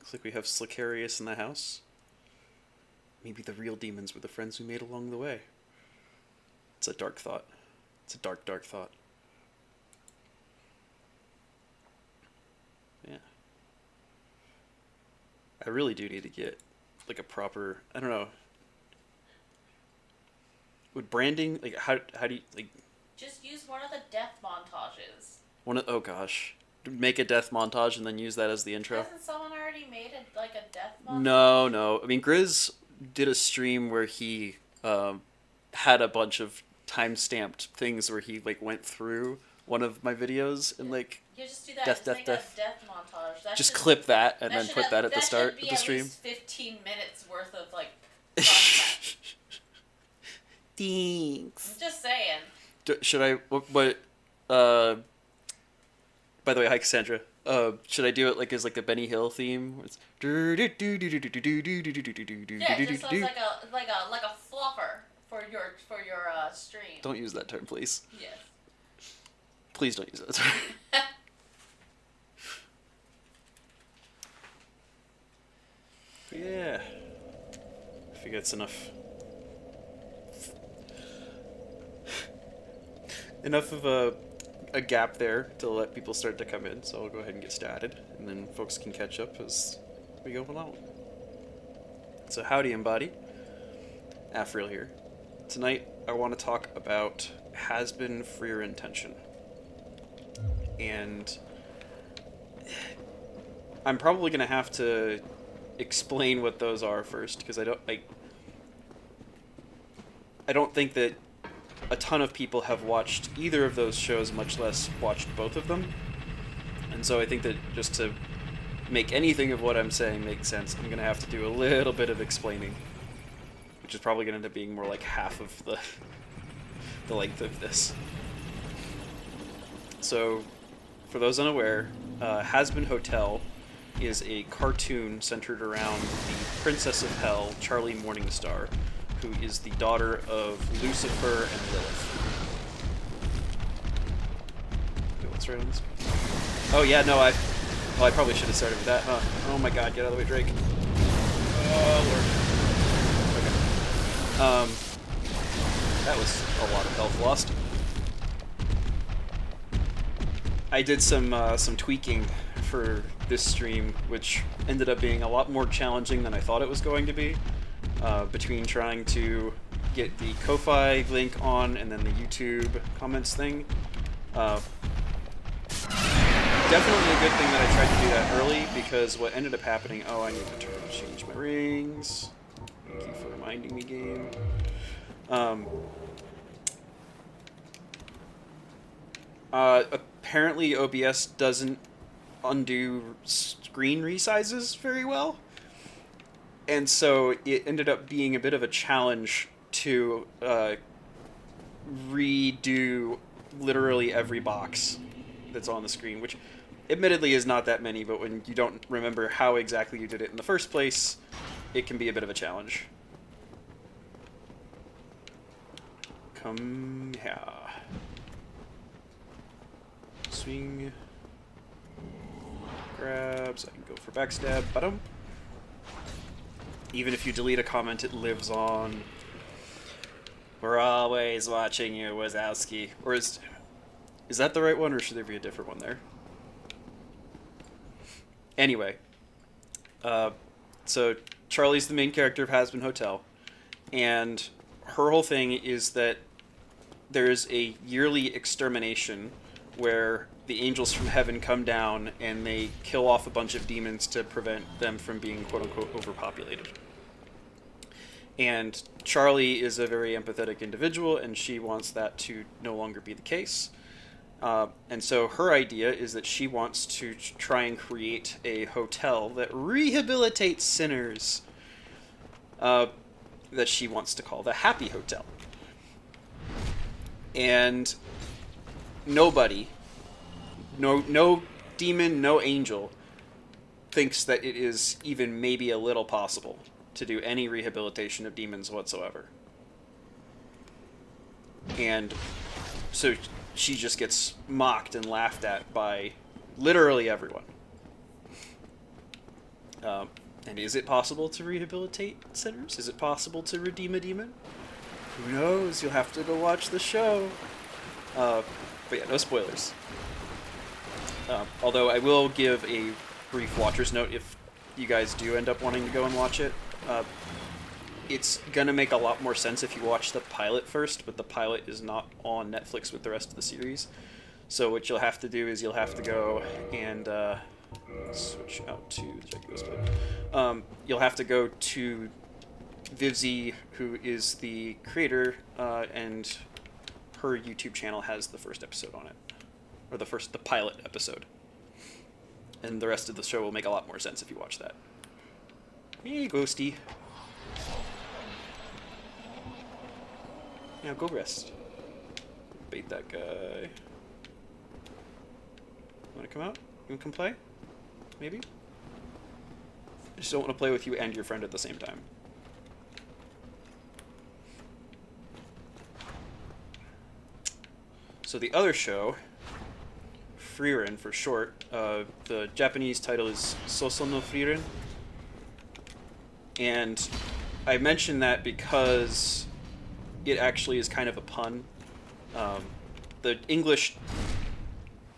Looks like we have Slicarius in the house. Maybe the real demons were the friends we made along the way. It's a dark thought. It's a dark, dark thought. Yeah. I really do need to get, like, a proper... I don't know. Would branding... Like, how do you... Like... Just use one of the death montages. Oh, gosh. Make a death montage and then use that as the intro? Hasn't someone already made a death montage? No. I mean, Grizz did a stream where he had a bunch of time-stamped things where he, like, went through one of my videos and, like... You just do that. Death. A death montage. Just clip that and then put that at the start of the stream. That should be at least 15 minutes worth of, like, content. Thanks. I'm just saying. Should I... by the way, hi, Cassandra. Should I do it, like, as, like, a Benny Hill theme? Yeah, it just sounds like a flopper for your stream. Don't use that term, please. Yes. Please don't use that term. Yeah. I figure it's enough. Enough of a gap there to let people start to come in, so I'll go ahead and get started, and then folks can catch up as we go along. So howdy, Embody. Afriel here. Tonight I want to talk about Hazbin Frieren tension. And I'm probably going to have to explain what those are first, because I don't think that a ton of people have watched either of those shows, much less watched both of them. And so I think that just to make anything of what I'm saying make sense, I'm going to have to do a little bit of explaining, which is probably going to end up being more like half of the length of this. So, for those unaware, Hazbin Hotel is a cartoon centered around the Princess of Hell, Charlie Morningstar, who is the daughter of Lucifer and Lilith. Wait, what's right on this? Oh yeah, no, I probably should have started with that, huh? Oh my god, get out of the way, Drake. Oh lord. Okay. That was a lot of health lost. I did some tweaking for this stream, which ended up being a lot more challenging than I thought it was going to be. Between trying to get the Ko-Fi link on and then the YouTube comments thing. Definitely a good thing that I tried to do that early, because what ended up happening... Oh, I need to change my rings. Thank you for reminding me, game. Apparently OBS doesn't undo screen resizes very well. And so it ended up being a bit of a challenge to redo literally every box that's on the screen, which admittedly is not that many, but when you don't remember how exactly you did it in the first place, it can be a bit of a challenge. Come here. Swing. Grabs. I can go for backstab. Bottom. Even if you delete a comment, it lives on. We're always watching you, Wazowski. Or is that the right one, or should there be a different one there? Anyway. So, Charlie's the main character of Hazbin Hotel. And her whole thing is that there's a yearly extermination where the angels from heaven come down and they kill off a bunch of demons to prevent them from being quote-unquote overpopulated. And Charlie is a very empathetic individual, and she wants that to no longer be the case. And so her idea is that she wants to try and create a hotel that rehabilitates sinners, that she wants to call the Happy Hotel. And nobody, no demon, no angel, thinks that it is even maybe a little possible to do any rehabilitation of demons whatsoever. And so she just gets mocked and laughed at by literally everyone. And is it possible to rehabilitate sinners? Is it possible to redeem a demon? Who knows? You'll have to go watch the show. But yeah, no spoilers. Although I will give a brief watcher's note if you guys do end up wanting to go and watch it. It's gonna make a lot more sense if you watch the pilot first, but the pilot is not on Netflix with the rest of the series. So what you'll have to do is you'll have to go and switch out to the Jackie Split. You'll have to go to Vivzy, who is the creator, and her YouTube channel has the first episode on it, or the pilot episode. And the rest of the show will make a lot more sense if you watch that. Hey, Ghosty. Now go rest. Bait that guy. Want to come out? You want to come play? Maybe? I just don't want to play with you and your friend at the same time. So the other show, Frieren for short, the Japanese title is Soso no Frieren. And I mention that because it actually is kind of a pun. The English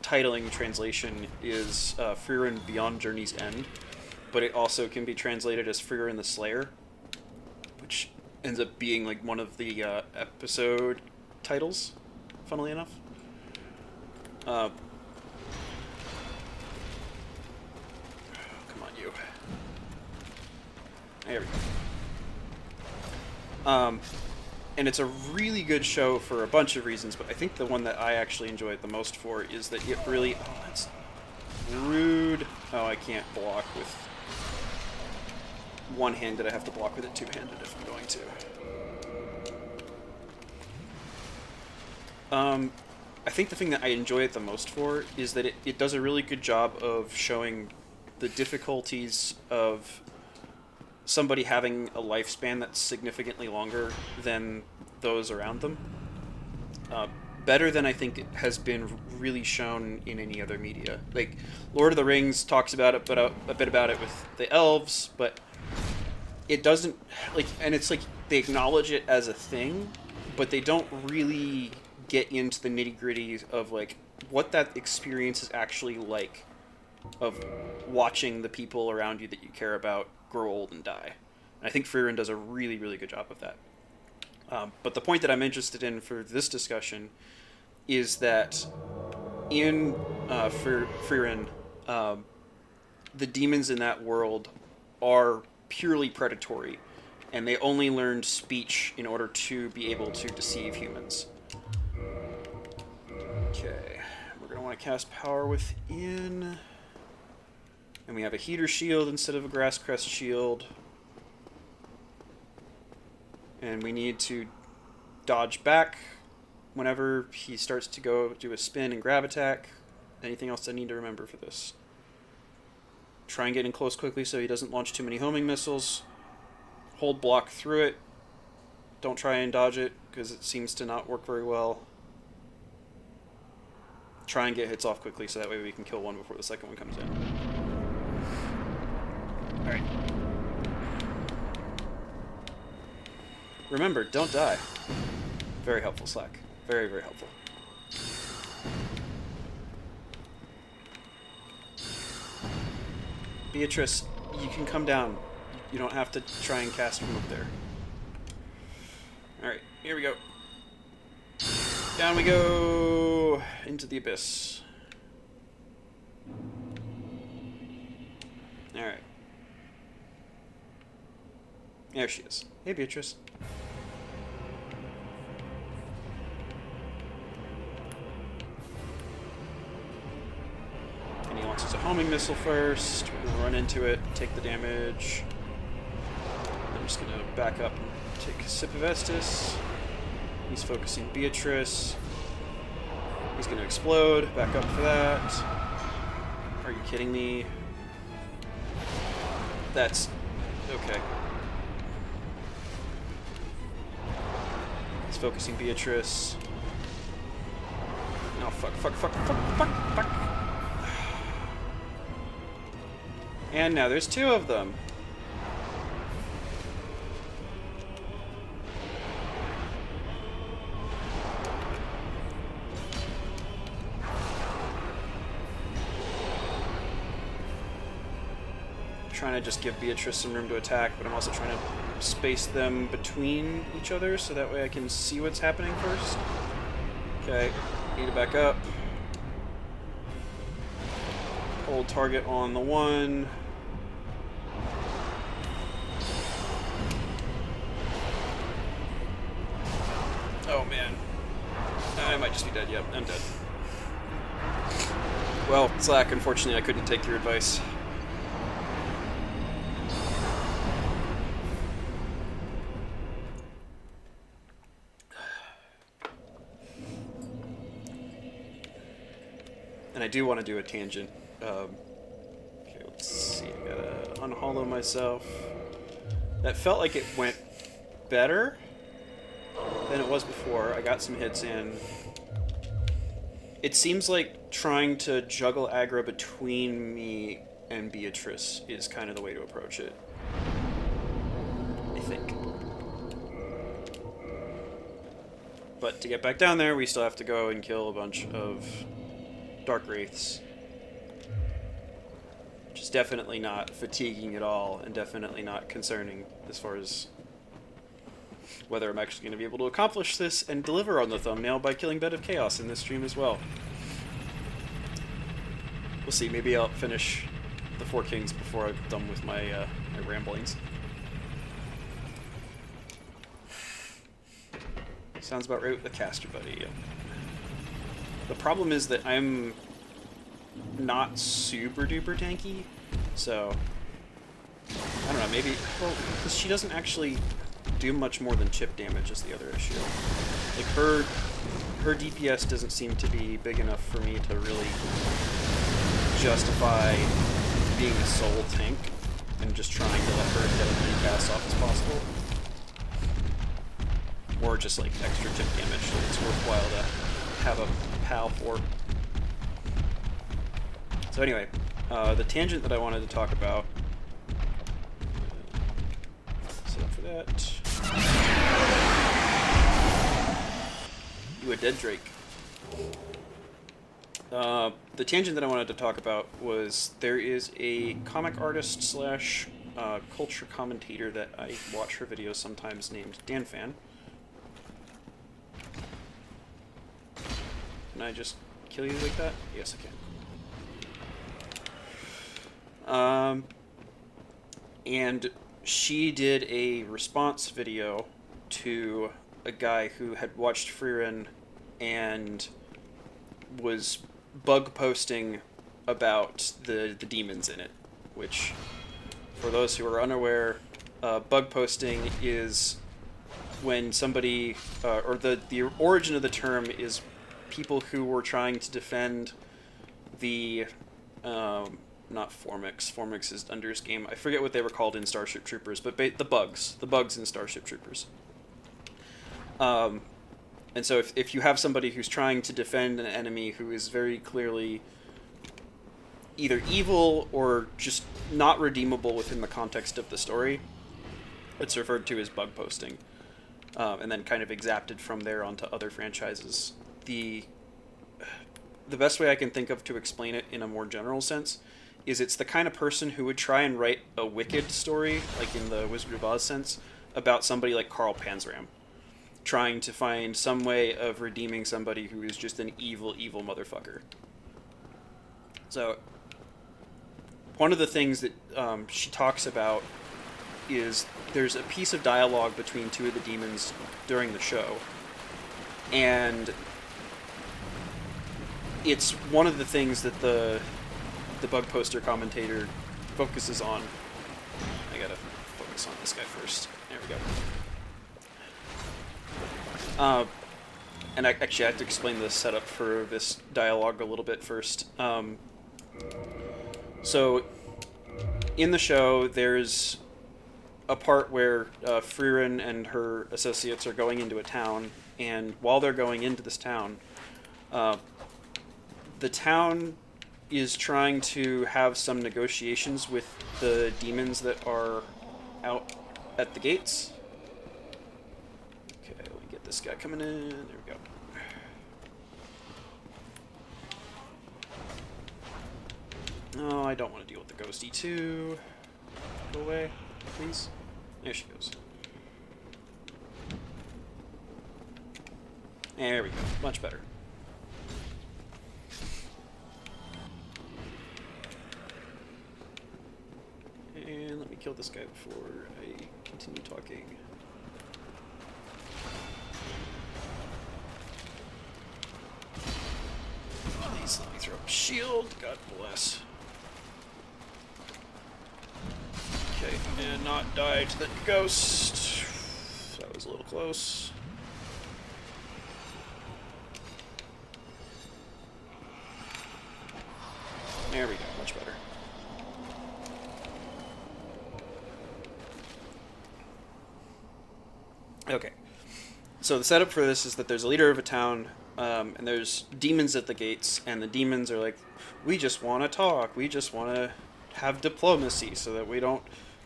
titling translation is Frieren Beyond Journey's End, but it also can be translated as Frieren the Slayer, which ends up being like one of the episode titles, funnily enough. Come on, you. There we go. And it's a really good show for a bunch of reasons, but I think the one that I actually enjoy it the most for is that it really... Oh, that's rude. Oh, I can't block with one-handed. I have to block with it two-handed if I'm going to. I think the thing that I enjoy it the most for is that it does a really good job of showing the difficulties of somebody having a lifespan that's significantly longer than those around them. Better than I think it has been really shown in any other media. Like, Lord of the Rings talks about it, but a bit about it with the elves, but it doesn't, like, and it's like, they acknowledge it as a thing, but they don't really get into the nitty-gritty of, like, what that experience is actually like of watching the people around you that you care about grow old and die. And I think Frieren does a really, really good job of that. But the point that I'm interested in for this discussion is that in Frieren, the demons in that world are purely predatory, and they only learned speech in order to be able to deceive humans. Okay, we're going to want to cast Power Within. And we have a heater shield instead of a grass crest shield. And we need to dodge back whenever he starts to go do a spin and grab attack. Anything else I need to remember for this? Try and get in close quickly so he doesn't launch too many homing missiles. Hold block through it. Don't try and dodge it because it seems to not work very well. Try and get hits off quickly so that way we can kill one before the second one comes in. Alright. Remember, don't die. Very helpful, Slack. Very, very helpful. Beatrice, you can come down. You don't have to try and cast from up there. Alright, here we go. Down we go! Into the abyss. Alright. There she is. Hey, Beatrice. And he launches a homing missile first. We're gonna run into it, take the damage. I'm just gonna back up and take a sip of Estus. He's focusing Beatrice. He's gonna explode. Back up for that. Are you kidding me? That's... okay. He's focusing Beatrice. No, fuck. And now there's two of them. Trying to just give Beatrice some room to attack, but I'm also trying to space them between each other so that way I can see what's happening first. Okay, need to back up. Hold target on the one. Oh man. I might just be dead. Yep, I'm dead. Well, Slack, unfortunately I couldn't take your advice. And I do want to do a tangent. Okay, let's see. I gotta unhollow myself. That felt like it went better than it was before. I got some hits in. It seems like trying to juggle aggro between me and Beatrice is kind of the way to approach it. I think. But to get back down there, we still have to go and kill a bunch of Dark Wraiths. Which is definitely not fatiguing at all, and definitely not concerning as far as whether I'm actually going to be able to accomplish this and deliver on the thumbnail by killing Bed of Chaos in this stream as well. We'll see, maybe I'll finish the Four Kings before I'm done with my, my ramblings. Sounds about right with the caster buddy, yeah. The problem is that I'm not super duper tanky, so I don't know, maybe, well, because she doesn't actually do much more than chip damage is the other issue. Like her DPS doesn't seem to be big enough for me to really justify being a sole tank and just trying to let her get as many casts off as possible. Or just like extra chip damage that it's worthwhile to have a pal for. So anyway, the tangent that I wanted to talk about. Set up for that. You a dead Drake. The tangent that I wanted to talk about was there is a comic artist slash culture commentator that I watch her videos sometimes named DanFan. Can I just kill you like that? Yes, I can. And she did a response video to a guy who had watched Frieren and was bug posting about the demons in it, which, for those who are unaware, bug posting is when somebody, or the origin of the term is people who were trying to defend the, not Formix. Formix is Under's game. I forget what they were called in Starship Troopers, but the bugs in Starship Troopers. And so if you have somebody who's trying to defend an enemy who is very clearly either evil or just not redeemable within the context of the story, it's referred to as bug posting, and then kind of exapted from there onto other franchises. The best way I can think of to explain it in a more general sense is it's the kind of person who would try and write a Wicked story, like in the Wizard of Oz sense, about somebody like Carl Panzram, trying to find some way of redeeming somebody who is just an evil, evil motherfucker. So, one of the things that she talks about is there's a piece of dialogue between two of the demons during the show, and it's one of the things that the bug poster commentator focuses on. I gotta focus on this guy first. There we go. And I actually have to explain the setup for this dialogue a little bit first. So, in the show, there's a part where Frieren and her associates are going into a town, and while they're going into this town, the town is trying to have some negotiations with the demons that are out at the gates. Okay, let me get this guy coming in. There we go. No, I don't want to deal with the ghosty too. Go away, please. There she goes. There we go. Much better. And let me kill this guy before I continue talking. Please let me throw up a shield. God bless. Okay, and not die to the ghost. That was a little close. There we go, much better. Okay, so the setup for this is that there's a leader of a town, and there's demons at the gates, and the demons are like, we just want to talk, we just want to have diplomacy so that we don't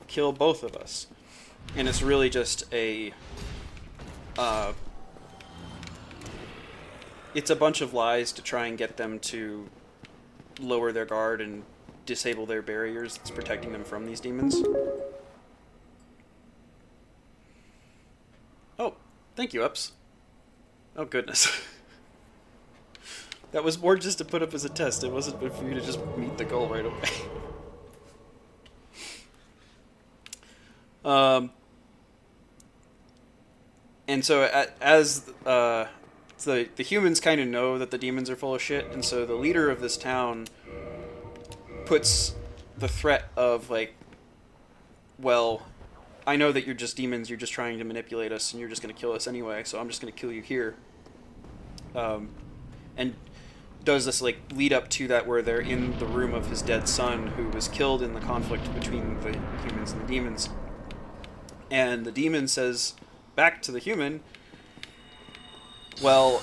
kill both of us. And it's really just a... it's a bunch of lies to try and get them to lower their guard and disable their barriers that's protecting them from these demons. Oh, thank you, Ups. Oh, goodness. That was more just to put up as a test. It wasn't for you to just meet the goal right away. And so as the humans kind of know that the demons are full of shit, and so the leader of this town puts the threat of, like, well, I know that you're just demons, you're just trying to manipulate us, and you're just going to kill us anyway, so I'm just going to kill you here. And does this, like, lead up to that where they're in the room of his dead son, who was killed in the conflict between the humans and the demons. And the demon says back to the human, well,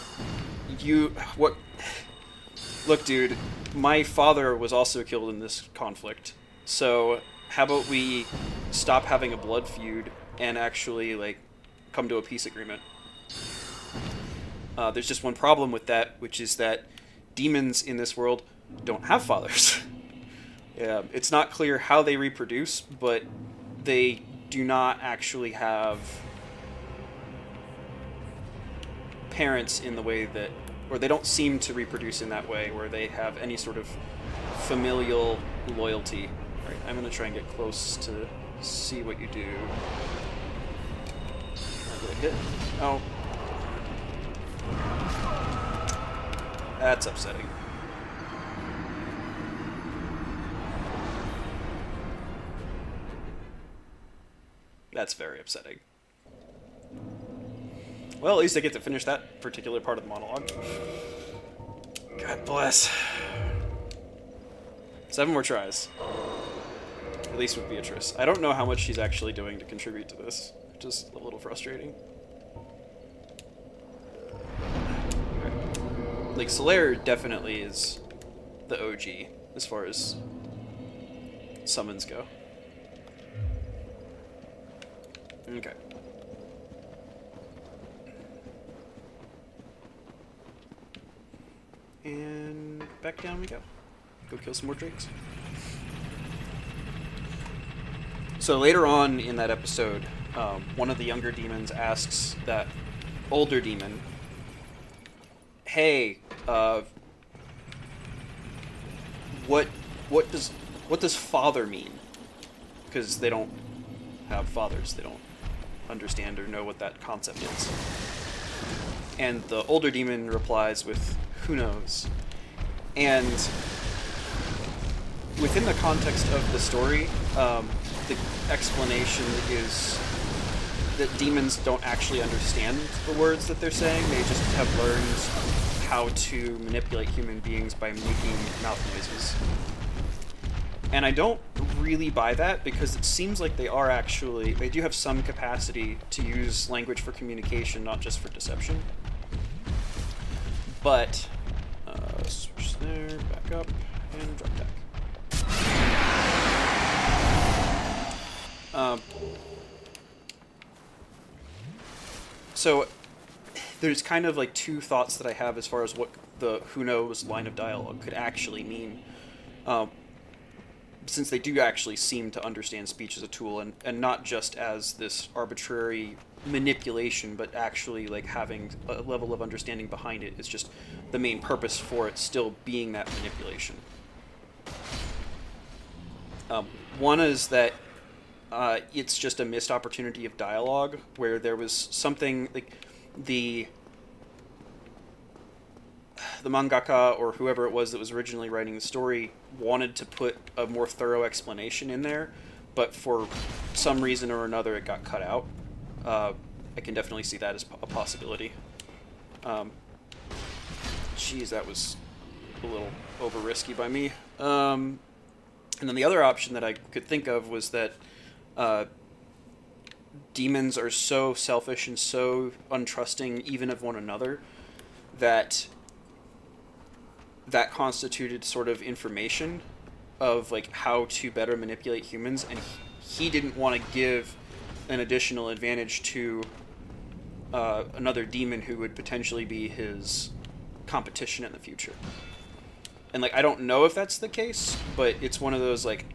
look, dude, my father was also killed in this conflict, so how about we stop having a blood feud and actually, like, come to a peace agreement? There's just one problem with that, which is that demons in this world don't have fathers. Yeah, it's not clear how they reproduce, but they do not actually have parents in the way that, or they don't seem to reproduce in that way where they have any sort of familial loyalty. Right, I'm going to try and get close to see what you do. Did I hit? Oh. That's upsetting. That's very upsetting. Well, at least I get to finish that particular part of the monologue. God bless. 7 more tries. At least with Beatrice. I don't know how much she's actually doing to contribute to this. Just a little frustrating. Okay. Like, Solaire definitely is the OG as far as summons go. Okay. And back down we go. Go kill some more drakes. So later on in that episode, one of the younger demons asks that older demon, "Hey, what does father mean?" Because they don't have fathers. They don't understand or know what that concept is. And the older demon replies with, "Who knows?" And within the context of the story, the explanation is that demons don't actually understand the words that they're saying. They just have learned how to manipulate human beings by making mouth noises. And I don't really buy that, because it seems like they do have some capacity to use language for communication, not just for deception. But, switch there, back up. And drop attack. So there's kind of like two thoughts that I have as far as what the who knows line of dialogue could actually mean. Since they do actually seem to understand speech as a tool and not just as this arbitrary manipulation, but actually like having a level of understanding behind it. It's just the main purpose for it still being that manipulation. One is that it's just a missed opportunity of dialogue where there was something like the mangaka or whoever it was that was originally writing the story wanted to put a more thorough explanation in there, but for some reason or another it got cut out. I can definitely see that as a possibility. Geez, that was a little over risky by me. And then the other option that I could think of was that demons are so selfish and so untrusting even of one another that constituted sort of information of like how to better manipulate humans, and he didn't want to give an additional advantage to another demon who would potentially be his competition in the future. And like I don't know if that's the case, but it's one of those like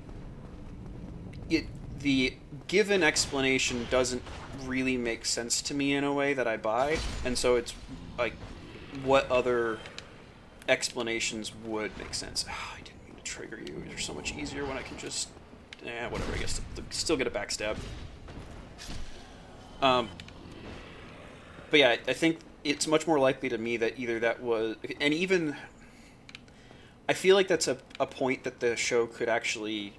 the given explanation doesn't really make sense to me in a way that I buy, and so it's like what other explanations would make sense. I didn't mean to trigger you. You're so much easier when I can just whatever, I guess still get a backstab. But yeah, I think it's much more likely to me that either that was, and even I feel like that's a point that the show could actually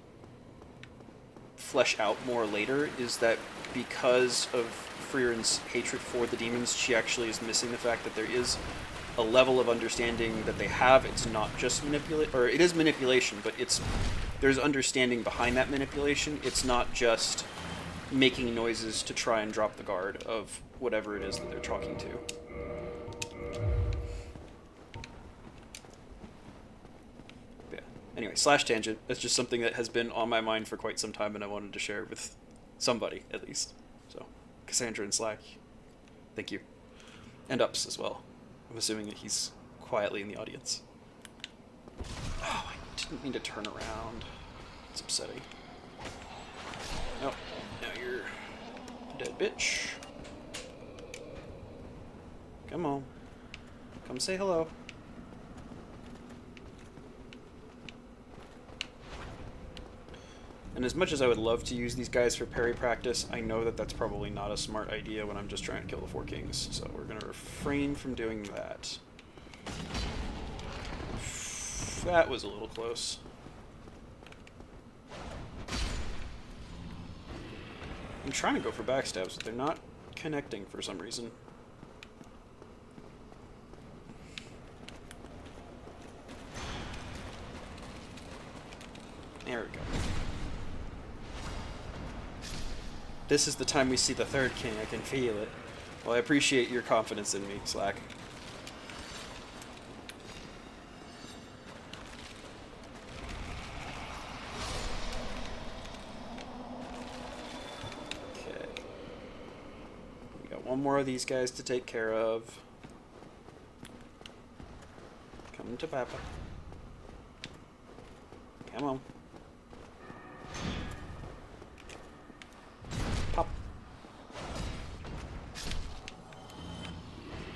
flesh out more later, is that because of Frieren's hatred for the demons, she actually is missing the fact that there is a level of understanding that they have. It's not just it is manipulation, but there's understanding behind that manipulation. It's not just making noises to try and drop the guard of whatever it is that they're talking to. Yeah. Anyway, slash tangent. That's just something that has been on my mind for quite some time, and I wanted to share with somebody, at least. So, Cassandra and Slack, thank you. And Ups as well. I'm assuming that he's quietly in the audience. Oh, I didn't mean to turn around. It's upsetting. Nope. Now you're a dead bitch. Come on. Come say hello. And as much as I would love to use these guys for parry practice, I know that that's probably not a smart idea when I'm just trying to kill the 4 kings. So we're going to refrain from doing that. That was a little close. I'm trying to go for backstabs, but they're not connecting for some reason. There we go. This is the time we see the 3rd king. I can feel it. Well, I appreciate your confidence in me, Slack. Okay. We got one more of these guys to take care of. Come to Papa. Come on.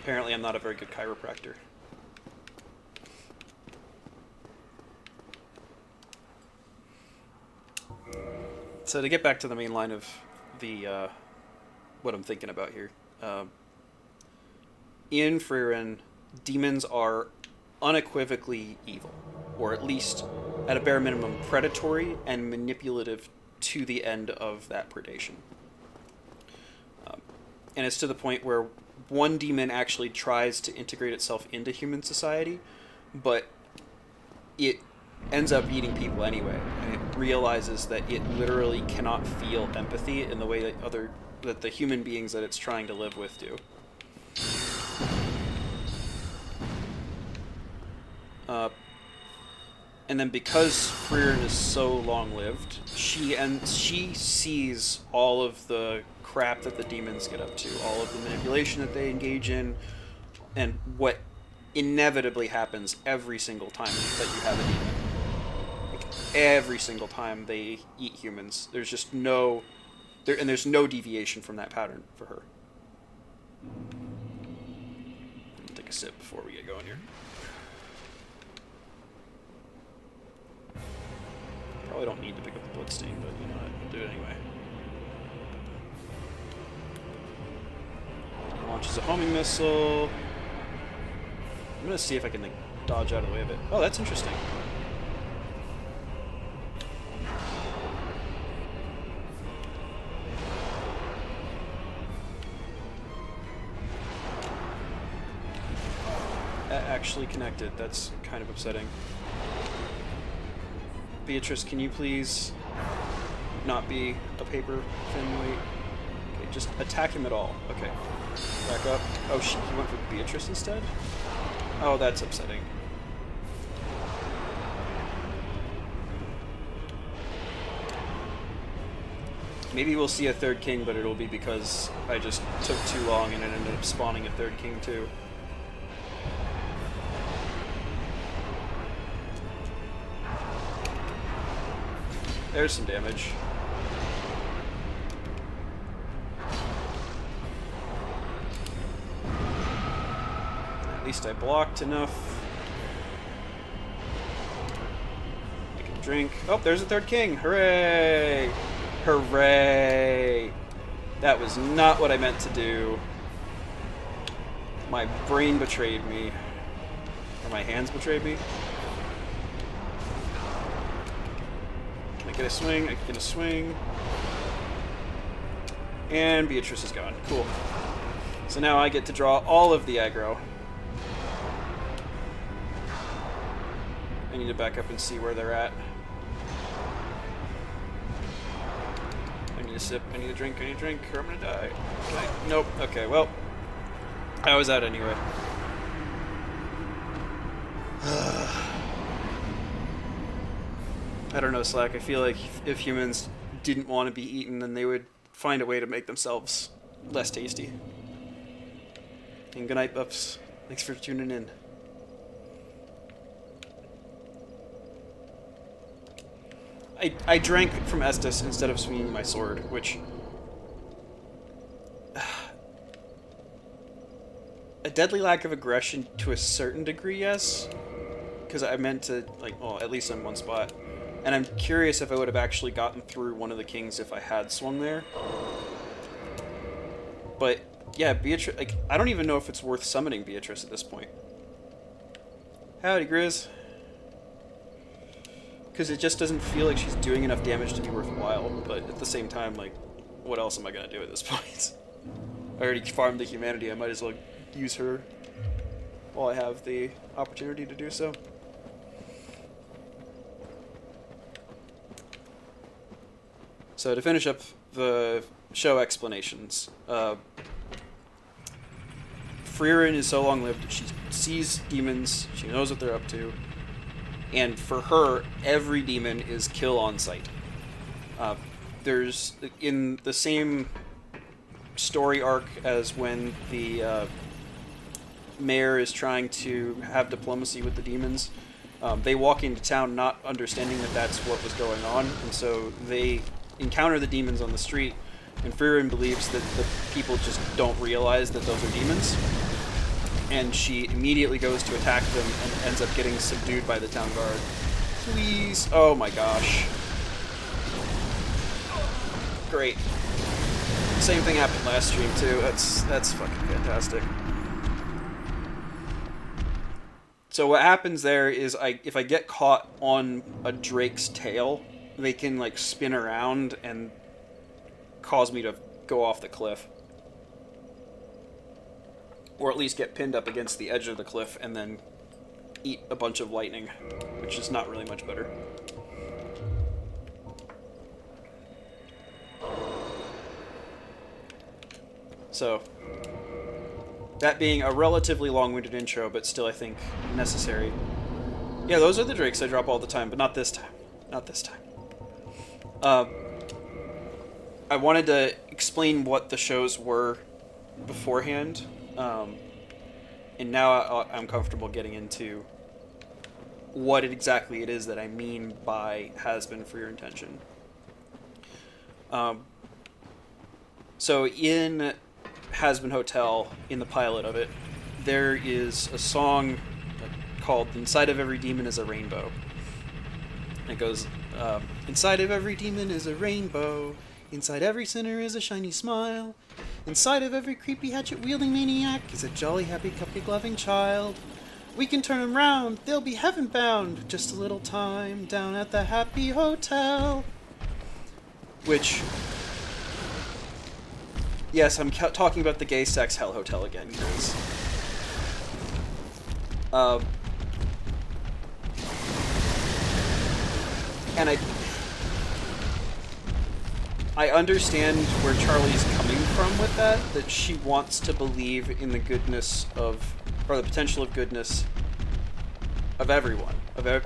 Apparently I'm not a very good chiropractor. So to get back to the main line of the what I'm thinking about here. In Frieren, demons are unequivocally evil, or at least at a bare minimum predatory and manipulative to the end of that predation. And it's to the point where one demon actually tries to integrate itself into human society, but it ends up eating people anyway, and it realizes that it literally cannot feel empathy in the way that the human beings that it's trying to live with do. And then because Frieren is so long-lived, she sees all of the crap that the demons get up to, all of the manipulation that they engage in, and what inevitably happens every single time that you have a demon. Like, every single time they eat humans, there's just there's no deviation from that pattern for her. I'll take a sip before we get going here. Probably don't need to pick up the bloodstain, but you know what, I'll do it anyway. Launches a homing missile. I'm gonna see if I can like dodge out of the way of it. Oh, that's interesting. That actually connected. That's kind of upsetting. Beatrice, can you please not be a paper thin weight? Okay, just attack him at all. Okay. Back up. Oh, he went for Beatrice instead? Oh, that's upsetting. Maybe we'll see a third king, but it'll be because I just took too long and it ended up spawning a third king too. There's some damage. At least I blocked enough. I can drink. Oh, there's a third king. Hooray! Hooray! That was not what I meant to do. My brain betrayed me. Or my hands betrayed me. Get a swing, I can get a swing. And Beatrice is gone. Cool. So now I get to draw all of the aggro. I need to back up and see where they're at. I need a sip, I need a drink, or I'm gonna die. Nope. Okay, well. I was out anyway. I don't know, Slack. I feel like if humans didn't want to be eaten, then they would find a way to make themselves less tasty. And good night, Buffs. Thanks for tuning in. I drank from Estus instead of swinging my sword, which... a deadly lack of aggression to a certain degree, yes. Because I meant to, like, well, at least in one spot. And I'm curious if I would have actually gotten through one of the kings if I had swung there. But, yeah, Beatrice... like, I don't even know if it's worth summoning Beatrice at this point. Howdy, Grizz. Because it just doesn't feel like she's doing enough damage to be worthwhile. But at the same time, like, what else am I going to do at this point? I already farmed the humanity. I might as well use her while I have the opportunity to do so. So to finish up the show explanations, Frieren is so long-lived that she sees demons, she knows what they're up to, and for her, every demon is kill on sight. There's, in the same story arc as when the mayor is trying to have diplomacy with the demons, they walk into town not understanding that that's what was going on, and so they encounter the demons on the street, and Frieren believes that the people just don't realize that those are demons, and she immediately goes to attack them and ends up getting subdued by the town guard. Please. Oh my gosh. Great. Same thing happened last stream too. That's fucking fantastic. So what happens there is if I get caught on a drake's tail, they can like spin around and cause me to go off the cliff. Or at least get pinned up against the edge of the cliff and then eat a bunch of lightning, which is not really much better. So, that being a relatively long-winded intro, but still I think necessary, Yeah, those are the drakes I drop all the time, but not this time. Not this time. I wanted to explain what the shows were beforehand, and now I'm comfortable getting into what exactly it is that I mean by Hazbin for your intention. So in Hazbin Hotel, in the pilot of it, there is a song called "Inside of Every Demon is a Rainbow." It goes, inside of every demon is a rainbow. Inside every sinner is a shiny smile. Inside of every creepy hatchet-wielding maniac is a jolly, happy, cupcake-loving child. We can turn them round, they'll be heaven-bound. Just a little time down at the Happy Hotel. Which, yes, I'm talking about the gay sex hell hotel again, guys. And I understand where Charlie's coming from with that she wants to believe in the goodness of, or the potential of goodness of everyone,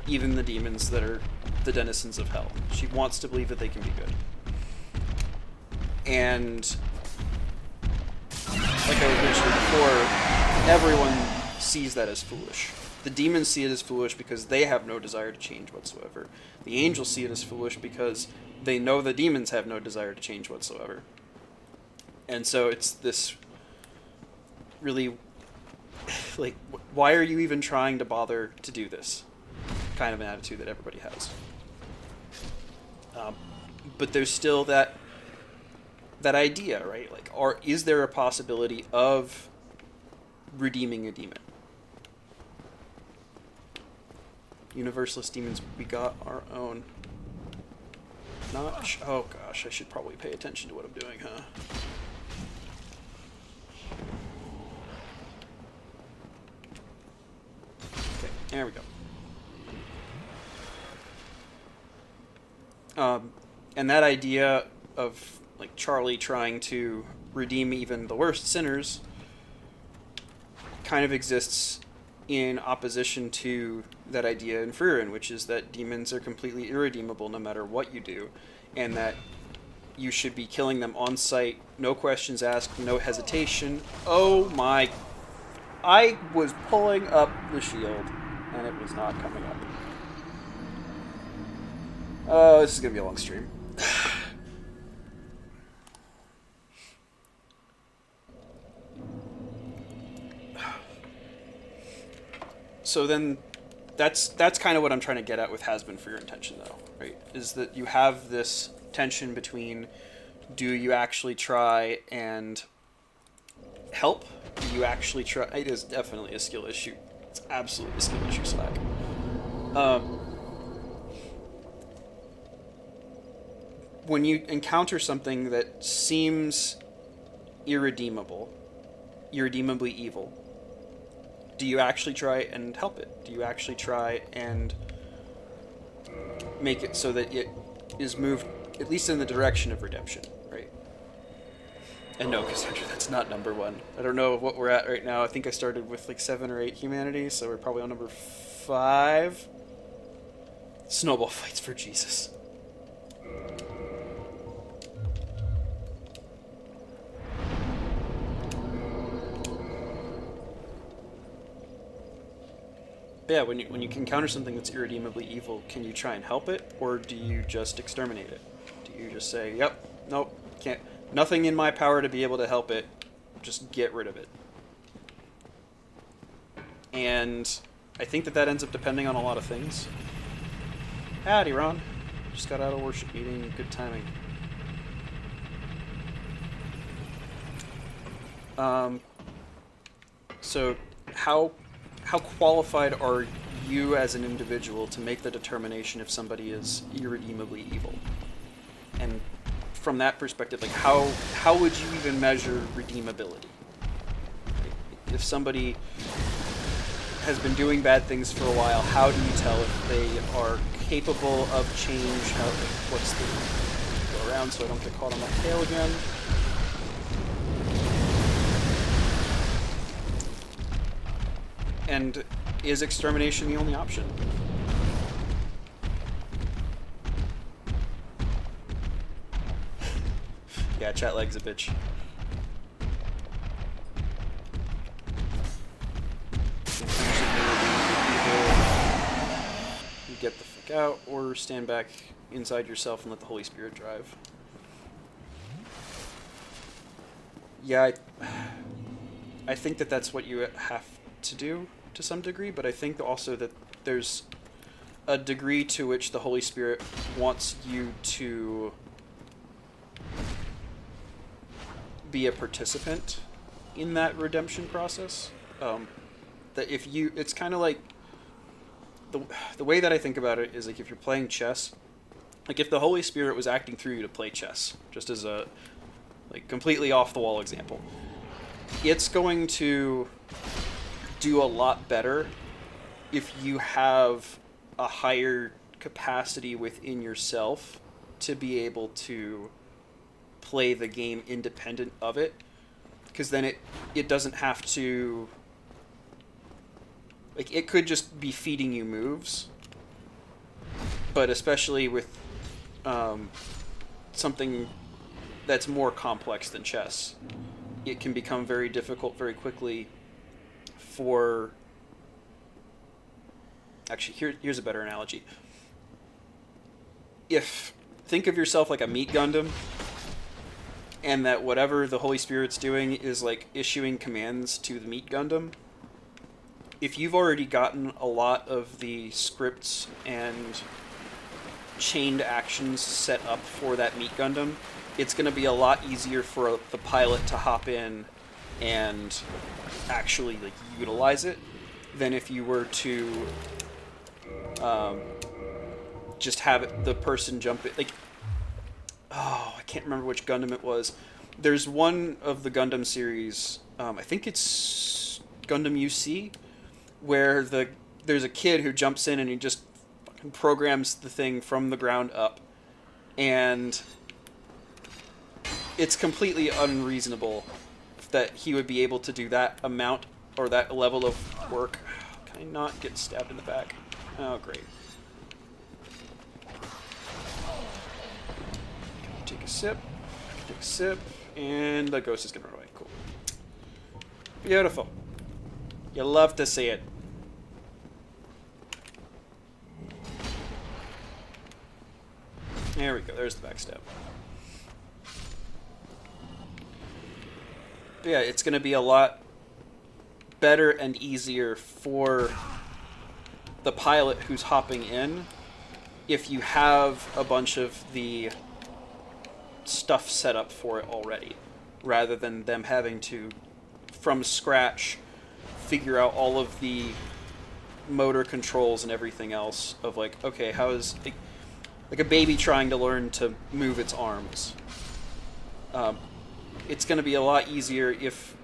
even the demons that are the denizens of hell. She wants to believe that they can be good. And, like I was mentioning before, everyone sees that as foolish. The demons see it as foolish because they have no desire to change whatsoever. The angels see it as foolish because they know the demons have no desire to change whatsoever. And so it's this really, like, why are you even trying to bother to do this? Kind of an attitude that everybody has. But there's still that idea, right? Like, is there a possibility of redeeming a demon? Universalist demons, we got our own. Oh gosh, I should probably pay attention to what I'm doing, huh? Okay, there we go. And that idea of, like, Charlie trying to redeem even the worst sinners kind of exists in opposition to that idea in Frieren, which is that demons are completely irredeemable no matter what you do, and that you should be killing them on sight, no questions asked, no hesitation. Oh my... I was pulling up the shield, and it was not coming up. Oh, this is going to be a long stream. So then, that's kind of what I'm trying to get at with Hazbin for your intention, though, right? Is that you have this tension between, do you actually try and help? Do you actually try? It is definitely a skill issue. It's absolutely a skill issue, Slack. When you encounter something that seems irredeemable, irredeemably evil, do you actually try and help it? Do you actually try and make it so that it is moved at least in the direction of redemption, right? And no, Cassandra, that's not number 1. I don't know what we're at right now. I think I started with like 7 or 8 humanity, so we're probably on number 5. Snowball fights for Jesus. Yeah, when you encounter something that's irredeemably evil, can you try and help it, or do you just exterminate it? Do you just say, yep, nope, can't, nothing in my power to be able to help it, just get rid of it? And I think that ends up depending on a lot of things. Howdy, Ron. Just got out of worship meeting, good timing. So how qualified are you as an individual to make the determination if somebody is irredeemably evil? And from that perspective, like, how would you even measure redeemability? If somebody has been doing bad things for a while, how do you tell if they are capable of change? What's the... Go around so I don't get caught on my tail again. And is extermination the only option? Yeah, chat lag's a bitch. You get the fuck out, or stand back inside yourself and let the Holy Spirit drive. Yeah, I think that that's what you have to do to some degree, but I think also that there's a degree to which the Holy Spirit wants you to be a participant in that redemption process. That if you, it's kind of like, the way that I think about it is like if you're playing chess, like if the Holy Spirit was acting through you to play chess, just as a like completely off the wall example, it's going to do a lot better if you have a higher capacity within yourself to be able to play the game independent of it, because then it doesn't have to, like, it could just be feeding you moves, but especially with something that's more complex than chess, it can become very difficult very quickly for... Actually, here's a better analogy. Think of yourself like a meat Gundam, and that whatever the Holy Spirit's doing is like issuing commands to the meat Gundam. If you've already gotten a lot of the scripts and chained actions set up for that meat Gundam, it's going to be a lot easier for the pilot to hop in and actually like utilize it than if you were to just have the person jump it. Like, oh, I can't remember which Gundam it was. There's one of the Gundam series, I think it's Gundam UC, where there's a kid who jumps in and he just fucking programs the thing from the ground up, and it's completely unreasonable that he would be able to do that amount or that level of work. Can I not get stabbed in the back? Oh, great. Take a sip, and the ghost is gonna run away. Cool. Beautiful. You love to see it. There we go, there's the backstab. But yeah, it's gonna be a lot better and easier for the pilot who's hopping in if you have a bunch of the stuff set up for it already, rather than them having to, from scratch, figure out all of the motor controls and everything else of like, okay, how is like a baby trying to learn to move its arms. It's going to be a lot easier if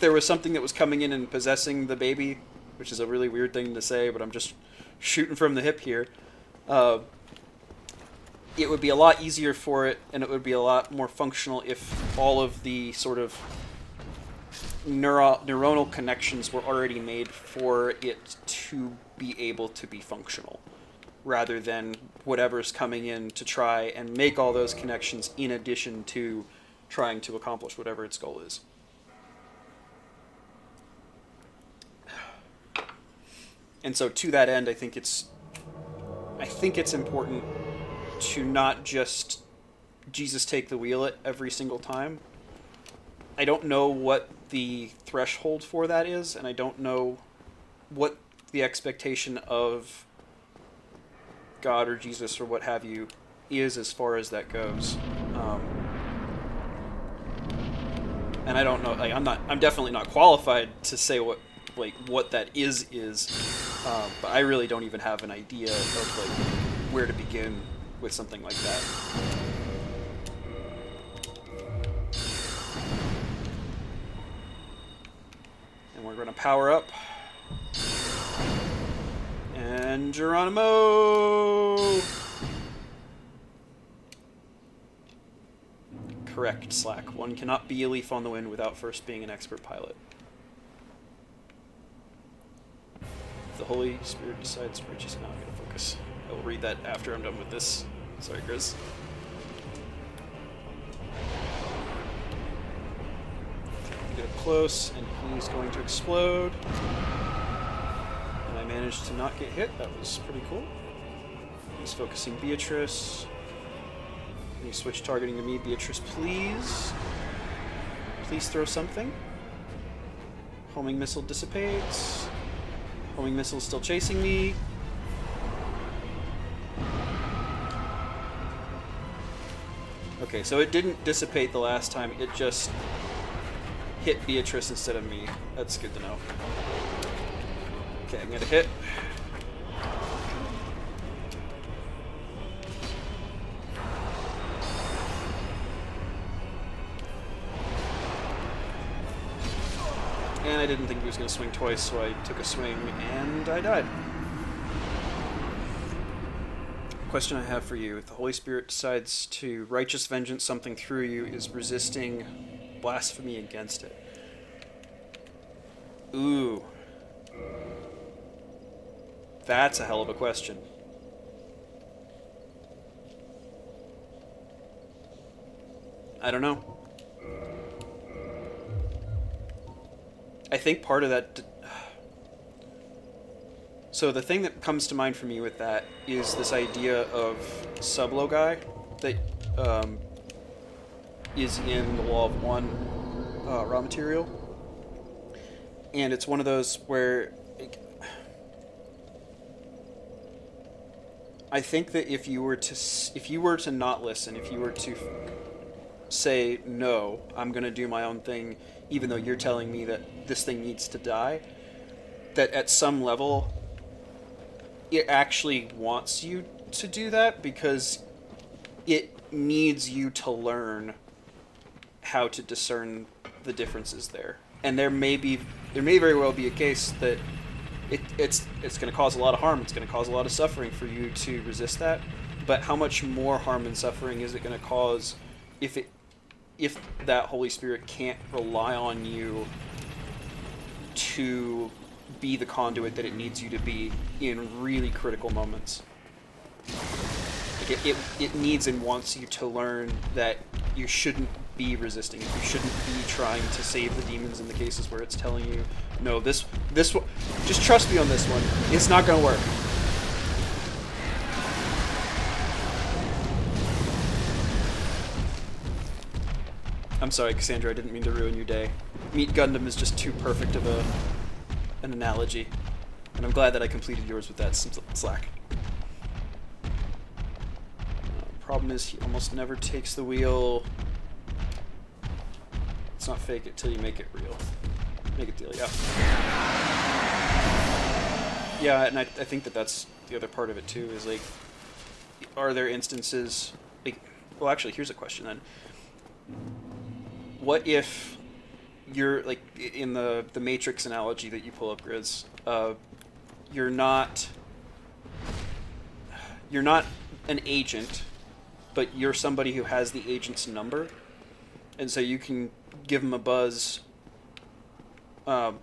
there was something that was coming in and possessing the baby, which is a really weird thing to say, but I'm just shooting from the hip here. It would be a lot easier for it, and it would be a lot more functional if all of the sort of neuronal connections were already made for it to be able to be functional, rather than whatever's coming in to try and make all those connections in addition to trying to accomplish whatever its goal is. And so to that end, I think it's important to not just Jesus take the wheel it every single time. I don't know what the threshold for that is, and I don't know what the expectation of God or Jesus or what have you is as far as that goes. And I don't know. Like, I'm definitely not qualified to say what that is. But I really don't even have an idea of like where to begin with something like that. And we're going to power up. And Geronimo! Correct, Slack. One cannot be a leaf on the wind without first being an expert pilot. If the Holy Spirit decides we're just not going to focus. I will read that after I'm done with this. Sorry, Grizz. close, and he's going to explode. And I managed to not get hit. That was pretty cool. He's focusing Beatrice. Can you switch targeting to me, Beatrice, please? Please throw something. Homing missile dissipates. Homing missile still chasing me. Okay, so it didn't dissipate the last time, it just hit Beatrice instead of me. That's good to know. Okay, I'm gonna hit. And I didn't think he was going to swing twice, so I took a swing and I died. Question I have for you. If the Holy Spirit decides to righteous vengeance something through you, is resisting blasphemy against it? Ooh. That's a hell of a question. I don't know. I think part of that... So the thing that comes to mind for me with that is this idea of Sublo guy that is in the Law of One raw material. And it's one of those where... I think that if you were to not listen, if you were to say, no, I'm going to do my own thing, even though you're telling me that this thing needs to die, that at some level it actually wants you to do that because it needs you to learn how to discern the differences there. And there may very well be a case that it's going to cause a lot of harm, it's going to cause a lot of suffering for you to resist that, but how much more harm and suffering is it going to cause if that Holy Spirit can't rely on you to be the conduit that it needs you to be in really critical moments? Like it needs and wants you to learn that you shouldn't be resisting it. You shouldn't be trying to save the demons in the cases where it's telling you, no, this just trust me on this one. It's not going to work. I'm sorry, Cassandra, I didn't mean to ruin your day. Meat Gundam is just too perfect of an analogy. And I'm glad that I completed yours with that slack. Problem is, he almost never takes the wheel. Let's not fake it till you make it real. Make it deal, yeah. Yeah, and I think that's the other part of it too, is like, are there instances, like, well actually, here's a question then. What if you're, like, in the Matrix analogy that you pull up, Grizz, you're not an agent, but you're somebody who has the agent's number, and so you can give them a buzz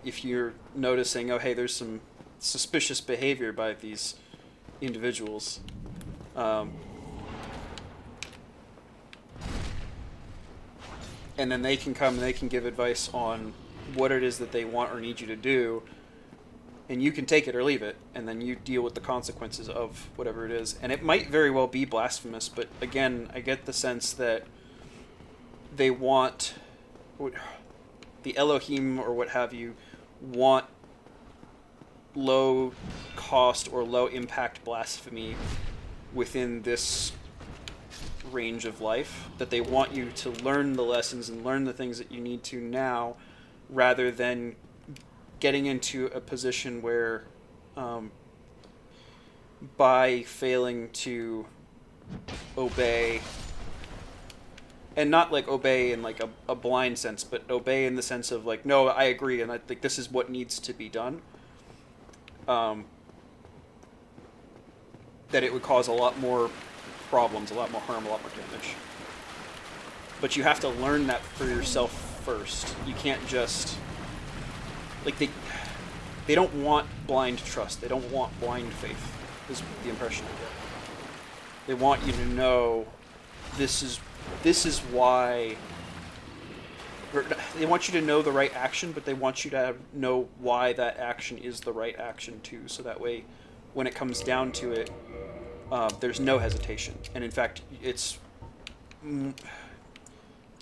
if you're noticing, oh hey, there's some suspicious behavior by these individuals. And then they can come and they can give advice on what it is that they want or need you to do, and you can take it or leave it, and then you deal with the consequences of whatever it is. And it might very well be blasphemous, but again, I get the sense that they want, the Elohim or what have you, want low cost or low impact blasphemy within this range of life, that they want you to learn the lessons and learn the things that you need to now, rather than getting into a position where by failing to obey, and not like obey in like a blind sense, but obey in the sense of like, no, I agree and I think this is what needs to be done, that it would cause a lot more problems, a lot more harm, a lot more damage. But you have to learn that for yourself first. You can't just, like, they don't want blind trust. They don't want blind faith, is the impression I get. They want you to know this is why They want you to know the right action, but they want you to know why that action is the right action too. So that way, when it comes down to it, there's no hesitation. And in fact, it's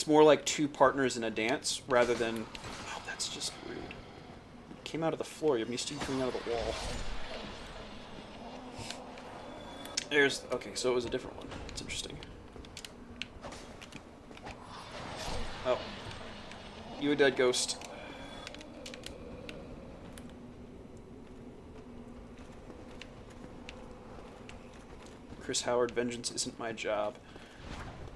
more like two partners in a dance rather than. Oh, that's just rude. It came out of the floor. I'm used to you coming out of the wall. Okay, so it was a different one. It's interesting. Oh. You a dead ghost. Chris Howard, vengeance isn't my job.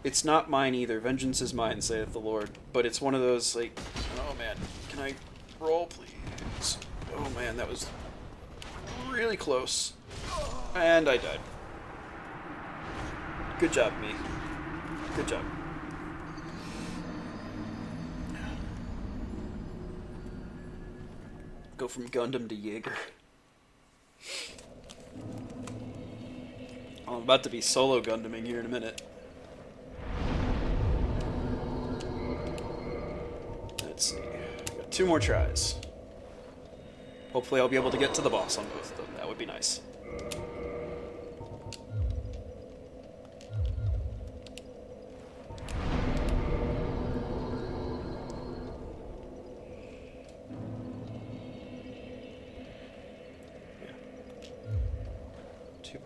It's not mine either. Vengeance is mine, saith the Lord. But it's one of those, like, oh man, can I roll, please? Oh man, that was really close. And I died. Good job, me. Good job. Go from Gundam to Jaeger. I'm about to be solo Gundaming here in a minute. Let's see. Got 2 more tries. Hopefully I'll be able to get to the boss on both of them. That would be nice.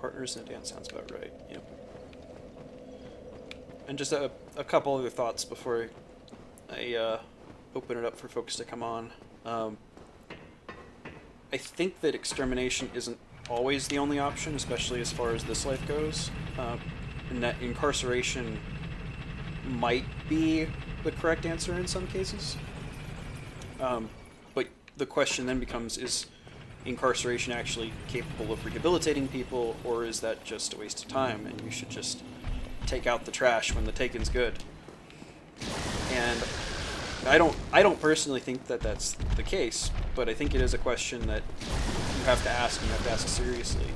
Partners in a dance sounds about right. Yep. And just a couple other thoughts before I open it up for folks to come on. I think that extermination isn't always the only option, especially as far as this life goes, and that incarceration might be the correct answer in some cases. But the question then becomes, is incarceration actually capable of rehabilitating people, or is that just a waste of time and you should just take out the trash when the taken's good? And I don't personally think that that's the case, but I think it is a question that you have to ask, and you have to ask seriously.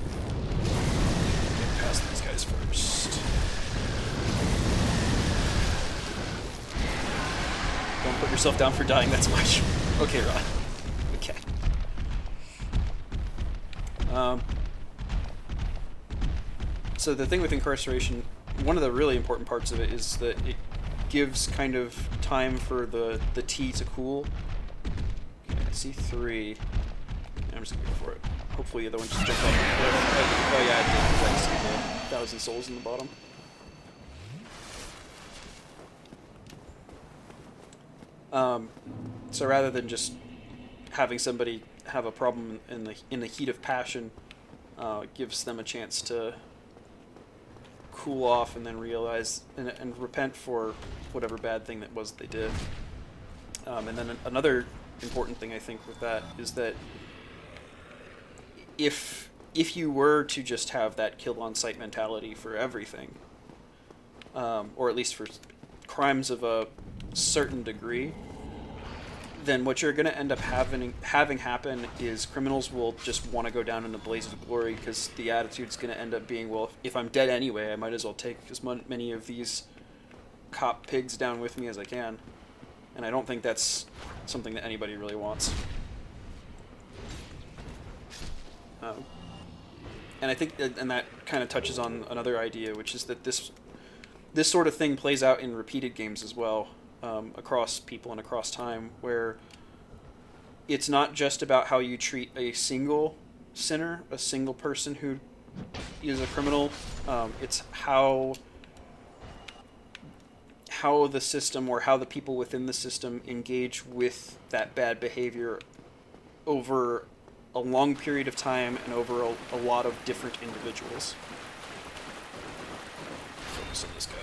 Get past these guys first. Don't put yourself down for dying, that's my choice. Okay, Ron. Okay. So the thing with incarceration, one of the really important parts of it is that it gives kind of time for the tea to cool. Okay, I see 3. I'm just gonna go for it. Hopefully the other one just jumped off the cliff. Oh yeah, I did, because I see the 1,000 souls in the bottom. So rather than just having somebody have a problem in the heat of passion, gives them a chance to cool off and then realize and repent for whatever bad thing that was they did. And then another important thing I think with that is that if you were to just have that kill on sight mentality for everything, or at least for crimes of a certain degree, then what you're going to end up having happen is criminals will just want to go down in a blaze of glory, because the attitude's going to end up being, well, if I'm dead anyway, I might as well take as many of these cop pigs down with me as I can. And I don't think that's something that anybody really wants. And I think that kind of touches on another idea, which is that this sort of thing plays out in repeated games as well. Across people and across time, where it's not just about how you treat a single sinner, a single person who is a criminal. It's how the system, or how the people within the system, engage with that bad behavior over a long period of time and over a lot of different individuals. Focus on this guy.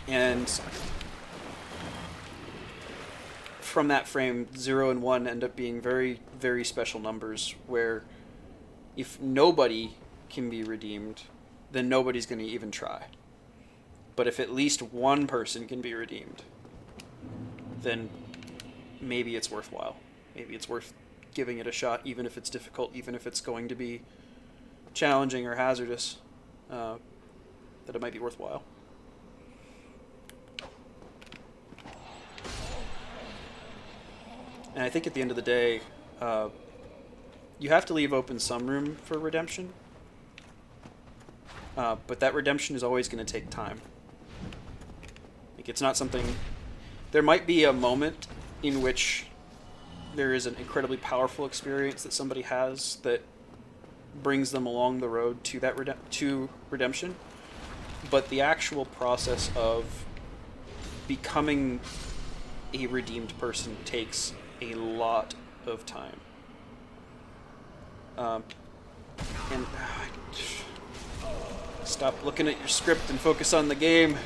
And from that frame, 0 and 1 end up being very, very special numbers, where if nobody can be redeemed, then nobody's going to even try. But if at least one person can be redeemed, then maybe it's worthwhile. Maybe it's worth giving it a shot, even if it's difficult, even if it's going to be challenging or hazardous, that it might be worthwhile. And I think at the end of the day, you have to leave open some room for redemption. But that redemption is always going to take time. Like, it's not something... There might be a moment in which there is an incredibly powerful experience that somebody has that brings them along the road to that redemption. But the actual process of becoming a redeemed person takes a lot of time. And stop looking at your script and focus on the game.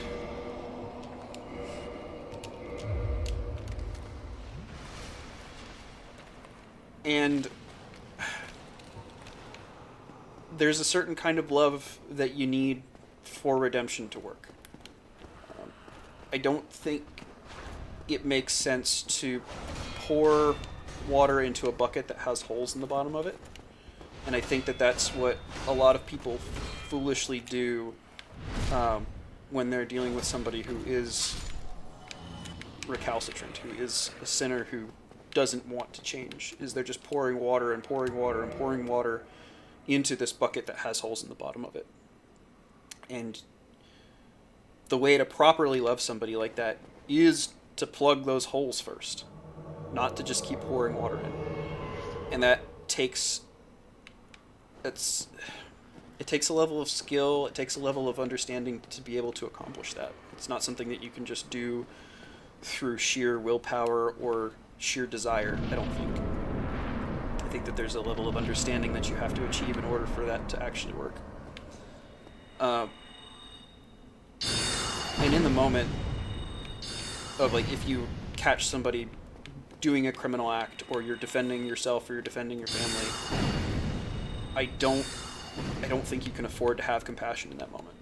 And there's a certain kind of love that you need for redemption to work. I don't think it makes sense to pour water into a bucket that has holes in the bottom of it. And I think that that's what a lot of people foolishly do when they're dealing with somebody who is recalcitrant, who is a sinner who doesn't want to change, is they're just pouring water and pouring water and pouring water into this bucket that has holes in the bottom of it. And the way to properly love somebody like that is to plug those holes first, not to just keep pouring water in. And that takes... It takes a level of skill, it takes a level of understanding to be able to accomplish that. It's not something that you can just do through sheer willpower or sheer desire, I don't think. I think that there's a level of understanding that you have to achieve in order for that to actually work. And in the moment of, like, if you catch somebody doing a criminal act, or you're defending yourself or you're defending your family, I don't think you can afford to have compassion in that moment.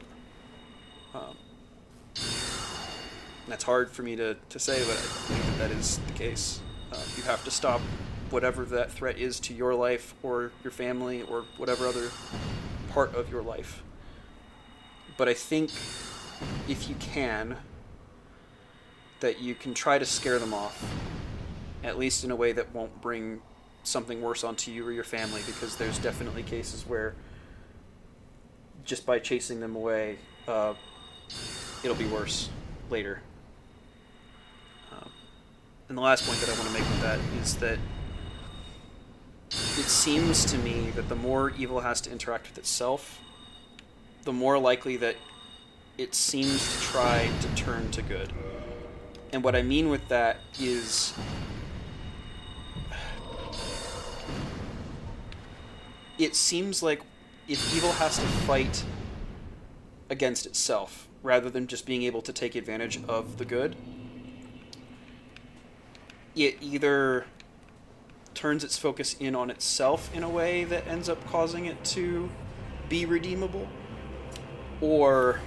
That's hard for me to say, but I think that is the case. You have to stop whatever that threat is to your life or your family or whatever other part of your life. But I think if you can, that you can try to scare them off, at least in a way that won't bring something worse onto you or your family, because there's definitely cases where just by chasing them away, it'll be worse later. And the last point that I want to make with that is that it seems to me that the more evil has to interact with itself, the more likely that it seems to try to turn to good. And what I mean with that is... it seems like if evil has to fight against itself, rather than just being able to take advantage of the good, it either turns its focus in on itself in a way that ends up causing it to be redeemable, or...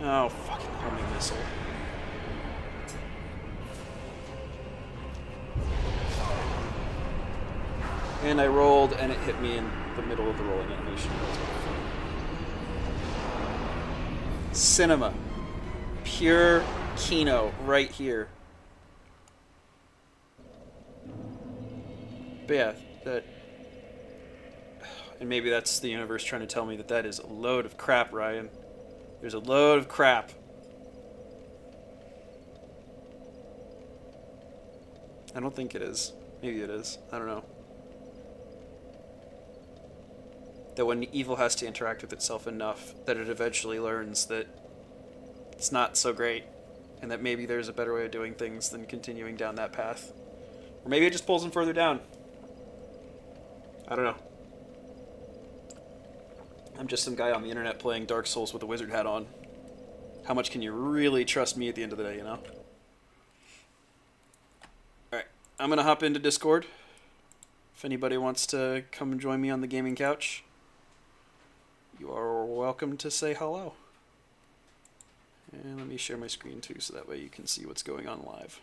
oh, fucking homing missile. And I rolled, and it hit me in the middle of the rolling animation. Cinema. Pure Kino right here. But yeah, that... and maybe that's the universe trying to tell me that that is a load of crap, Ryan. There's a load of crap. I don't think it is. Maybe it is. I don't know. That when evil has to interact with itself enough, that it eventually learns that it's not so great, and that maybe there's a better way of doing things than continuing down that path. Or maybe it just pulls them further down. I don't know. I'm just some guy on the internet playing Dark Souls with a wizard hat on. How much can you really trust me at the end of the day, you know? Alright, I'm gonna hop into Discord. If anybody wants to come and join me on the gaming couch, you are welcome to say hello. And let me share my screen too, so that way you can see what's going on live.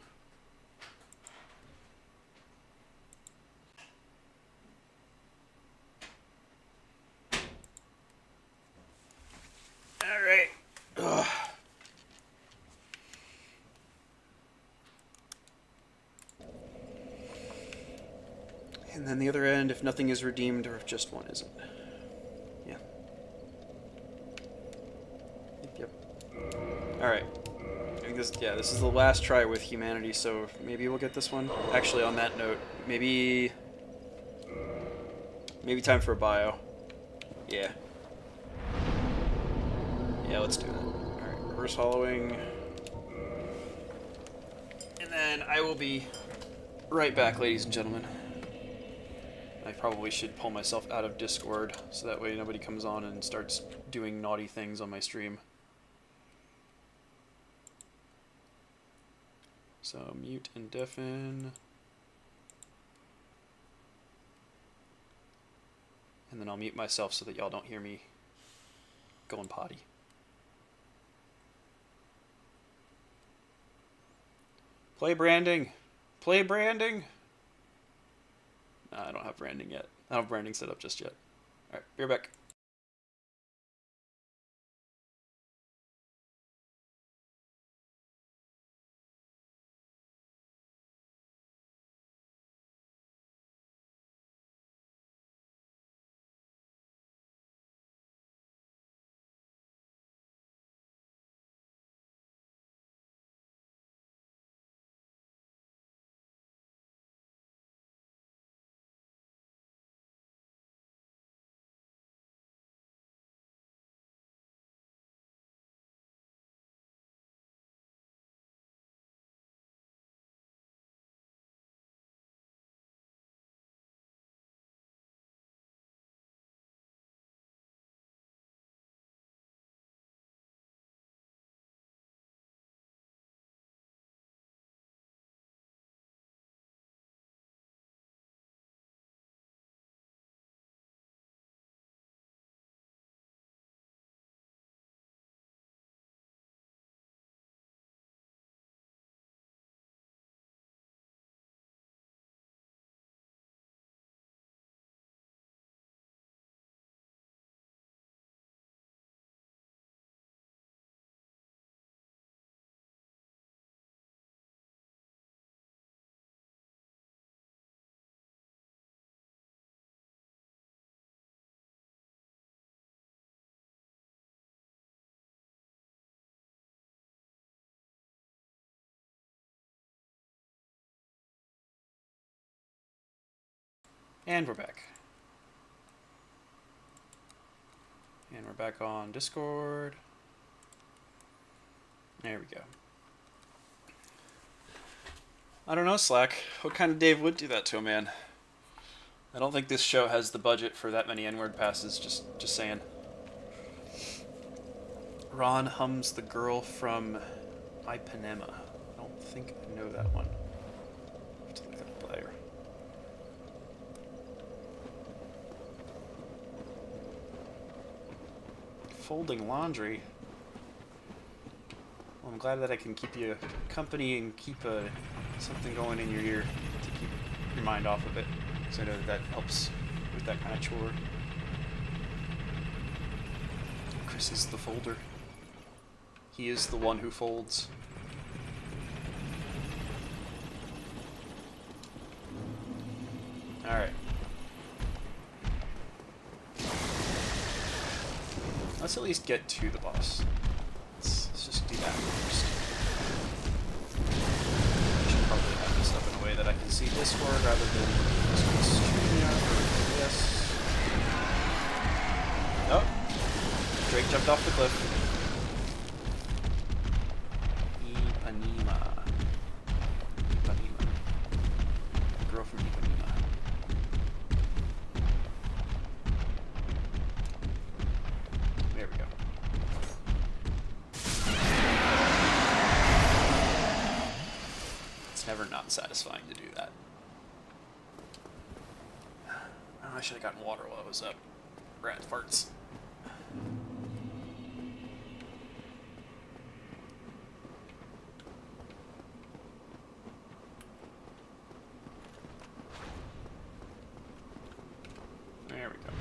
Alright. Ugh. And then the other end, if nothing is redeemed or if just one isn't. Yeah. Yep. Alright. I think this is the last try with humanity, so maybe we'll get this one. Actually, on that note, maybe time for a bio. Yeah. Yeah, let's do that. Alright, reverse hollowing. And then I will be right back, ladies and gentlemen. I probably should pull myself out of Discord, so that way nobody comes on and starts doing naughty things on my stream. So, mute and deafen. And then I'll mute myself so that y'all don't hear me going potty. Play branding! Play branding! I don't have branding yet. I don't have branding set up just yet. Alright, be right back. And we're back. And we're back on Discord. There we go. I don't know, Slack. What kind of Dave would do that to a man? I don't think this show has the budget for that many N-word passes, just saying. Ron hums the girl from Ipanema. I don't think I know that one. I have to look up later. Folding laundry. Well, I'm glad that I can keep you company and keep something going in your ear to keep your mind off of it. Because I know that helps with that kind of chore. Chris is the folder. He is the one who folds. Alright. Let's at least get to the boss. Let's just do that first. I should probably have this up in a way that I can see Discord rather than just StreamYard or OBS. Oh! Drake jumped off the cliff. Ipanema. The girl from Ipanema. There we go. It's never not satisfying to do that. Oh, I should have gotten water while I was up. Rat farts. There we go.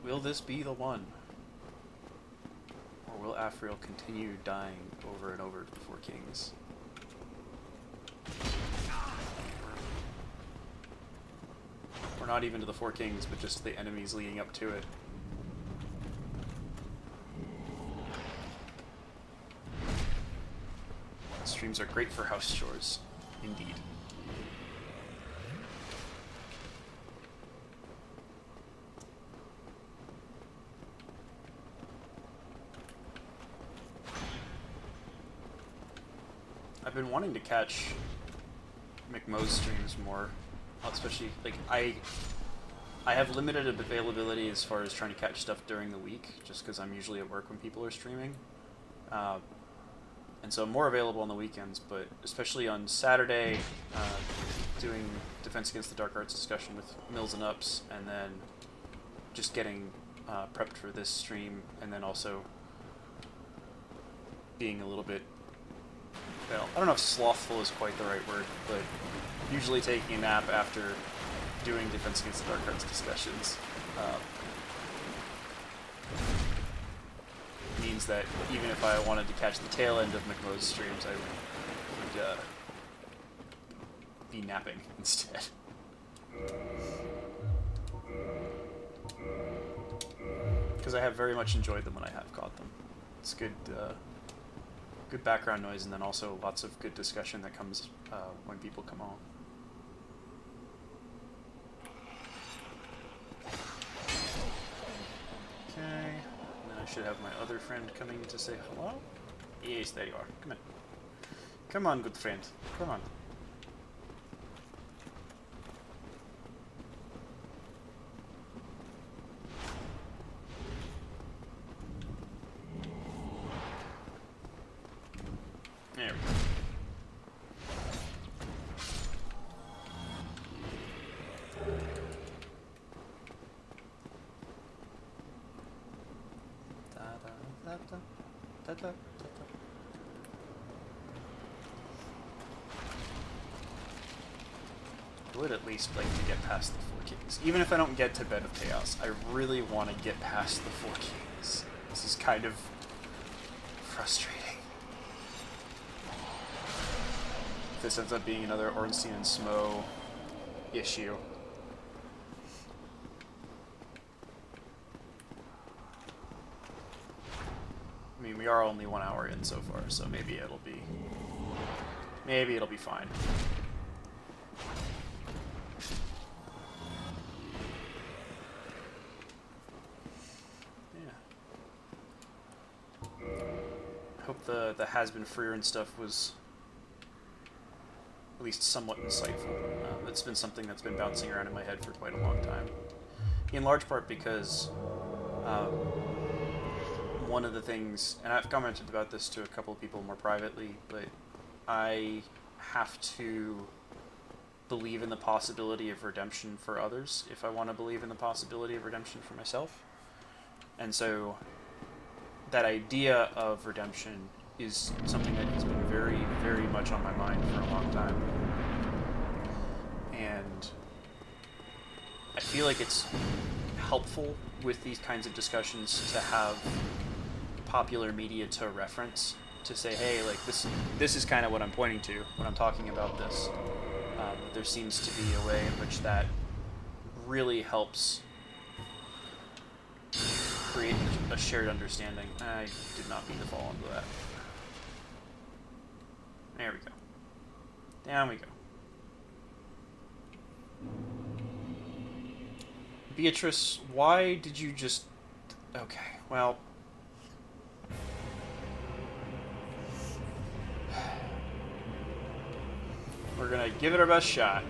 Will this be the one? Or will Half-Real continue dying over and over to the Four Kings. Or not even to the Four Kings, but just the enemies leading up to it. Streams are great for house chores, indeed. I've been wanting to catch McMo's streams more, especially, like, I have limited availability as far as trying to catch stuff during the week, just because I'm usually at work when people are streaming. And so I'm more available on the weekends, but especially on Saturday, doing Defense Against the Dark Arts discussion with Mills and Ups, and then just getting prepped for this stream, and then also being a little bit, well, I don't know if slothful is quite the right word, but usually taking a nap after doing Defense Against the Dark Arts discussions means that even if I wanted to catch the tail end of McMo's streams, I would be napping instead. Because I have very much enjoyed them when I have caught them. It's good, good background noise, and then also lots of good discussion that comes when people come on. Okay, and then I should have my other friend coming to say hello. Yes, there you are. Come in. Come on, good friend. Come on. There we go. I would at least like to get past the Four Kings. Even if I don't get to Bed of Chaos, I really want to get past the Four Kings. This is kind of frustrating. If this ends up being another Ornstein and Smo issue. I mean, we are only 1 hour in so far, so maybe it'll be fine. I hope the Hazbin Frieren stuff was at least somewhat insightful. It's been something that's been bouncing around in my head for quite a long time. In large part because one of the things, and I've commented about this to a couple of people more privately, but I have to believe in the possibility of redemption for others if I want to believe in the possibility of redemption for myself. And so that idea of redemption is something that has been very, very much on my mind for a long time. And I feel like it's helpful with these kinds of discussions to have popular media to reference, to say, hey, like, this is kind of what I'm pointing to when I'm talking about this. There seems to be a way in which that really helps create a shared understanding. I did not mean to fall into that. There we go. Down we go. Beatrice, why did you just... Okay, well... We're gonna give it our best shot.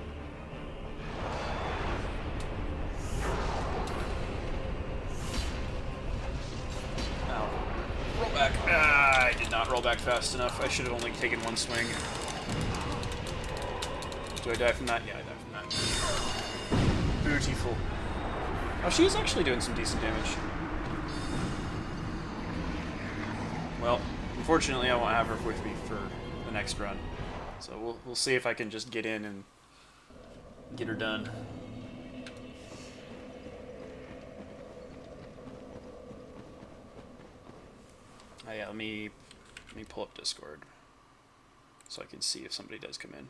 Now, roll back. Ah, I did not roll back fast enough. I should have only taken one swing. Do I die from that? Yeah, I die from that. Beautiful. Oh, she's actually doing some decent damage. Well, unfortunately, I won't have her with me for the next run. So we'll see if I can just get in and get her done. Oh, yeah, let me pull up Discord so I can see if somebody does come in.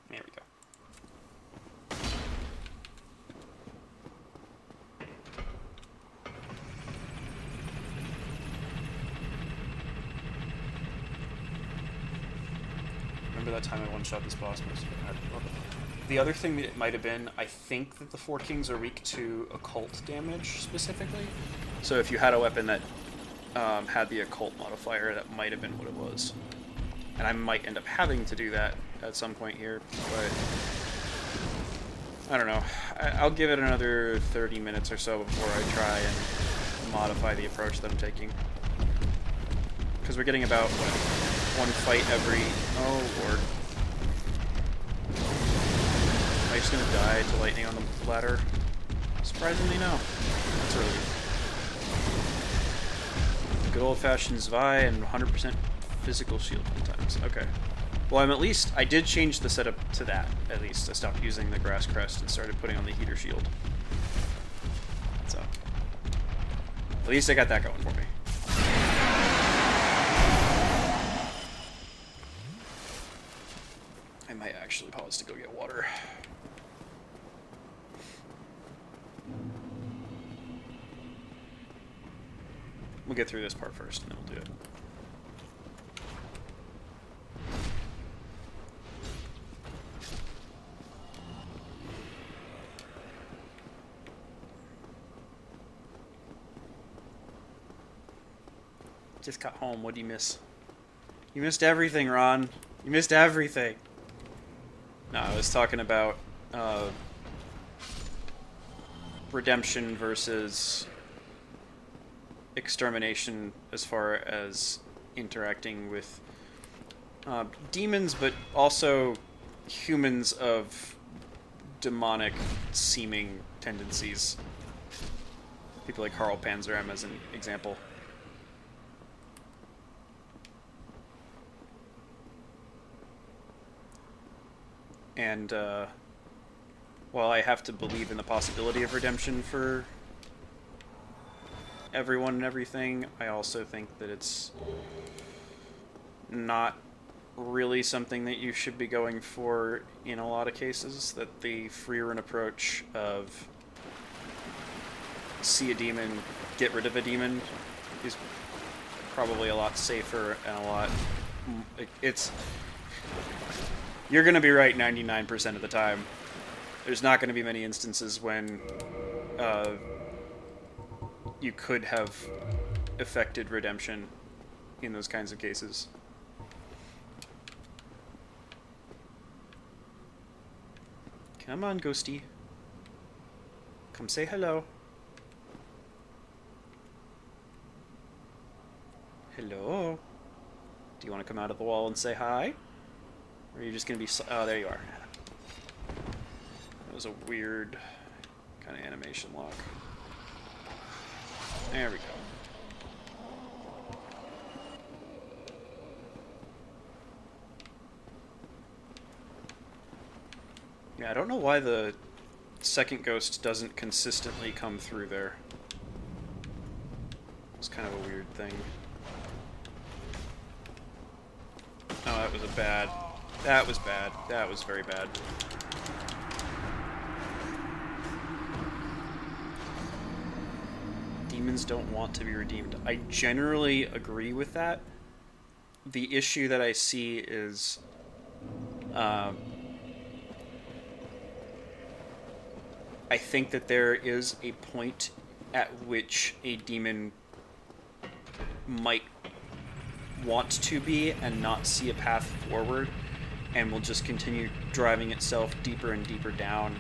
There we go. Remember that time I one-shot this boss? The other thing that it might have been, I think that the Four Kings are weak to occult damage specifically. So if you had a weapon that had the occult modifier, that might have been what it was. And I might end up having to do that at some point here, but I don't know. I'll give it another 30 minutes or so before I try and modify the approach that I'm taking. Because we're getting about, what, one fight every... Oh, Lord. Am I just going to die to lightning on the ladder? Surprisingly, no. That's a relief. Good old-fashioned Zwei and 100% physical shield sometimes. Okay. Well, I did change the setup to that, at least. I stopped using the grass crest and started putting on the heater shield. So, at least I got that going for me. I might actually pause to go get water. We'll get through this part first, and then we'll do it. Just got home. What do you miss? You missed everything, Ron. You missed everything. No, I was talking about redemption versus extermination as far as interacting with demons, but also humans of demonic seeming tendencies. People like Karl Panzerem as an example. And while I have to believe in the possibility of redemption for everyone and everything, I also think that it's not really something that you should be going for in a lot of cases. That the Frieren approach of see a demon, get rid of a demon is probably a lot safer and a lot... It's... You're going to be right 99% of the time. There's not going to be many instances when you could have effected redemption in those kinds of cases. Come on, Ghosty. Come say hello. Hello? Do you want to come out of the wall and say hi? Or are you just going to be... Oh, there you are. That was a weird kind of animation lock. There we go. Yeah, I don't know why the second ghost doesn't consistently come through there. It's kind of a weird thing. Oh, that was a bad... That was bad. That was very bad. Demons don't want to be redeemed. I generally agree with that. The issue that I see is... I think that there is a point at which a demon might want to be and not see a path forward, and will just continue driving itself deeper and deeper down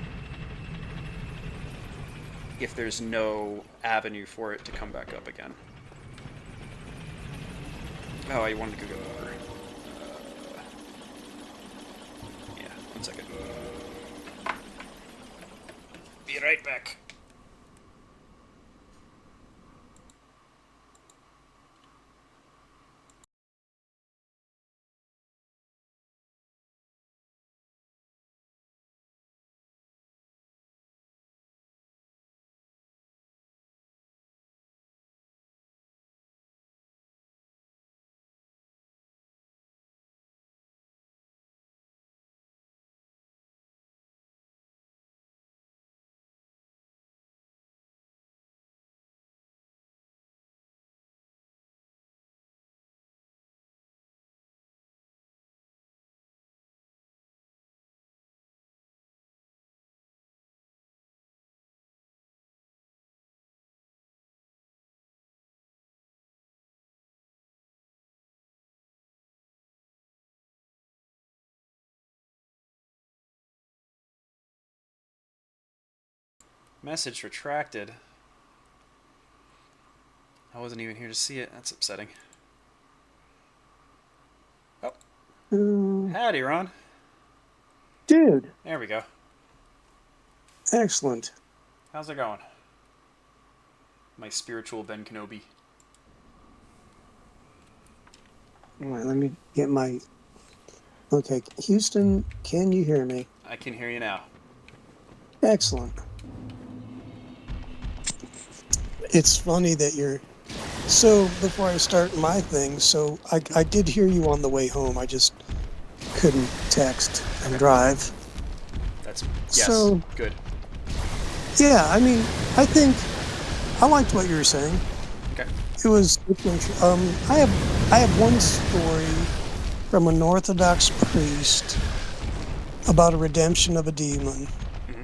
if there's no avenue for it to come back up again. Oh, I wanted to go over. Yeah, 1 second. Be right back. Message retracted. I wasn't even here to see it. That's upsetting. Oh. Howdy, Ron. Dude. There we go. Excellent. How's it going? My spiritual Ben Kenobi. All right, let me get my... Okay, Houston, can you hear me? I can hear you now. Excellent. It's funny that you're... So, before I start my thing, so I did hear you on the way home. I just couldn't text and drive. That's... Yes, so, good. Yeah, I mean, I think I liked what you were saying. Okay. It was... I have one story from an Orthodox priest about a redemption of a demon. Mm-hmm.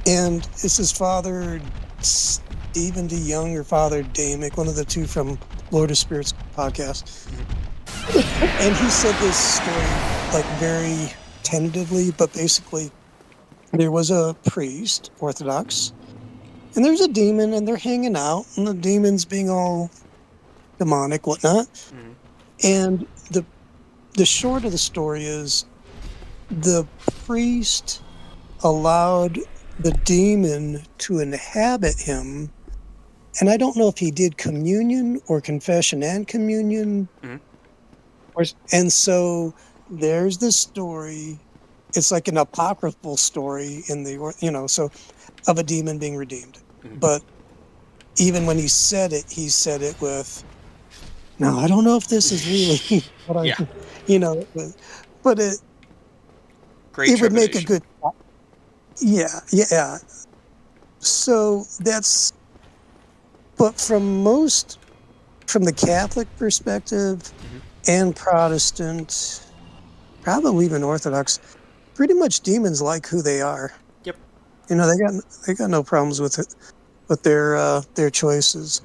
And it's his father, Stephen D. Young, or Father Damick, one of the two from Lord of Spirits podcast. Mm-hmm. And he said this story like very tentatively, but basically there was a priest, Orthodox, and there's a demon, and they're hanging out, and the demon's being all demonic, whatnot. Mm-hmm. And the short of the story is the priest allowed the demon to inhabit him, and I don't know if he did communion or confession and communion. Mm-hmm. And so there's this story. It's like an apocryphal story in the, so of a demon being redeemed. Mm-hmm. But even when he said it with, no, I don't know if this is really what I, but it would make a good, yeah. So that's, but from the Catholic perspective, mm-hmm. and Protestant, probably even Orthodox, pretty much demons like who they are. Yep. They got no problems with it, with their choices.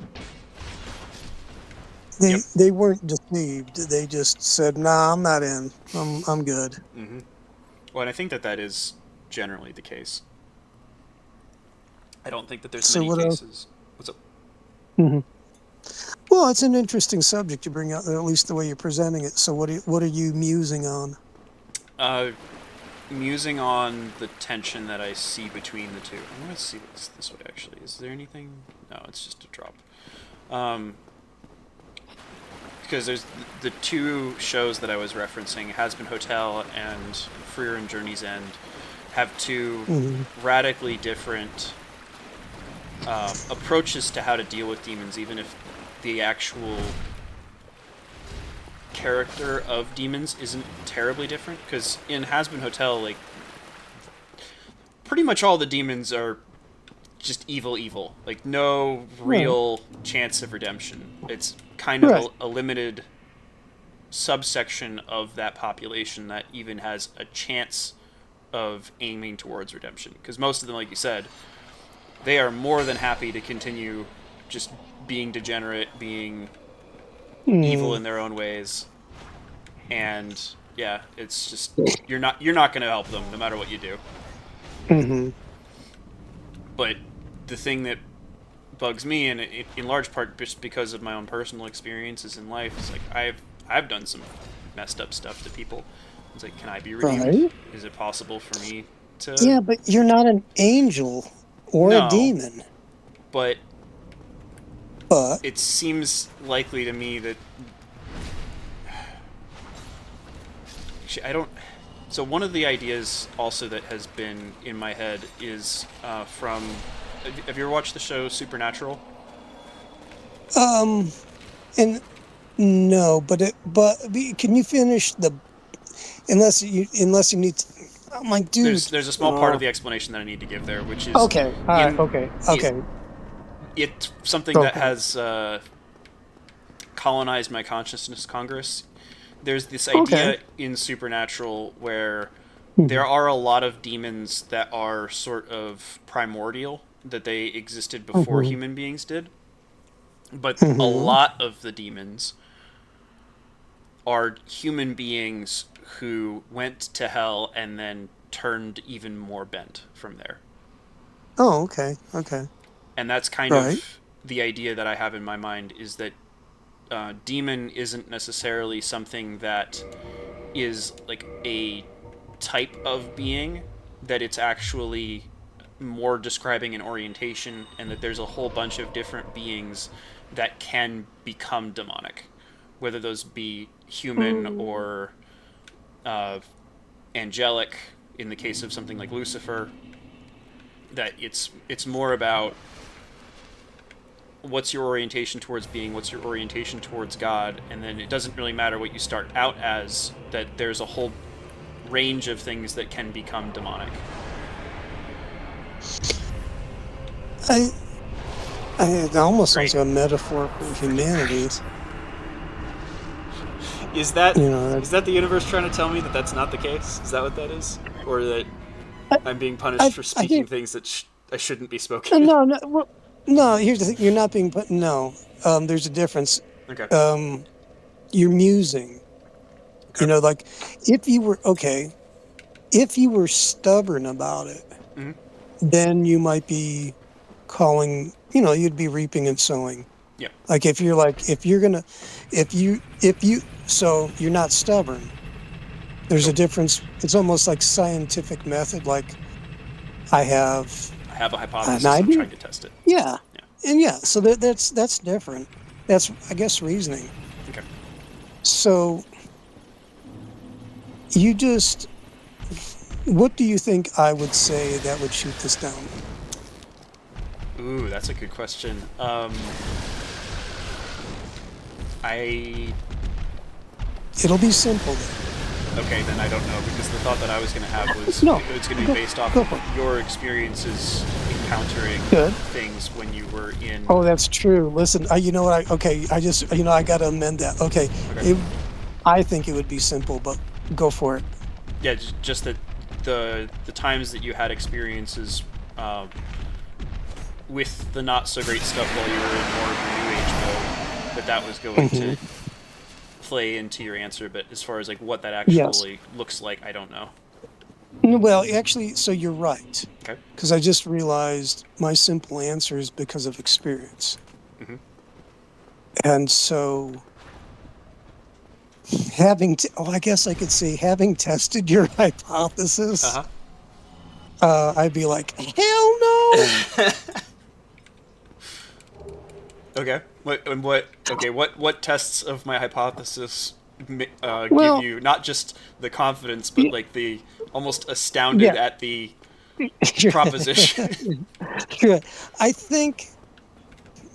They weren't deceived. They just said, "Nah, I'm not in. I'm good." Mm-hmm. Well, and I think that is generally the case. I don't think that there's many cases. What's up? Mm-hmm. Well, it's an interesting subject you bring out, at least the way you're presenting it. So, what are you musing on? Musing on the tension that I see between the two. I'm gonna see what's this way. Actually, is there anything? No, it's just a drop. Because there's the two shows that I was referencing, Hazbin Hotel and Frieren Journey's End, have two mm-hmm. radically different approaches to how to deal with demons, even if the actual character of demons isn't terribly different. Because in Hazbin Hotel, like, pretty much all the demons are just evil. Like, no real chance of redemption. It's kind of a limited subsection of that population that even has a chance of aiming towards redemption. Because most of them, like you said, they are more than happy to continue just being degenerate, being evil in their own ways. And yeah, it's just you're not going to help them no matter what you do. Mm-hmm. But the thing that bugs me, and in large part just because of my own personal experiences in life, is like I've done some messed up stuff to people. It's like, can I be redeemed? Right? Is it possible for me to? Yeah, but you're not an angel or a demon. But it seems likely to me that I don't. So one of the ideas also that has been in my head is from. Have you ever watched the show Supernatural? And no, but can you finish the? Unless you need to, I'm like, dude. There's a small part of the explanation that I need to give there, which is okay. Okay. It's something that has colonized my consciousness, Congress. There's this idea in Supernatural where there are a lot of demons that are sort of primordial, that they existed before human beings did. But a lot of the demons are human beings who went to hell and then turned even more bent from there. Oh, okay. Okay. And that's kind Right. of the idea that I have in my mind, is that demon isn't necessarily something that is like a type of being, that it's actually more describing an orientation, and that there's a whole bunch of different beings that can become demonic, whether those be human or uh, angelic in the case of something like Lucifer. That it's more about what's your orientation towards being, what's your orientation towards God, and then it doesn't really matter what you start out as, that there's a whole range of things that can become demonic. I it almost sounds Great. like a metaphor for humanity. Is that You know, is that the universe trying to tell me that that's not the case? Is that what that is? Or that I'm being punished for I speaking think things that I shouldn't be spoken? no, no, well, no. Here's the thing: you're not being put. No, there's a difference. Okay. You're musing. You Okay. know, like if you were okay, if you were stubborn about it, Mm-hmm. then you might be calling. You know, you'd be reaping and sowing. Yeah. Like if you're gonna, if you, so you're not stubborn. There's a Cool. difference. It's almost like scientific method. Like I have I have a an hypothesis. I'm idea. trying to test it. Yeah, Yeah. and yeah. So that's different. That's, I guess, reasoning. Okay. So you just, what do you think I would say that would shoot this down? Ooh, that's a good question. I It'll be simple then. Okay, then I don't know, because the thought that I was going to have was No, it's going to be go, based off go of for it. your experiences encountering Good. things when you were in. Oh, that's true. Listen, you know what? I just, I got to amend that. Okay, Okay. I think it would be simple, but go for it. Yeah, just that the times that you had experiences with the not so great stuff while you were in more of your new age mode, that was going to play into your answer. But as far as like what that Yes. actually looks like, I don't know. Well, actually, so you're right. Okay. Because I just realized my simple answer is because of experience. Mm-hmm. And so I guess I could say, having tested your hypothesis, I'd be like, hell no. Okay. What tests of my hypothesis give Well, you not just the confidence, but y- like the almost astounded yeah. at the proposition? Yeah. I think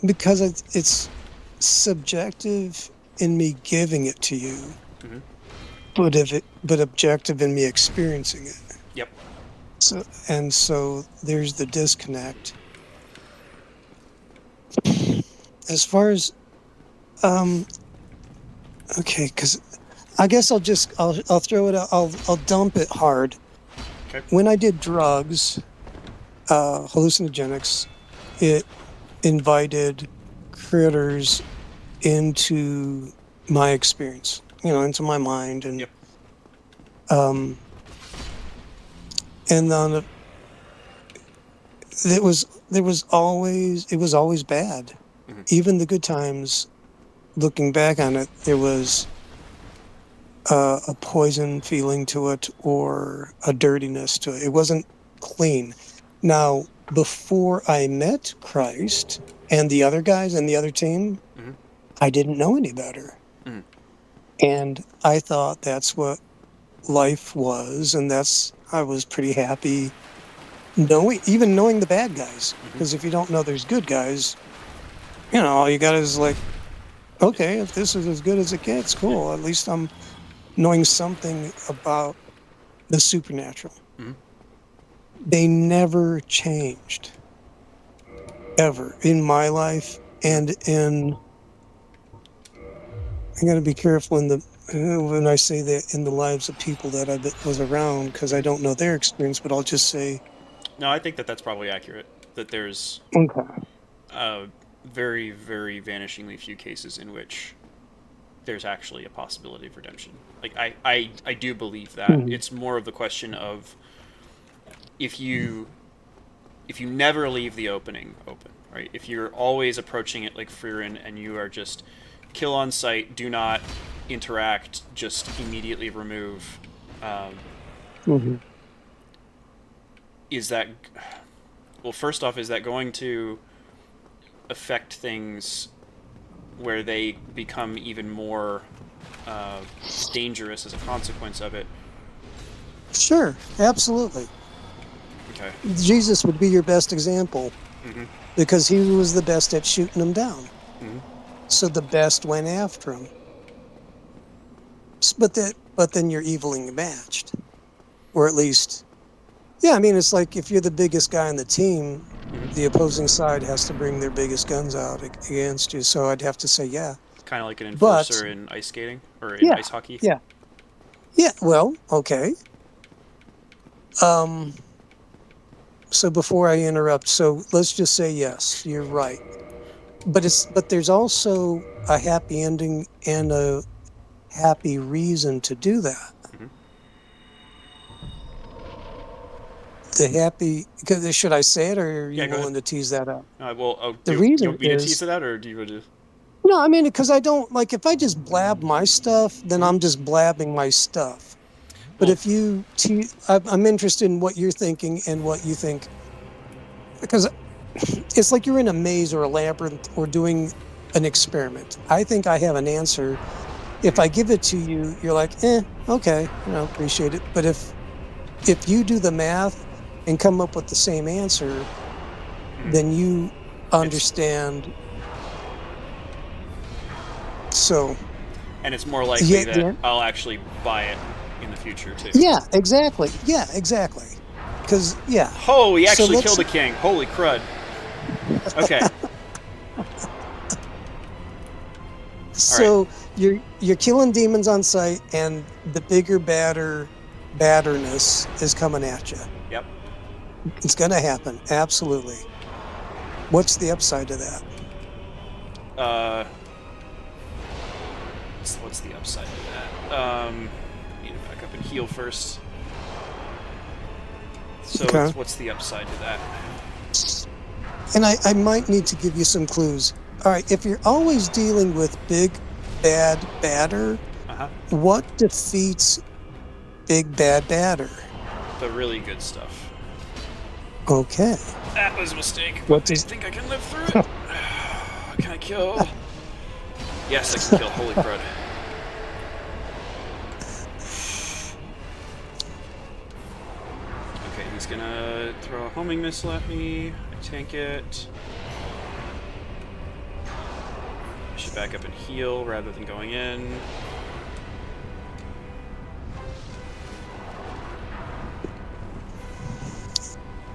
because it's subjective in me giving it to you, Mhm. but objective in me experiencing it. Yep. So there's the disconnect. As far as okay, because I guess I'll throw it out. I'll dump it hard. Okay. When I did drugs, hallucinogenics, it invited critters into my experience, into my mind, and Yep. um, and then it was always bad. Mhm. Even the good times, looking back on it, there was a poison feeling to it or a dirtiness to it. It wasn't clean. Now, before I met Christ and the other guys and the other team, Mhm. I didn't know any better. Mhm. And I thought that's what life was, and I was pretty happy knowing the bad guys. Because if you don't know there's good guys, all you got is like, okay, if this is as good as it gets, cool. At least I'm knowing something about the supernatural. Mhm. They never changed, ever, in my life and in. I got to be careful when I say that, in the lives of people that I was around, because I don't know their experience, but I'll just say, No, I think that that's probably accurate. That there's okay. very, very vanishingly few cases in which there's actually a possibility of redemption. Like I do believe that. Mhm. It's more of the question of if you if you never leave the opening open, right? If you're always approaching it like Frieren and you are just kill on sight, do not interact, just immediately remove. Is that, well, first off, is that going to affect things where they become even more dangerous as a consequence of it? Sure, absolutely. Okay. Jesus would be your best example because he was the best at shooting them down. So the best went after him. But then you're evenly matched, or at least, yeah. I mean, it's like if you're the biggest guy on the team, the opposing side has to bring their biggest guns out against you. So I'd have to say, yeah. Kind of like an enforcer in ice skating or in ice hockey. Yeah. Well, okay. So before I interrupt, so let's just say yes, you're right. But there's also a happy ending and a happy reason to do that. The happy, because should I say it, or are you willing to tease that out? The reason you want me to tease it out, or do you want to? No, I mean, because I don't like, if I just blab my stuff, then I'm just blabbing my stuff. But if you I'm interested in what you're thinking and what you think, because it's like you're in a maze or a labyrinth or doing an experiment. I think I have an answer. If I give it to you, you're like, okay, appreciate it. But if you do the math and come up with the same answer, then you understand. So. And it's more likely that I'll actually buy it in the future too. Yeah, exactly. Because Oh, he actually killed a king. Holy crud. Okay. So you're killing demons on sight, and the bigger batterness is coming at you. Yep. It's going to happen. Absolutely. What's the upside to that? What's the upside to that? Need to back up and heal first. So what's the upside to that? And I might need to give you some clues. All right, if you're always dealing with big, bad batter, what defeats big, bad batter? The really good stuff. Okay. That was a mistake. What do you think I can live through it? Can I kill? Yes, I can kill. Holy crud. Okay, he's gonna throw a homing missile at me. I tank it. I should back up and heal rather than going in.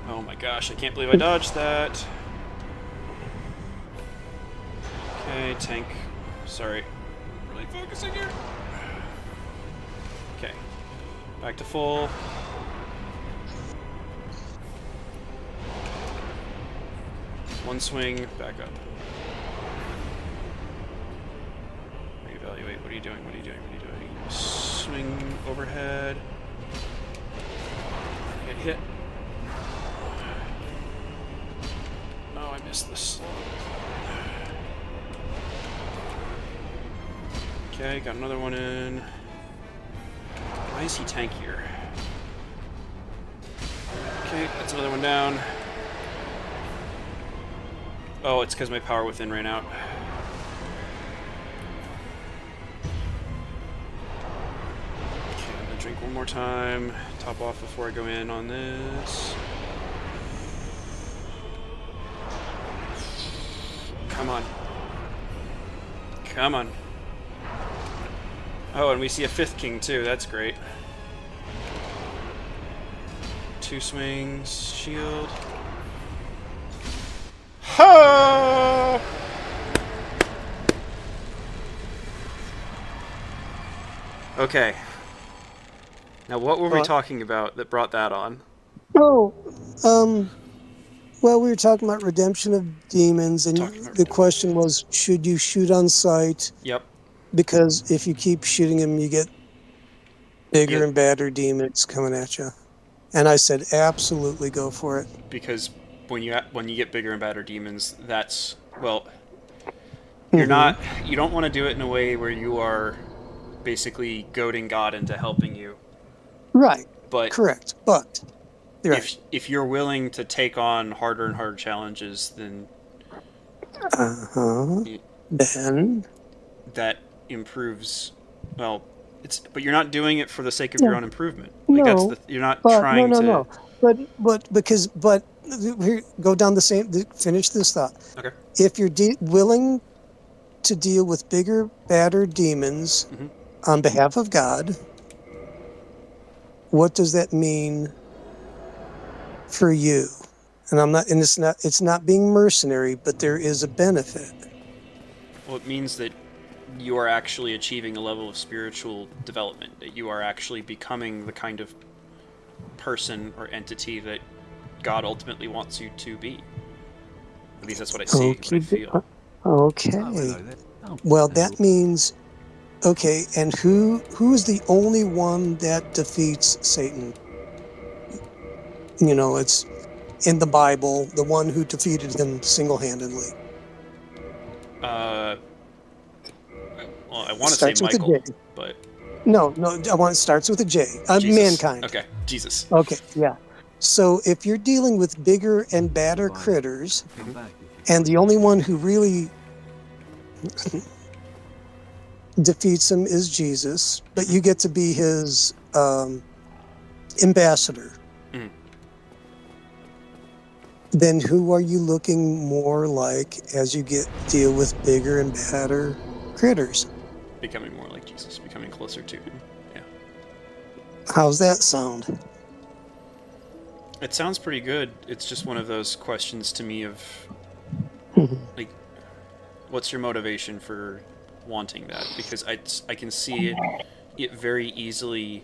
Oh my gosh, I can't believe I dodged that. Okay, tank. Sorry. Really focusing here. Okay. Back to full. One swing, back up. Reevaluate. What are you doing? Swing overhead. Get hit. Oh, I missed this. Okay, got another one in. Why is he tankier? Okay, that's another one down. Oh, it's because my power within ran out. Okay, I'm gonna drink one more time. Top off before I go in on this. Come on. Come on. Oh, and we see a fifth king too. That's great. Two swings, shield. Ha! Okay. Now, what were we talking about that brought that on? Oh, well, we were talking about redemption of demons, and the question was, should you shoot on sight? Yep. Because if you keep shooting them, you get bigger and badder demons coming at you. And I said, absolutely go for it. Because when you get bigger and badder demons, that's, well, you're not, you don't want to do it in a way where you are basically goading God into helping you. Right. But Correct. But right. if you're willing to take on harder and harder challenges, then then that improves. Well, but you're not doing it for the sake of your own improvement. Like no, you're not but trying to. No. But here, go down the same. Finish this thought. Okay. If you're willing to deal with bigger, badder demons on behalf of God, what does that mean for you? And it's not being mercenary, but there is a benefit. Well, it means that you are actually achieving a level of spiritual development, that you are actually becoming the kind of person or entity that God ultimately wants you to be. At least that's what I see, what I feel. Okay. Well, that means, okay, and who is the only one that defeats Satan? It's in the Bible, the one who defeated him single-handedly. Well, I want to say Michael, but... No, it starts with a J. Mankind. Okay, Jesus. Okay, yeah. So if you're dealing with bigger and badder critters, and the only one who really defeats him is Jesus, but you get to be his ambassador, then who are you looking more like as you deal with bigger and badder critters? Becoming more like Jesus, becoming closer to him. Yeah. How's that sound? It sounds pretty good. It's just one of those questions to me of, like, what's your motivation for wanting that? Because I can see it very easily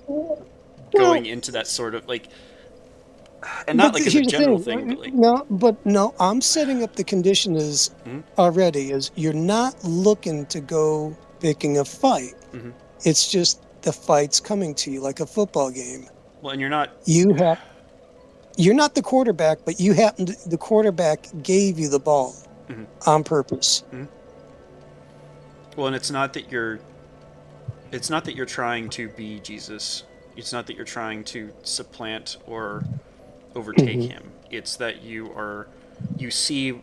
going into that sort of, like, and not like as a general thing, but like... I'm setting up the condition as already as you're not looking to go picking a fight. It's just the fight's coming to you like a football game. Well, and you're not the quarterback, but the quarterback gave you the ball on purpose. Well, and it's not that you're trying to be Jesus. It's not that you're trying to supplant or overtake him. It's that you see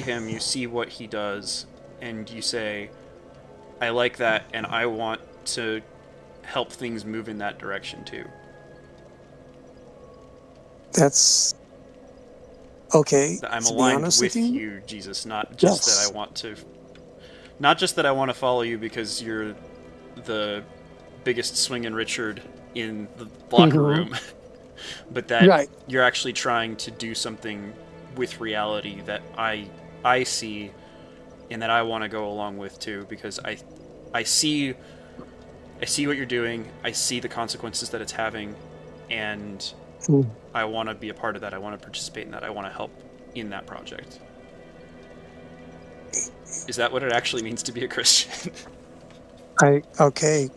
him, you see what he does, and you say, I like that, and I want to help things move in that direction too. That's okay. I'm aligned with you, Jesus, not just that I want to follow you because you're the biggest swinging Richard in the locker room, but that you're actually trying to do something with reality that I see and that I want to go along with too, because I see what you're doing, I see the consequences that it's having, and I want to be a part of that. I want to participate in that. I want to help in that project. Is that what it actually means to be a Christian? Okay,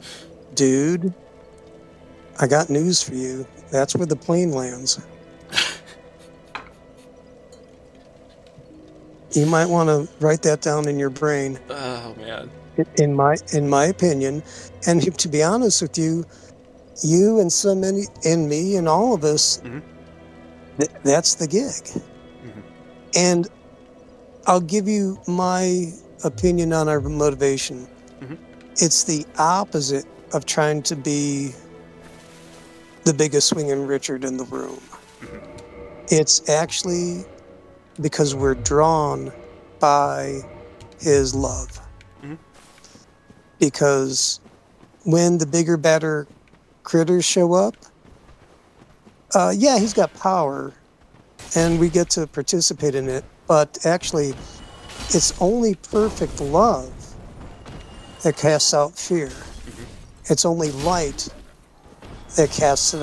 dude, I got news for you. That's where the plane lands. You might want to write that down in your brain. Oh man. In my opinion, and to be honest with you, you and so many, and me and all of us, that's the gig. And I'll give you my opinion on our motivation. It's the opposite of trying to be the biggest swinging Richard in the room. It's actually because we're drawn by his love. Because when the bigger, better critters show up, he's got power and we get to participate in it, but actually it's only perfect love that casts out fear. It's only light that casts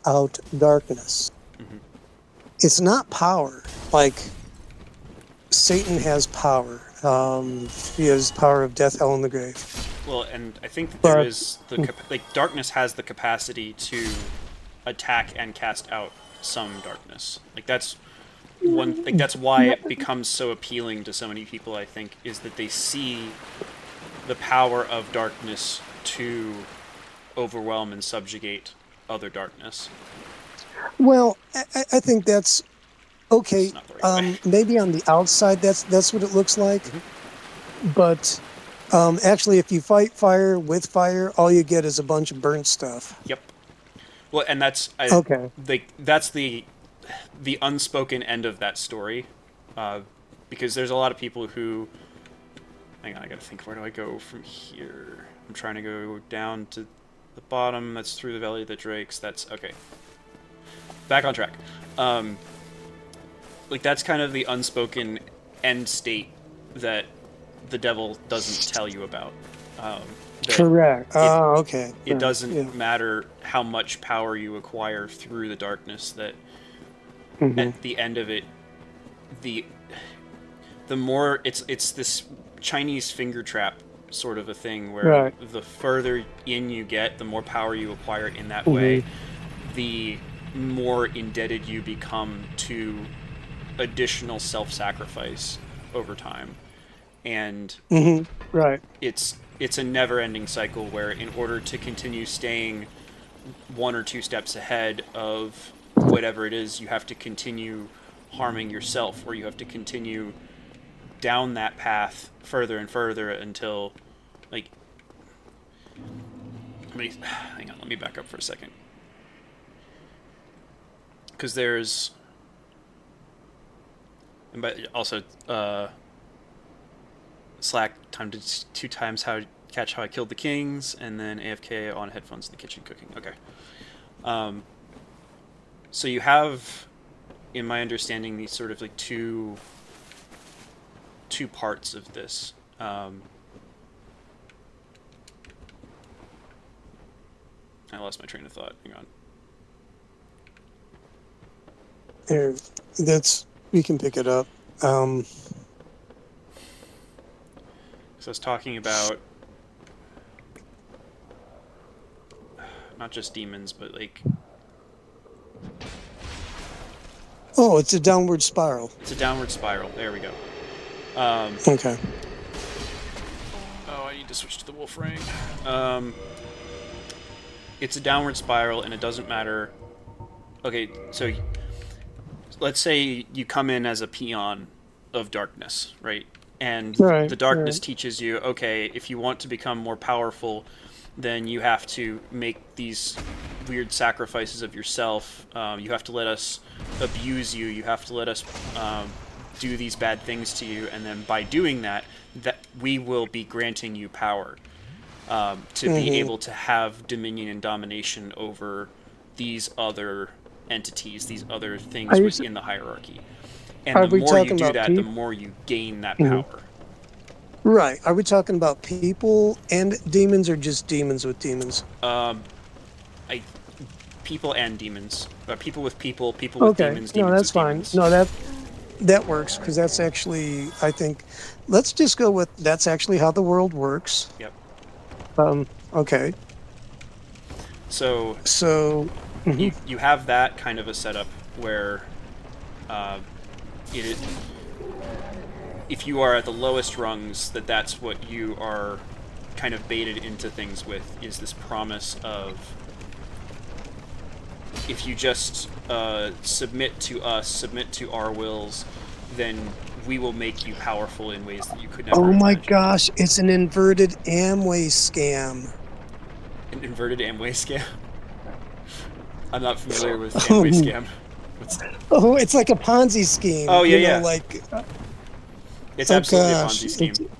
out darkness. It's not power. Like Satan has power. He has power of death, hell, and the grave. Well, and I think that there is darkness has the capacity to attack and cast out some darkness. Like that's one. Like that's why it becomes so appealing to so many people. I think is that they see the power of darkness to overwhelm and subjugate other darkness. Well, I think that's okay. It's not the right way. Maybe on the outside, that's what it looks like. But actually, if you fight fire with fire, all you get is a bunch of burnt stuff. Yep. Well, and that's Okay. that's the unspoken end of that story, because there's a lot of people who. Hang on, I gotta think. Where do I go from here? I'm trying to go down to the bottom. That's through the Valley of the Drakes. That's okay. Back on track. Like that's kind of the unspoken end state that the devil doesn't tell you about. Correct. Okay. It Right. doesn't Yeah. matter how much power you acquire through the darkness. That Mhm. at the end of it, the more it's this Chinese finger trap sort of a thing where Right. the further in you get, the more power you acquire in that Mhm. way, the more indebted you become to additional self-sacrifice over time. And Right. it's a never-ending cycle where in order to continue staying one or two steps ahead of whatever it is, you have to continue harming yourself, or you have to continue down that path further and further until, like, hang on, let me back up for a second. Because there's, and but also, Slack timed it 2 times how I killed the kings, and then AFK on headphones in the kitchen cooking. Okay. So you have, in my understanding, these sort of like two parts of this. I lost my train of thought. Hang on. Here, we can pick it up. So I was talking about not just demons, but like It's a downward spiral. it's a downward spiral. There we go. Okay. Oh, I need to switch to the wolf ring. It's a downward spiral, and it doesn't matter. Okay, so let's say you come in as a peon of darkness, right? And Right, the darkness right. teaches you, okay, if you want to become more powerful, then you have to make these weird sacrifices of yourself. You have to let us abuse you. You have to let us do these bad things to you, and then by doing that we will be granting you power to be able to have dominion and domination over these other entities, these other things within the hierarchy. And Are the we more you talking do about that, the more you gain that power. Right. Are we talking about people and demons, or just demons with demons? People and demons. People with people with demons, No, demons that's with fine. demons. No, that works, because that's actually, I think, let's just go with that's actually how the world works. Yep. Okay. So So, you have that kind of a setup where if you are at the lowest rungs, that's what you are kind of baited into things with, is this promise of, if you just submit to us, submit to our wills, then we will make you powerful in ways that you could never oh my imagine. gosh, it's an inverted Amway scam. An inverted Amway scam? I'm not familiar with Amway scam. Oh, it's like a Ponzi scheme. Oh, yeah. Like, It's oh absolutely gosh, a Ponzi scheme.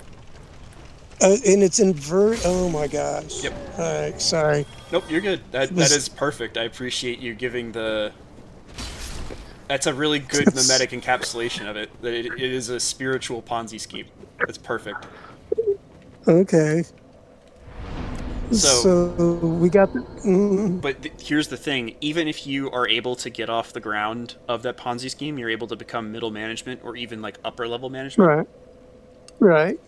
and it's invert. Oh my gosh. Yep. All right, sorry. Nope, you're good. That is perfect. I appreciate you giving the... That's a really good mimetic encapsulation of it. That it is a spiritual Ponzi scheme. That's perfect. Okay. So we got the. But here's the thing. Even if you are able to get off the ground of that Ponzi scheme, you're able to become middle management or even like upper level management. Right. Right.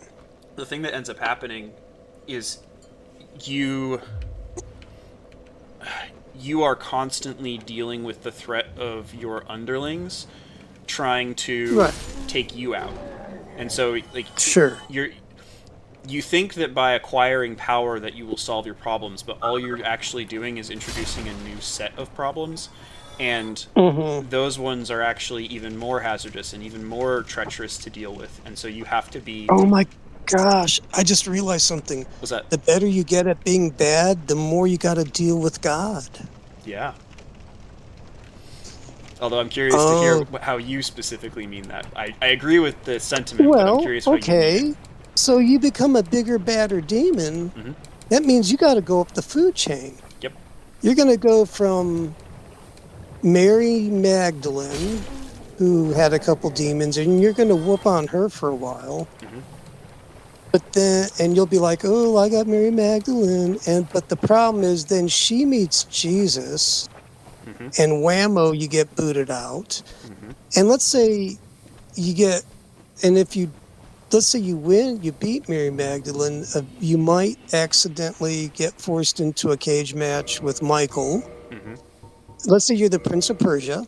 The thing that ends up happening is you you are constantly dealing with the threat of your underlings trying to Right. take you out. And so, like, Sure. you think that by acquiring power that you will solve your problems, but all you're actually doing is introducing a new set of problems, and those ones are actually even more hazardous and even more treacherous to deal with. And so you have to be... Oh my gosh, I just realized something. What's that? The better you get at being bad, the more you got to deal with God. Yeah. Although I'm curious to hear how you specifically mean that. I agree with the sentiment, but I'm Well, curious how you mean okay. it. So you become a bigger, badder demon. Mhm. That means you got to go up the food chain. Yep. You're going to go from Mary Magdalene, who had a couple demons, and you're going to whoop on her for a while. Mhm. But then, and you'll be like, oh, I got Mary Magdalene. But the problem is then she meets Jesus, and whammo, you get booted out. And let's say you get, and let's say you win, you beat Mary Magdalene, you might accidentally get forced into a cage match with Michael. Let's say you're the Prince of Persia.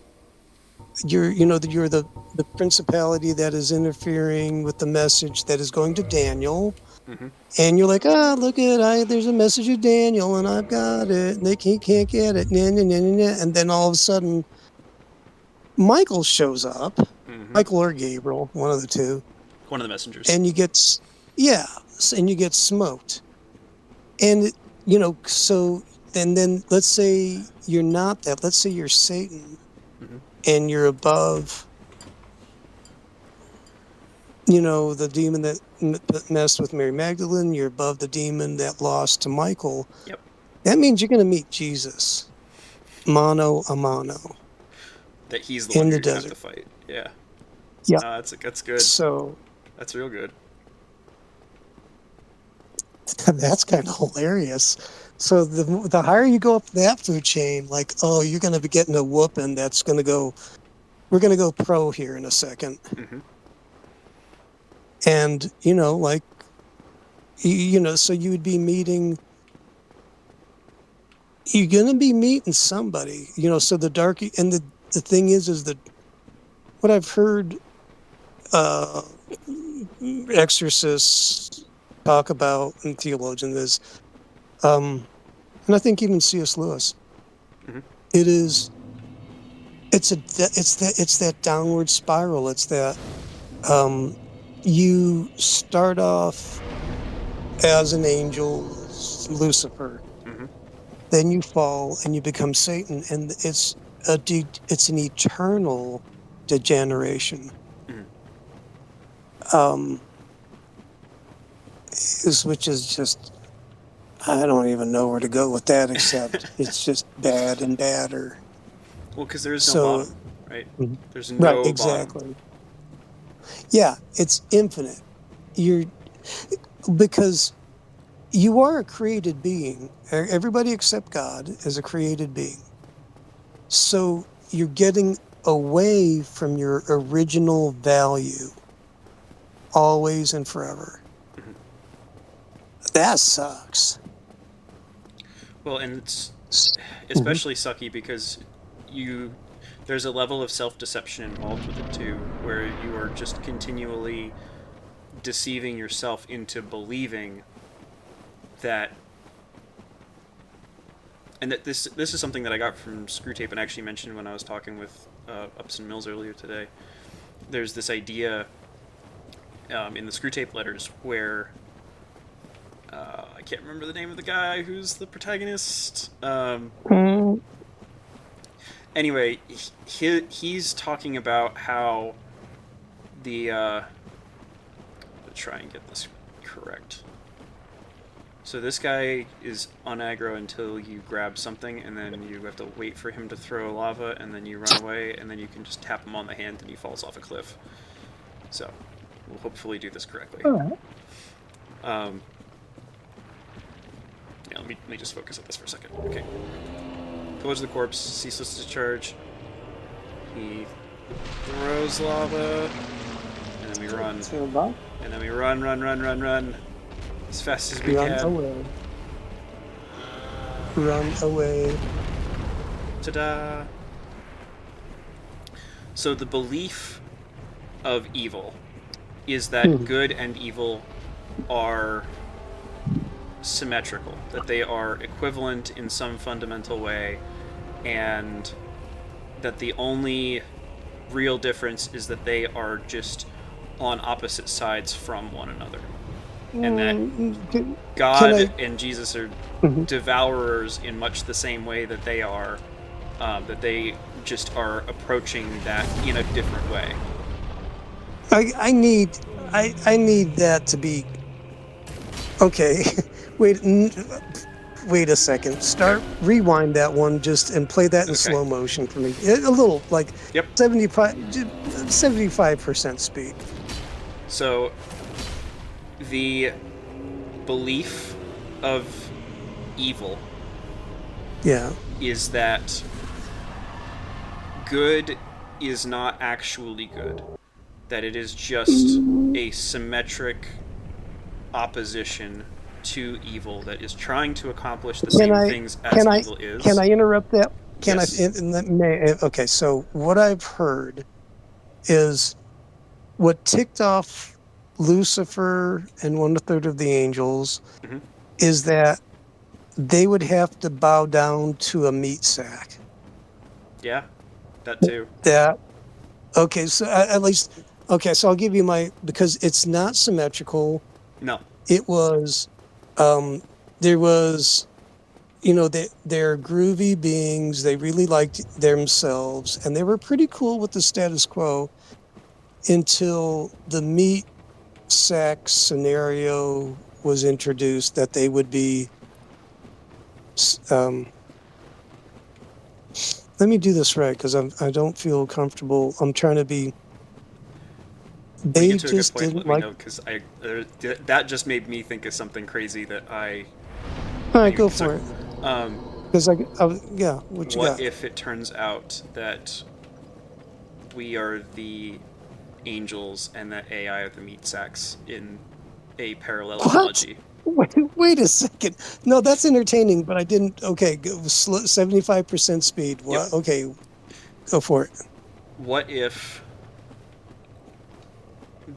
You're the principality that is interfering with the message that is going to Daniel. And you're like, look there's a message of Daniel and I've got it. And he can't get it. Nah, nah, nah, nah, nah. And then all of a sudden, Michael shows up. Michael or Gabriel, one of the two. One of the messengers. And you get smoked. And, so, and then let's say you're not that. Let's say you're Satan and you're above, the demon that messed with Mary Magdalene. You're above the demon that lost to Michael. Yep. That means you're going to meet Jesus, mano a mano. That he's the one you're going to have to fight. Yeah. Yeah. That's good. So that's real good. That's kind of hilarious. So the higher you go up that food chain, like, you're going to be getting a whooping that's going to go, we're going to go pro here in a second. And, so you would be meeting, you're going to be meeting somebody, so the dark, and the thing is that what I've heard exorcists talk about and theologians is, and I think even C.S. Lewis, it's that downward spiral. It's that you start off as an angel, Lucifer, then you fall and you become Satan, and it's an eternal degeneration. Which is just, I don't even know where to go with that, except it's just bad and badder. Well, because there is no bottom, right? There's no right, exactly. bottom. Yeah, it's infinite. Because you are a created being. Everybody except God is a created being. So you're getting away from your original value, always and forever. That sucks. Well, and it's especially sucky because there's a level of self-deception involved with it too, where you are just continually deceiving yourself into believing that, and that this is something that I got from Screwtape and actually mentioned when I was talking with Upson Mills earlier today. There's this idea in the Screwtape letters where I can't remember the name of the guy who's the protagonist. Anyway, he's talking about how to try and get this correct. So this guy is on aggro until you grab something, and then you have to wait for him to throw lava, and then you run away, and then you can just tap him on the hand, and he falls off a cliff. So, we'll hopefully do this correctly. All right. Yeah, let me just focus on this for a second. Okay. Pillage the corpse, ceaseless discharge. He throws lava, and then we run. And then we run. As fast as we can. Run away. Ta-da! So the belief of evil is that good and evil are symmetrical, that they are equivalent in some fundamental way, and that the only real difference is that they are just on opposite sides from one another. And that God and Jesus are devourers in much the same way that they are, that they just are approaching that in a different way. I need that to be okay. Wait a second. Rewind that one just and play that in slow motion for me. A little, like 75% speed. So the belief of evil is that good is not actually good. That it is just a symmetric opposition to evil that is trying to accomplish the same things as evil is. Can I interrupt that? Yes. Okay, so what I've heard is what ticked off Lucifer and 1/3 of the angels is that they would have to bow down to a meat sack. Yeah, that too. Okay, so at least, so I'll give you because it's not symmetrical. No. It was, there was, they're groovy beings. They really liked themselves, and they were pretty cool with the status quo until the meat sack scenario was introduced, that they would be, let me do this right, because I don't feel comfortable. I'm trying to be. They just didn't like. Because that just made me think of something crazy that I. All right, go for it. Because what you got? What if it turns out that we are the angels and that AI are the meat sacks in a parallelogy? Wait a second. No, that's entertaining, but I didn't. Okay, 75% speed. What? Yep. Okay, go for it. What if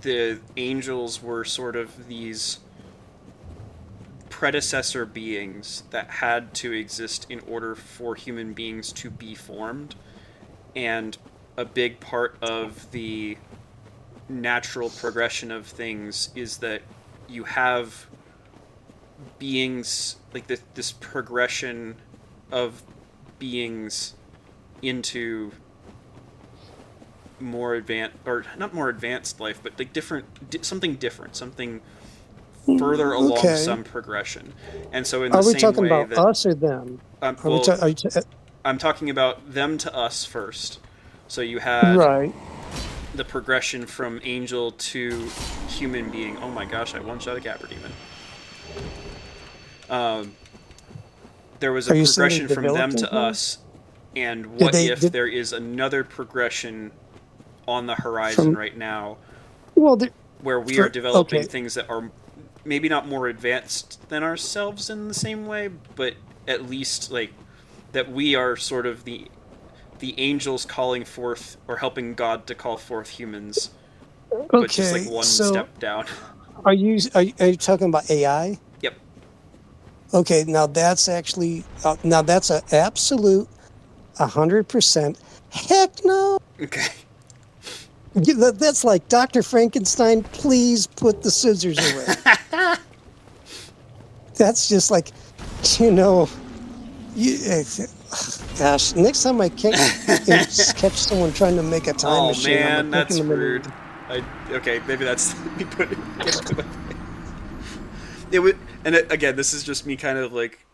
the angels were sort of these predecessor beings that had to exist in order for human beings to be formed, and a big part of the natural progression of things is that you have beings like this progression of beings into more advanced, or not more advanced life, but like something further along some progression. And so in the same way, are we talking about us or them? I'm talking about them to us first. So you had the progression from angel to human being. Oh my gosh, I one-shot a Capra Demon. There was a progression from them to us, and what if there is another progression on the horizon right now, where we are developing things that are maybe not more advanced than ourselves in the same way, but at least like that we are sort of the angels calling forth or helping God to call forth humans, but just like one step down. Are you talking about AI? Yep. Okay, now that's actually that's an absolute 100%. Heck no. Okay. That's like Dr. Frankenstein. Please put the scissors away. That's just like, gosh. Next time I catch someone trying to make a time machine. Oh man, that's rude. Okay, maybe that's me putting it would, and again, this is just me kind of like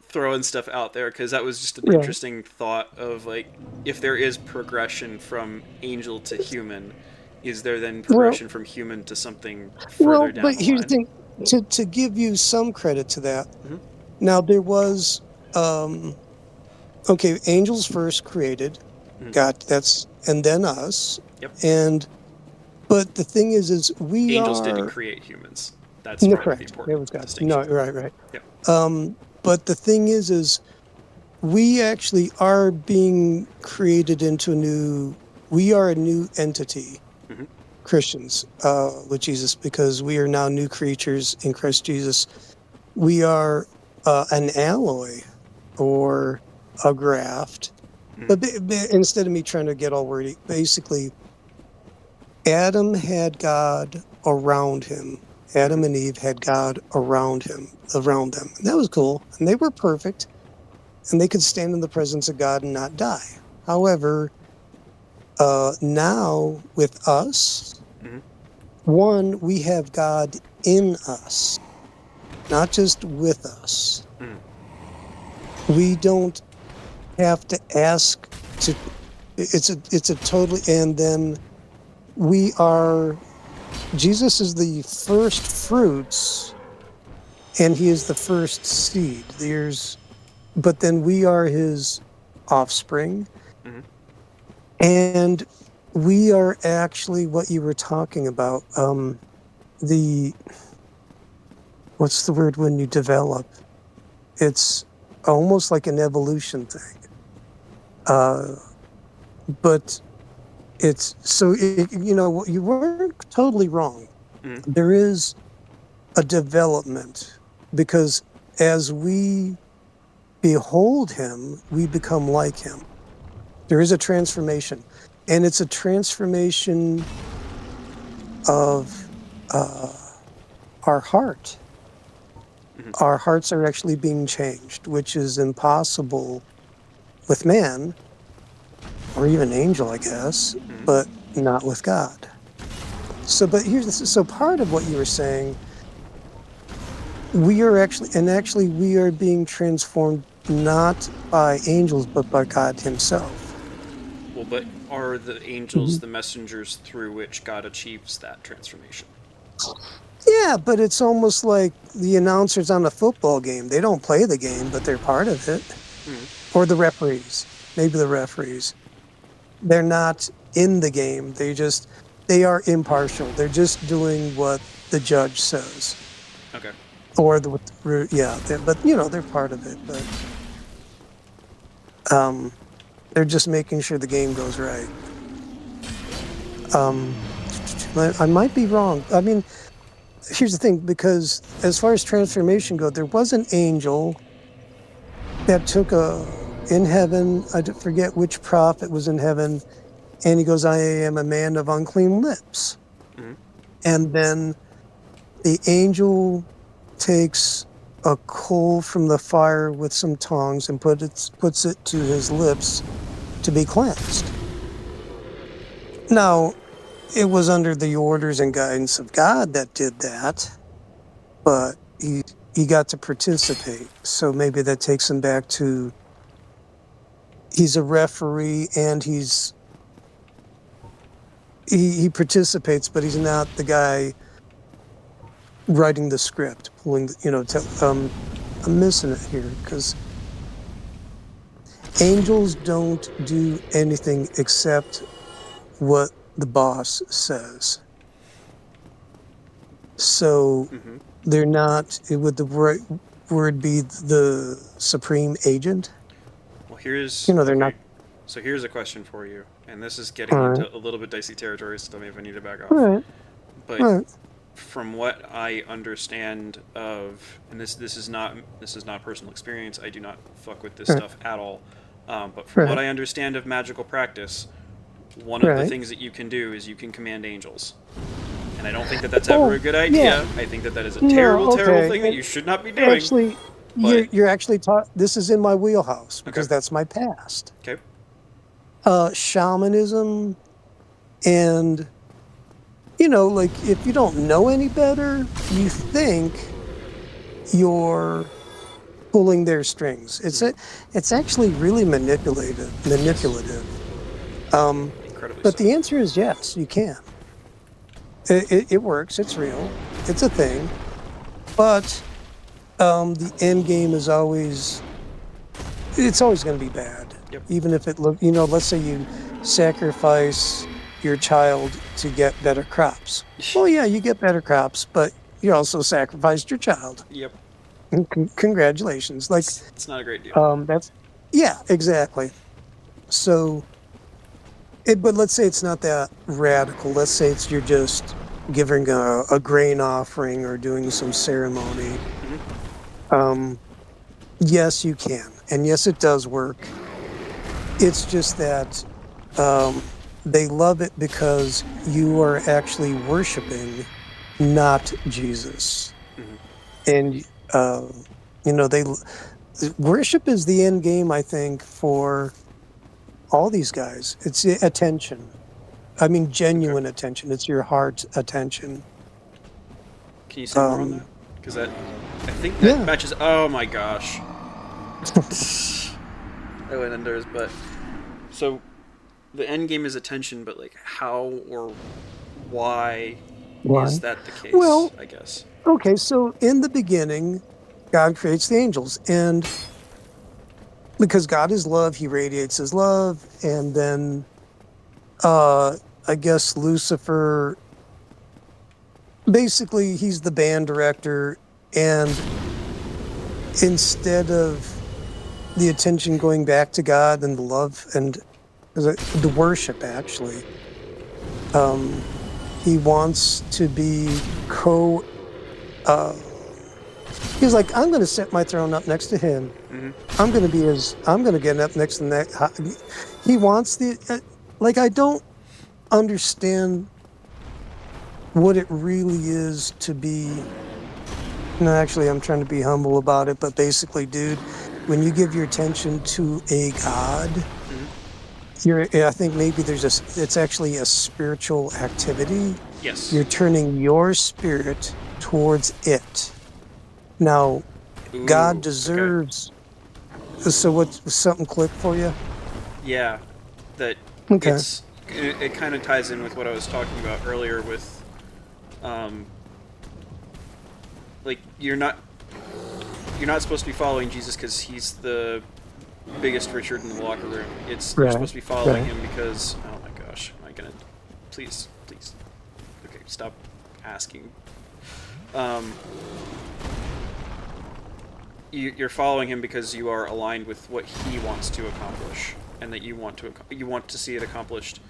throwing stuff out there, because that was just an interesting thought of like, if there is progression from angel to human, is there then progression from human to something further down the line? But here's the thing, to give you some credit to that, now there was angels first created, and then us. Yep. But the thing is angels didn't create humans. That's correct. The important distinction. No, right. Yep. But the thing is we actually are being created into we are a new entity, Mhm. Christians, with Jesus, because we are now new creatures in Christ Jesus. We are an alloy or a graft. Mhm. But instead of me trying to get all wordy, basically, Adam had God around him. Adam Mhm. and Eve had God around them. And that was cool. And they were perfect. And they could stand in the presence of God and not die. However, now with us, Mhm. one, we have God in us, not just with us. Mhm. We don't have to ask to. It's a totally. And then we are. Jesus is the first fruits, and he is the first seed. But then we are his offspring, Mhm. and we are actually what you were talking about. The What's the word when you develop? It's almost like an evolution thing. Uh, but it's so you weren't totally wrong. Mhm. There is a development because as we behold him, we become like him. There is a transformation, and it's a transformation of uh, our heart. Mhm. Our hearts are actually being changed, which is impossible with man or even angel, I guess, Mhm. but not with God. But here's so part of what you were saying, we are being transformed not by angels, but by God himself. Well, but are the angels Mhm. the messengers through which God achieves that transformation? Yeah, but it's almost like the announcers on a football game. They don't play the game, but they're part of it. Mhm. Or the referees, maybe the referees. They're not in the game. They are impartial. They're just doing what the judge says. Okay. Or yeah, but they're part of it, but um they're just making sure the game goes right. um I might be wrong. I mean, here's the thing, because as far as transformation go, there was an angel that took in heaven, forget which prophet was in heaven, and he goes, I am a man of unclean lips. Mhm. And then the angel takes a coal from the fire with some tongs and puts it to his lips to be cleansed. Now, it was under the orders and guidance of God that did that, but he got to participate. So maybe that takes him back to he's a referee, and he participates, but he's not the guy writing the script, pulling I'm missing it here because angels don't do anything except what the boss says. So Mhm. they're not, would the right word be the supreme agent? Well, here's They're not. okay. So here's a question for you, and this is All getting right, into a little bit dicey territory. So tell me if I need to back all off. right, But all right, from what I understand of, and this is not personal experience. I do not fuck with this all right, stuff at all. But from what right, I understand of magical practice, one of the right. things that you can do is you can command angels. And I don't think that that's ever a Oh, good yeah, idea. I think that that is a no, terrible, terrible okay. thing that you should not be doing. Actually, But you're actually taught. This is in my wheelhouse okay, because that's my past. okay, Shamanism, and like if you don't know any better, you think you're pulling their strings. hmm It's actually really yes, manipulative. Um, incredibly but so. the answer is yes, you can. It works. It's real. It's a thing. But the end game is always it's always going to be bad. Yep. Even if it look, let's say you sacrifice your child to get better crops. Well, yeah, you get better crops, but you also sacrificed your child. Yep. Congratulations. Like It's not a great deal. that's Yeah, exactly. So, but let's say it's not that radical. Let's say you're just giving a grain offering or doing some ceremony. Hmm. Um, yes, you can, and yes, it does work. It's just that they love it because you are actually worshiping, not Jesus. Hmm. And uh, they worship is the end game. I think for all these guys, it's attention. I mean, Okay. genuine attention. It's your heart attention. Can you say more on Um, that? Because that, I think that yeah. matches. Oh my gosh. I went indoors, but so the end game is attention, but like how or why is Why? that the case? Well, I guess. okay. So in the beginning, God creates the angels, and because God is love, He radiates His love, and then uh, I guess Lucifer. Basically, he's the band director, and instead of the attention going back to God and the love and the worship, actually, he wants to be co. Uh, he's like, I'm going to set my throne up next to him. Hmm. I'm going to be his. I'm going to get up next to that. He wants like, I don't understand what it really is to be. No, actually, I'm trying to be humble about it, but basically, dude, when you give your attention to a god, Hmm. I think maybe it's actually a spiritual activity. Yes. You're turning your spirit towards it. Now, God Ooh. Okay. deserves. So, what something click for you? Yeah. That Okay. it kind of ties in with what I was talking about earlier with um like you're not supposed to be following Jesus because he's the biggest Richard in the locker room. You're Right. supposed to be following Right. him because oh my gosh, am I gonna please okay, stop asking. Um, you're following him because you are aligned with what he wants to accomplish, and that you want to see it accomplished.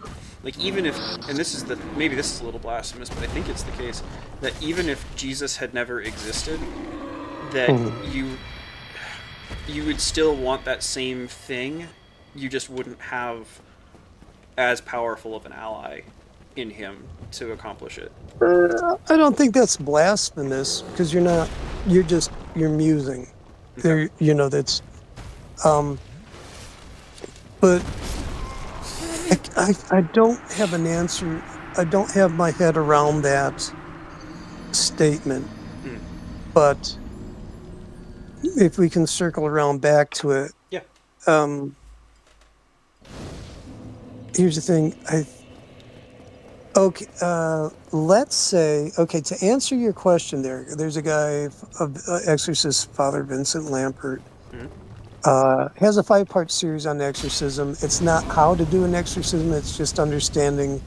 Like even if, and this is the maybe this is a little blasphemous, but I think it's the case that even if Jesus had never existed, that Mhm. you would still want that same thing. You just wouldn't have as powerful of an ally in him to accomplish it. I don't think that's blasphemous because you're not. You're musing. Okay. There. That's. Um. But I don't have an answer. I don't have my head around that statement. Mm. But if we can circle around back to it, Yeah. um, here's the thing. Okay. Let's say, okay, to answer your question there's a guy, exorcist, Father Vincent Lampert, Mm. has a 5-part series on exorcism. It's not how to do an exorcism. It's just understanding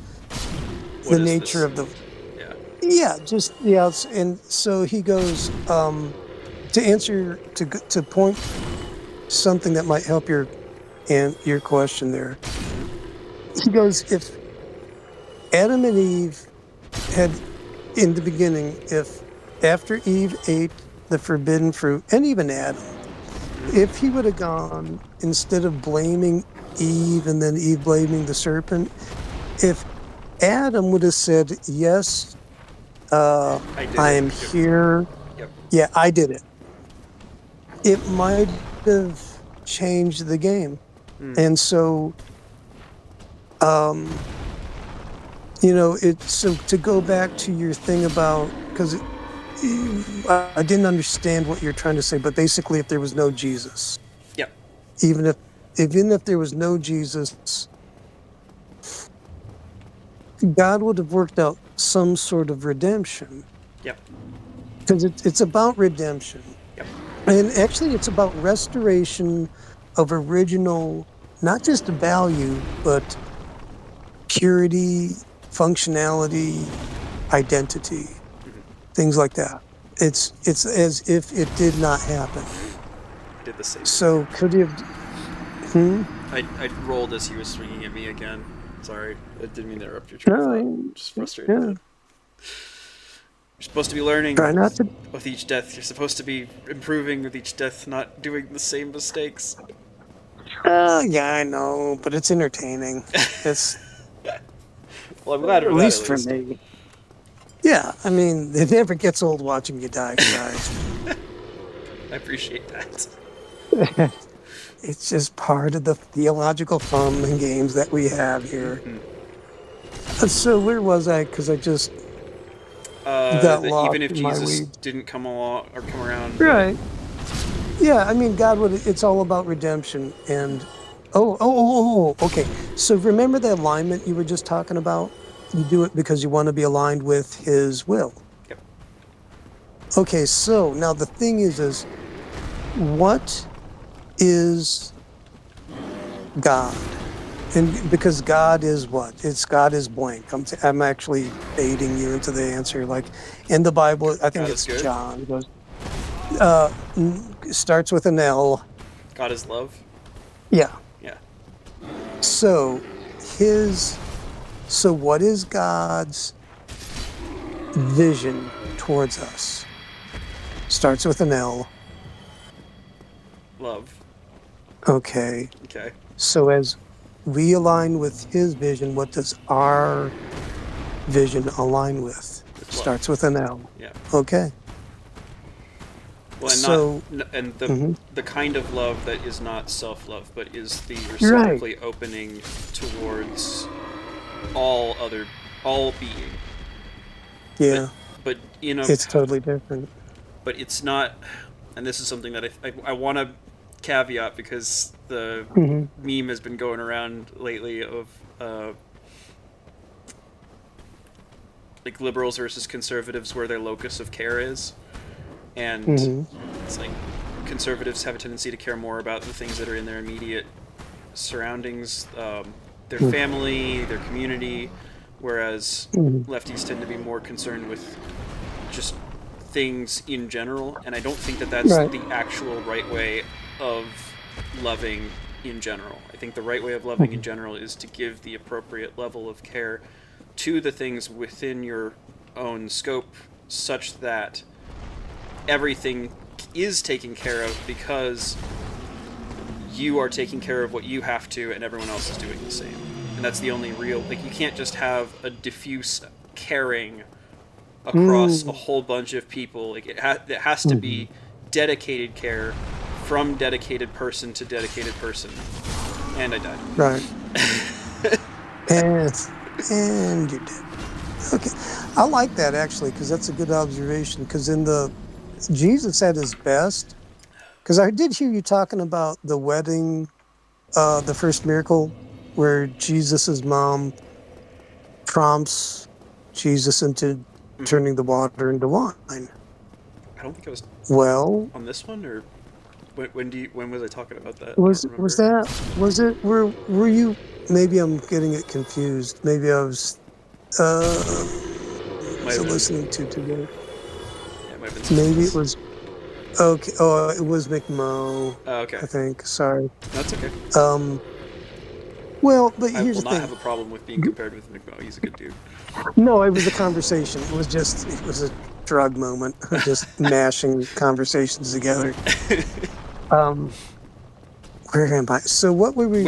What the is nature this? of the. Yeah. Yeah, just yeah, and so he goes to answer to point something that might help your question there. Mm. He goes, if Adam and Eve had in the beginning, if after Eve ate the forbidden fruit, and even Adam, Mm. if he would have gone instead of blaming Eve and then Eve blaming the serpent, if Adam would have said, "Yes, I did I it. am Yep. here. Yep. Yeah, I did it," it might have changed the game. Mm. And so, um, so to go back to your thing about, because I didn't understand what you're trying to say, but basically, if there was no Jesus, Yep. even if there was no Jesus, God would have worked out some sort of redemption, Yep. because it's about redemption. Yep. And actually, it's about restoration of original, not just value, but purity, functionality, identity, Mm-hmm. things like that. It's as if it did not happen. I did the same thing. So could he have? I rolled as he was swinging at me again. Sorry, I didn't mean to interrupt your train of thought. I'm just frustrated. Yeah. You're supposed to be learning Try not to. with each death. You're supposed to be improving with each death, not doing the same mistakes. Yeah, I know, but it's entertaining. It's Well, I'm glad at for least that. for me. Yeah, I mean, it never gets old watching you die, guys. I appreciate that. It's just part of the theological fun and games that we have here. So where was I? Because I just got lost even if in my Jesus weeds. didn't come along or come around, Right. Yeah, I mean, God would. It's all about redemption. And okay. So remember the alignment you were just talking about? You do it because you want to be aligned with His will. Yep. Okay, so now the thing is what is God? And because God is what? God is blank. I'm actually baiting you into the answer. Like in the Bible, I think God it's is good. John. It goes, starts with an L. God is love. Yeah. Yeah. So what is God's vision towards us? Starts with an L. Love. Okay. Okay. So as we align with His vision, what does our vision align with? With Starts with an L. Yeah. Okay. Well, and So- the kind of love that is not self-love, but is the reciprocally opening towards all being. Yeah. But It's totally different. but it's not, and this is something that I want to caveat because the meme has been going around lately of like liberals versus conservatives, where their locus of care is, and it's like conservatives have a tendency to care more about the things that are in their immediate surroundings, their family, their community, whereas lefties tend to be more concerned with just things in general, and I don't think that that's Right. the actual right way of loving in general. I think the right way of loving in general is to give the appropriate level of care to the things within your own scope, such that everything is taken care of because you are taking care of what you have to, and everyone else is doing the same. And that's the only real, like, you can't just have a diffuse caring across a whole bunch of people. Like, it has to be dedicated care from dedicated person to dedicated person. And I died. Right. and you did. Okay. I like that actually, because that's a good observation. Because Jesus at his best, because I did hear you talking about the wedding, the first miracle, where Jesus's mom prompts Jesus into turning the water into wine. I don't think I was Well, on this one, or when was I talking about that? was I don't remember. it were you? Maybe I'm getting it confused. Maybe I was Might have been. listening to today. Yeah, it might have been Maybe it something was okay. Oh, it was McMo. else. Oh, okay. I think. Sorry. That's okay. Well, but I here's will the not thing. have a problem with being compared with McMo. He's a good dude. No, it was a conversation. It was a drug moment, just mashing conversations together. Where am I? So what were we?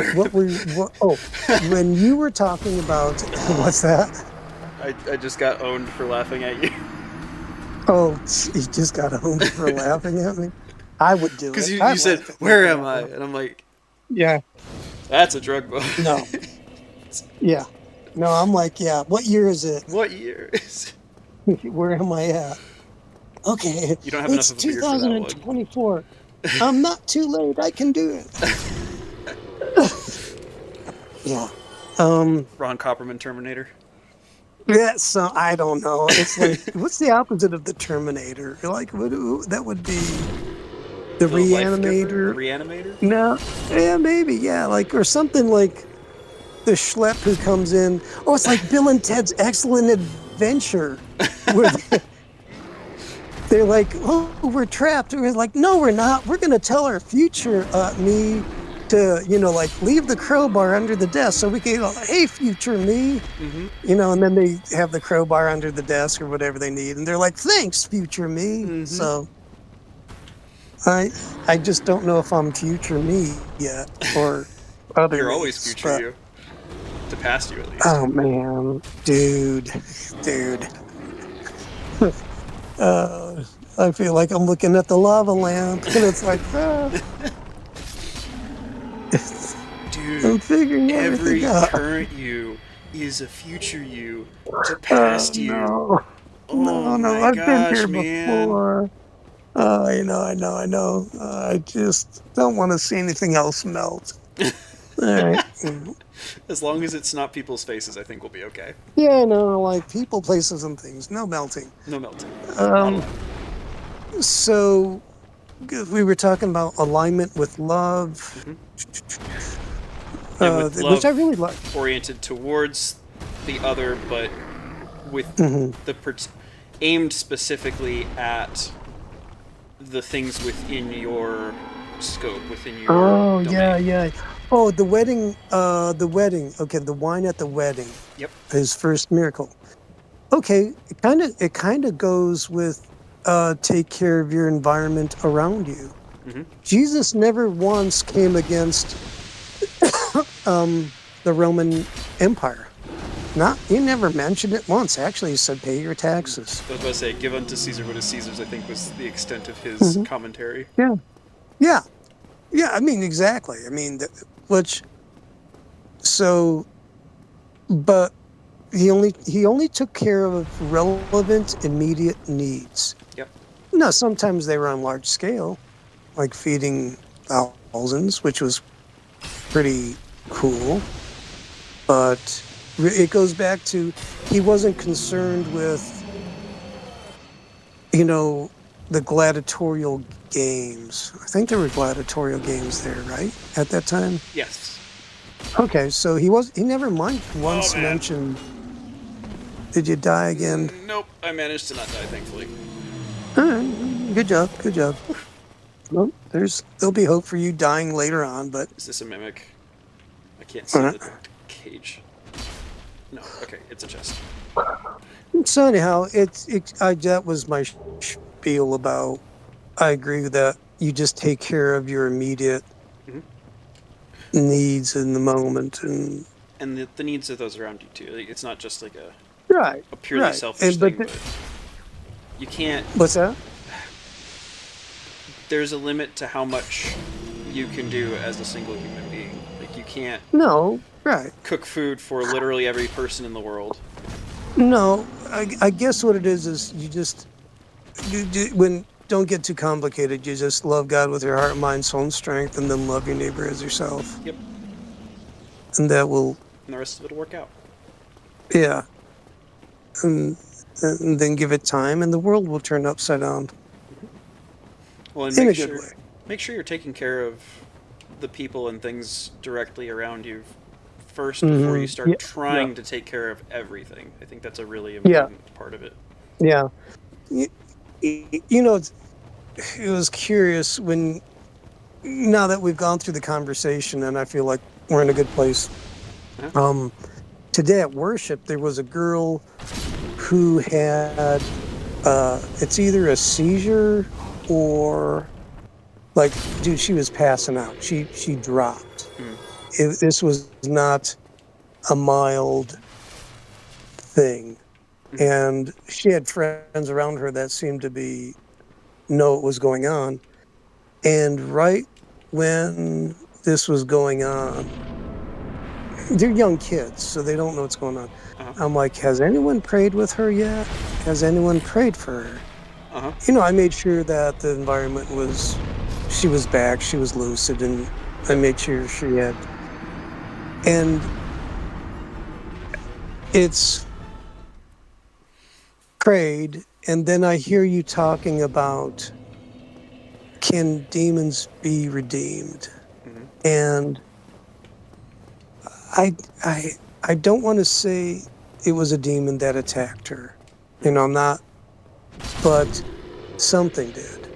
When you were talking about what's that? I just got owned for laughing at you. Oh, you just got owned for laughing at me. I would do it. Because you I'd said, laugh at "Where people am I?" laughing. And I'm like, Yeah. "That's a drug book." No. Yeah. No, I'm like, yeah. What year is it? What year is Where am I at? Okay. You don't have it's enough of a beard for that one. 2024. I'm not too late. I can do it. Yeah. Ron Copperman Terminator? That's I don't know. It's like, what's the opposite of the Terminator? Like, that would be the Life Reanimator. Giver? The Reanimator? No, yeah, maybe, yeah, like, or something like the schlep who comes in. Oh, it's like Bill and Ted's Excellent Adventure, where they're like, oh, we're trapped. And we're like, no, we're not. We're gonna tell our future me to, like, leave the crowbar under the desk so we can go, hey, future me. Mm-hmm. And then they have the crowbar under the desk or whatever they need. And they're like, thanks, future me. Mm-hmm. So I just don't know if I'm future me yet or other You're always me's, future but, you. To past you, at least. oh, man. Dude. I feel like I'm looking at the lava lamp, and it's like, Dude, I'm figuring every everything out. current you is a future you to past you. No, Oh no, my I've been gosh, here man. before. I know. I just don't want to see anything else melt. All right. As long as it's not people's faces, I think we'll be okay. Yeah, no, like people, places, and things. No melting. No melting. Not Um, allowed. so we were talking about alignment with love, And with which I love really like. oriented towards the other, but with Mhm. the aimed specifically at the things within your scope, within your Oh, domain. yeah. Oh, the wedding. Okay, the wine at the wedding. Yep. His first miracle. Okay, it kind of goes with take care of your environment around you. Mm-hmm. Jesus never once came against the Roman Empire. He never mentioned it once. Actually, he said, "Pay your taxes." I was about to say, give unto Caesar what is Caesar's, I think was the extent of his Mhm. commentary. Yeah. I mean, exactly. I mean, which so, but he only took care of relevant, immediate needs. Yep. Now, sometimes they were on large scale, like feeding thousands, which was pretty cool. But it goes back to he wasn't concerned with, the gladiatorial games. I think there were gladiatorial games there, right? At that time? Yes. Okay, so he never once man. mentioned, did you die again? Nope, I managed to not die, thankfully. All right, good job. Well, there'll be hope for you dying later on, but Is this a mimic? I can't see Alright. the cage. No, okay, it's a chest. so anyhow, that was my spiel about. I agree with that. You just take care of your immediate Mhm. needs in the moment, and And the needs of those around you, too. Like, it's not just like right, a purely right. selfish thing, but you can't... What's that? There's a limit to how much you can do as a single human being. Like, you can't No, right. cook food for literally every person in the world. No, I guess what it is you just don't get too complicated. You just love God with your heart, mind, soul, and strength, and then love your neighbor as yourself. Yep. And that will, And the rest of it will work out. yeah. And then give it time, and the world will turn upside down Well, and in a make good sure way. make sure you're taking care of the people and things directly around you first before you start Yeah, trying to take care of everything. I think that's a really Yeah. important part of it. Yeah. It was curious now that we've gone through the conversation, and I feel like we're in a good place. Uh-huh. Today at worship, there was a girl who had, it's either a seizure or, like, dude, she was passing out. She dropped. This was not a mild thing. And she had friends around her that seemed to know what was going on. And right when this was going on, they're young kids, so they don't know what's going on. Uh-huh. I'm like, has anyone prayed with her yet? Has anyone prayed for her? Uh-huh. I made sure that the environment she was back, she was lucid, and I made sure she had. And it's prayed, and then I hear you talking about, can demons be redeemed? And I don't want to say it was a demon that attacked her. I'm not, but something did.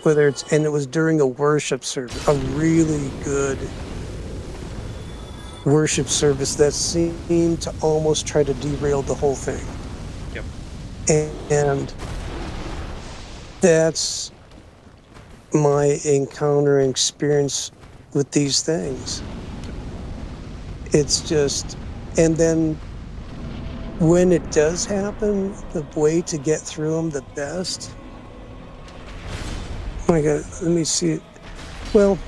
whether it's, and it was during a worship service, a really good worship service that seemed to almost try to derail the whole thing. Yep. And that's my encounter and experience with these things. It's just, and then when it does happen, the way to get through them the best. Oh my God, let me see it. Well,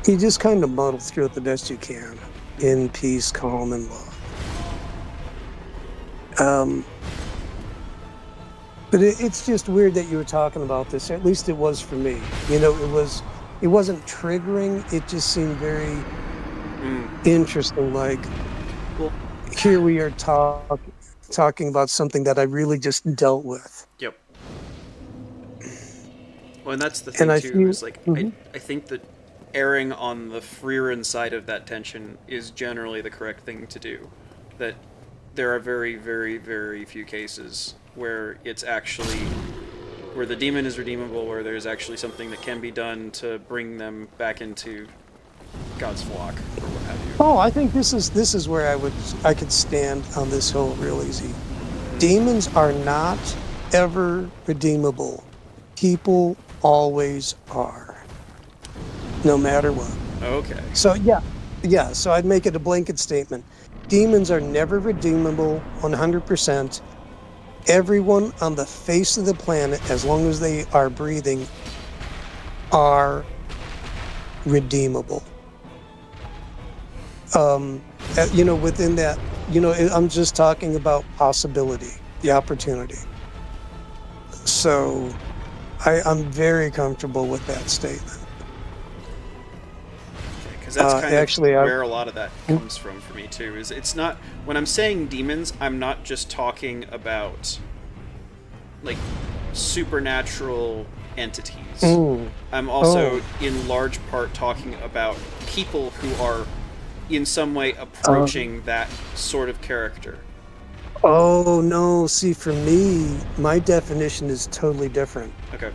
you just kind of muddle through it the best you can in peace, calm, and love. But it's just weird that you were talking about this. At least it was for me. You know, it wasn't triggering. It just seemed very interesting. Like, Well, here we are talking about something that I really just dealt with. yep. Well, and that's the thing, too, is, like, I think that erring on the Frieren side of that tension is generally the correct thing to do. That there are very, very, very few cases where it's actually, where the demon is redeemable, where there's actually something that can be done to bring them back into God's flock, or what have you. Oh, I think this is where I could stand on this hill real easy. Demons are not ever redeemable. People always are, no matter what. Okay. So yeah. So I'd make it a blanket statement. Demons are never redeemable, 100%. Everyone on the face of the planet, as long as they are breathing, are redeemable. You know, within that, you know, I'm just talking about possibility, the opportunity. So I'm very comfortable with that statement. Because that's kind actually, of where a lot of that comes from for me, too. Is it's not, when I'm saying demons, I'm not just talking about, like, supernatural entities. I'm also, in large part, talking about people who are in some way approaching that sort of character. Oh no! See, for me, my definition is totally different. Okay.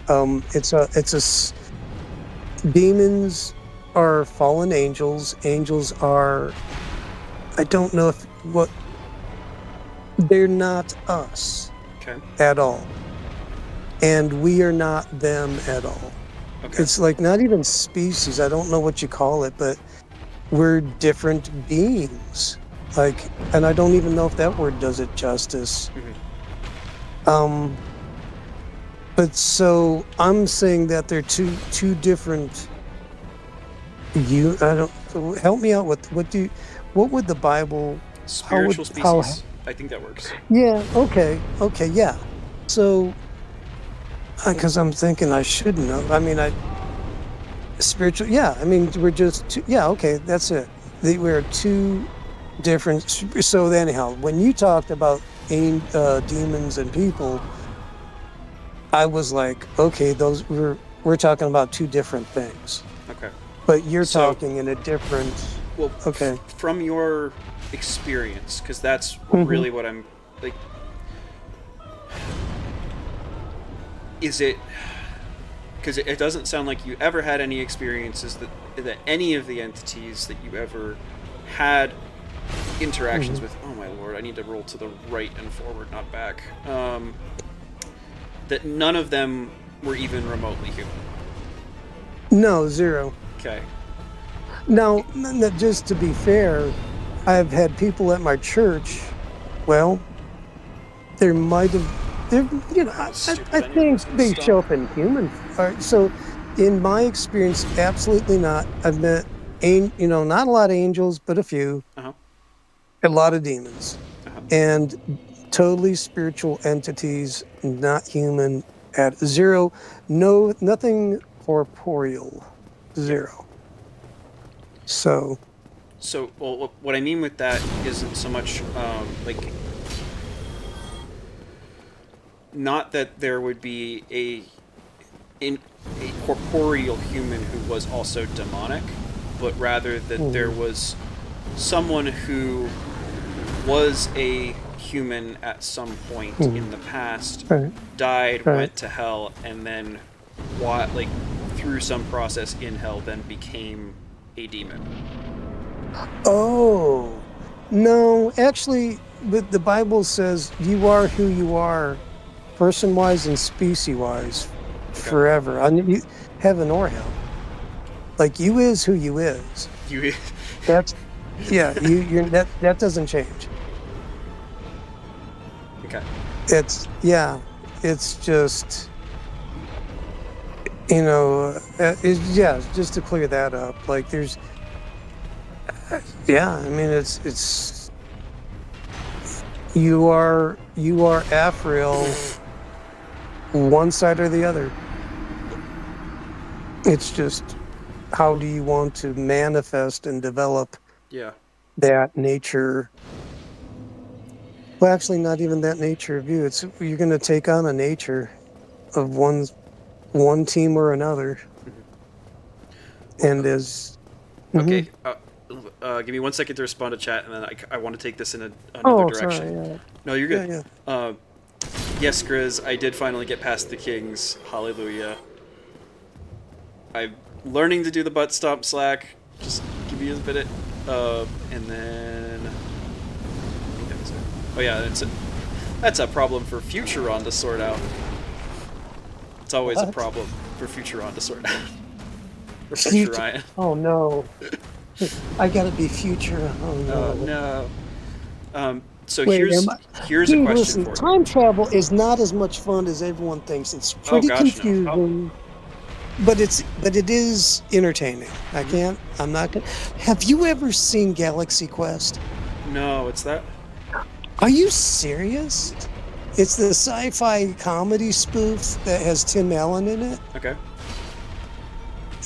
Demons are fallen angels. Angels are, I don't know they're not us. Okay. At all, and we are not them at all. Okay. It's like not even species. I don't know what you call it, but we're different beings. Like, and I don't even know if that word does it justice. But so I'm saying that they're two different. Help me out with what would the Bible? Spiritual species. I think that works. Yeah. Okay. Yeah. So, because I'm thinking I should know. I mean, spiritual. Yeah. I mean, we're just two. Yeah. Okay. That's it. We're two different. So anyhow, when you talked about demons and people, I was like, okay, those we're talking about two different things. Okay. But you're talking in a different. Well, okay. From your experience, because that's really what I'm like. Is it? Because it doesn't sound like you ever had any experiences that any of the entities that you ever had interactions with. Oh my lord! I need to roll to the right and forward, not back. That none of them were even remotely human. No, zero. Okay. Now, just to be fair, I've had people at my church. Well, there might have, you know, I think they show up in human. So, in my experience, absolutely not. I've met, not a lot of angels, but a few. A lot of demons, and totally spiritual entities, not human. At zero, no, nothing corporeal, zero. So, well, what I mean with that isn't so much like, not that there would be a corporeal human who was also demonic, but rather that there was someone who was a human at some point Mhm. in the past, Right. died, Right. went to hell, and then through some process in hell then became a demon. Oh, no, actually, the Bible says you are who you are, person-wise and species-wise, Okay. forever. I mean, heaven or hell. Like you is who you is. You That's yeah. You're that doesn't change. Okay. It's yeah. It's just you know. Yeah. Just to clear that up, like there's yeah. I mean, it's you are Afriel, one side or the other. It's just how do you want to manifest and develop Yeah. that nature? Well, actually, not even that nature of you. It's you're going to take on a nature of one team or another, Well, and as mhm. okay. Give me 1 second to respond to chat, and then I want to take this in another Oh, direction. sorry. Yeah, No, you're yeah, good. yeah. Yes, Grizz, I did finally get past the Kings. Hallelujah. I'm learning to do the butt stomp slack. Just give me a minute. And then... I think that was it. Oh yeah, that's a problem for Futuron to sort out. It's always a What? problem for Futuron to sort out. Or Future. Futurion. Oh no, I gotta be future. Oh no. Oh no. So Wait, here's here's a dude, question listen. for you. Time travel is not as much fun as everyone thinks. It's Oh pretty gosh, no. confusing. But it is entertaining. I'm not gonna. Have you ever seen Galaxy Quest? No, what's that? Are you serious? It's the sci-fi comedy spoof that has Tim Allen in it. Okay.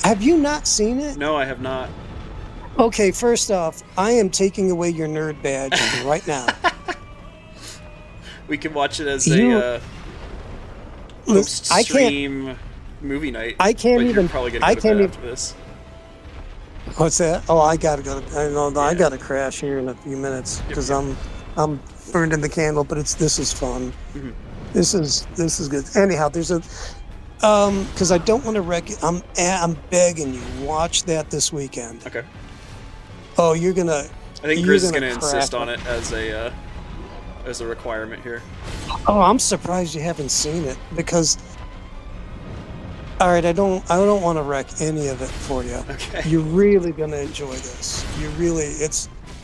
Have you not seen it? No, I have not. Okay, first off, I am taking away your nerd badge right now. We can watch it as You- a Listen, I can't. post-stream movie night. I can't but even- You're probably gonna I go to can't bed even- after this. What's that? Oh, I gotta go. I Yeah. gotta crash here in a few minutes because I'm burning the candle. But this is fun. Mhm. This is good. Anyhow, there's a because I don't want to wreck it. I'm begging you, watch that this weekend. Okay. Oh, you're gonna. I think You're Grizz is gonna gonna insist crack on it as a requirement here. Oh, I'm surprised you haven't seen it because. All right, I don't want to wreck any of it for you. Okay. You're really gonna enjoy this.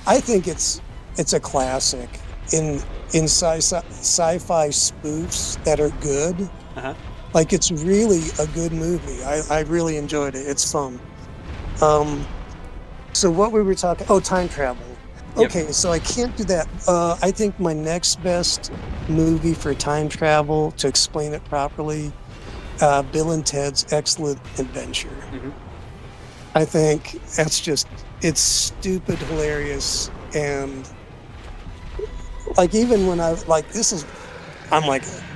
I think it's a classic in sci-fi spoofs that are good. Uh-huh. Like it's really a good movie. I really enjoyed it. It's fun. So what we were talking? Oh, time travel. Yep. Okay, so I can't do that. I think my next best movie for time travel to explain it properly, Bill and Ted's Excellent Adventure. Mhm. I think it's stupid hilarious and like even when I'm like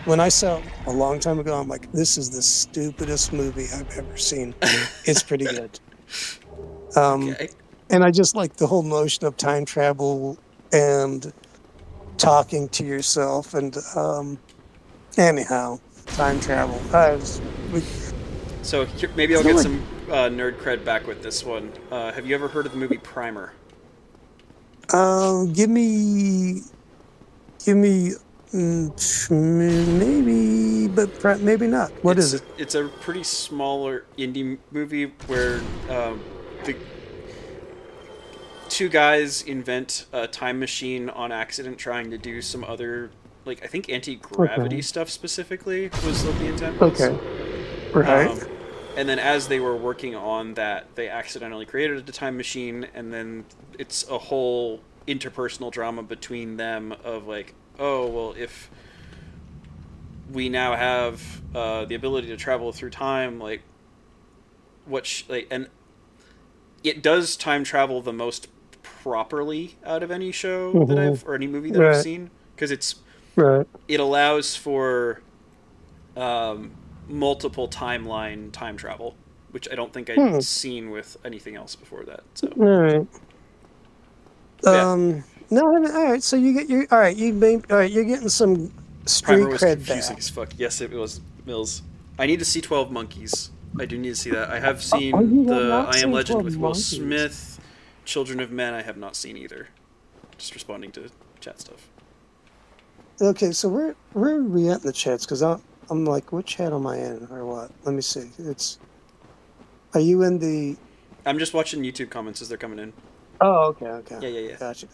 when I saw it a long time ago, I'm like, this is the stupidest movie I've ever seen. It's pretty good. Okay. And I just like the whole notion of time travel and talking to yourself and anyhow, time travel. So maybe I'll get some nerd cred back with this one. Have you ever heard of the movie Primer? Give me maybe, but maybe not. What is it? It's a pretty smaller indie movie where the two guys invent a time machine on accident, trying to do some other, like I think anti-gravity stuff specifically was what the intent was. Okay. Right. And then as they were working on that, they accidentally created a time machine, and then it's a whole interpersonal drama between them of like, oh, well, if we now have the ability to travel through time, like, and it does time travel the most properly out of any show that or any movie that I've seen, because it allows for multiple timeline time travel, which I don't think I'd seen with anything else before that. So All right. No, all right. So you get your all right. All right. You're getting some Primer street was cred confusing back. as fuck. Yes, it was Mills. I need to see 12 Monkeys. I do need to see that. I have Oh, seen you have the not I Am seen Legend 12 with Will Monkeys. Smith. Children of Men I have not seen either. Just responding to chat stuff. Okay, so where are we at in the chats? Because I'm like, what chat am I in or what? Let me see. Are you in the? I'm just watching YouTube comments as they're coming in. Oh, okay. Yeah, yeah, yeah. Gotcha.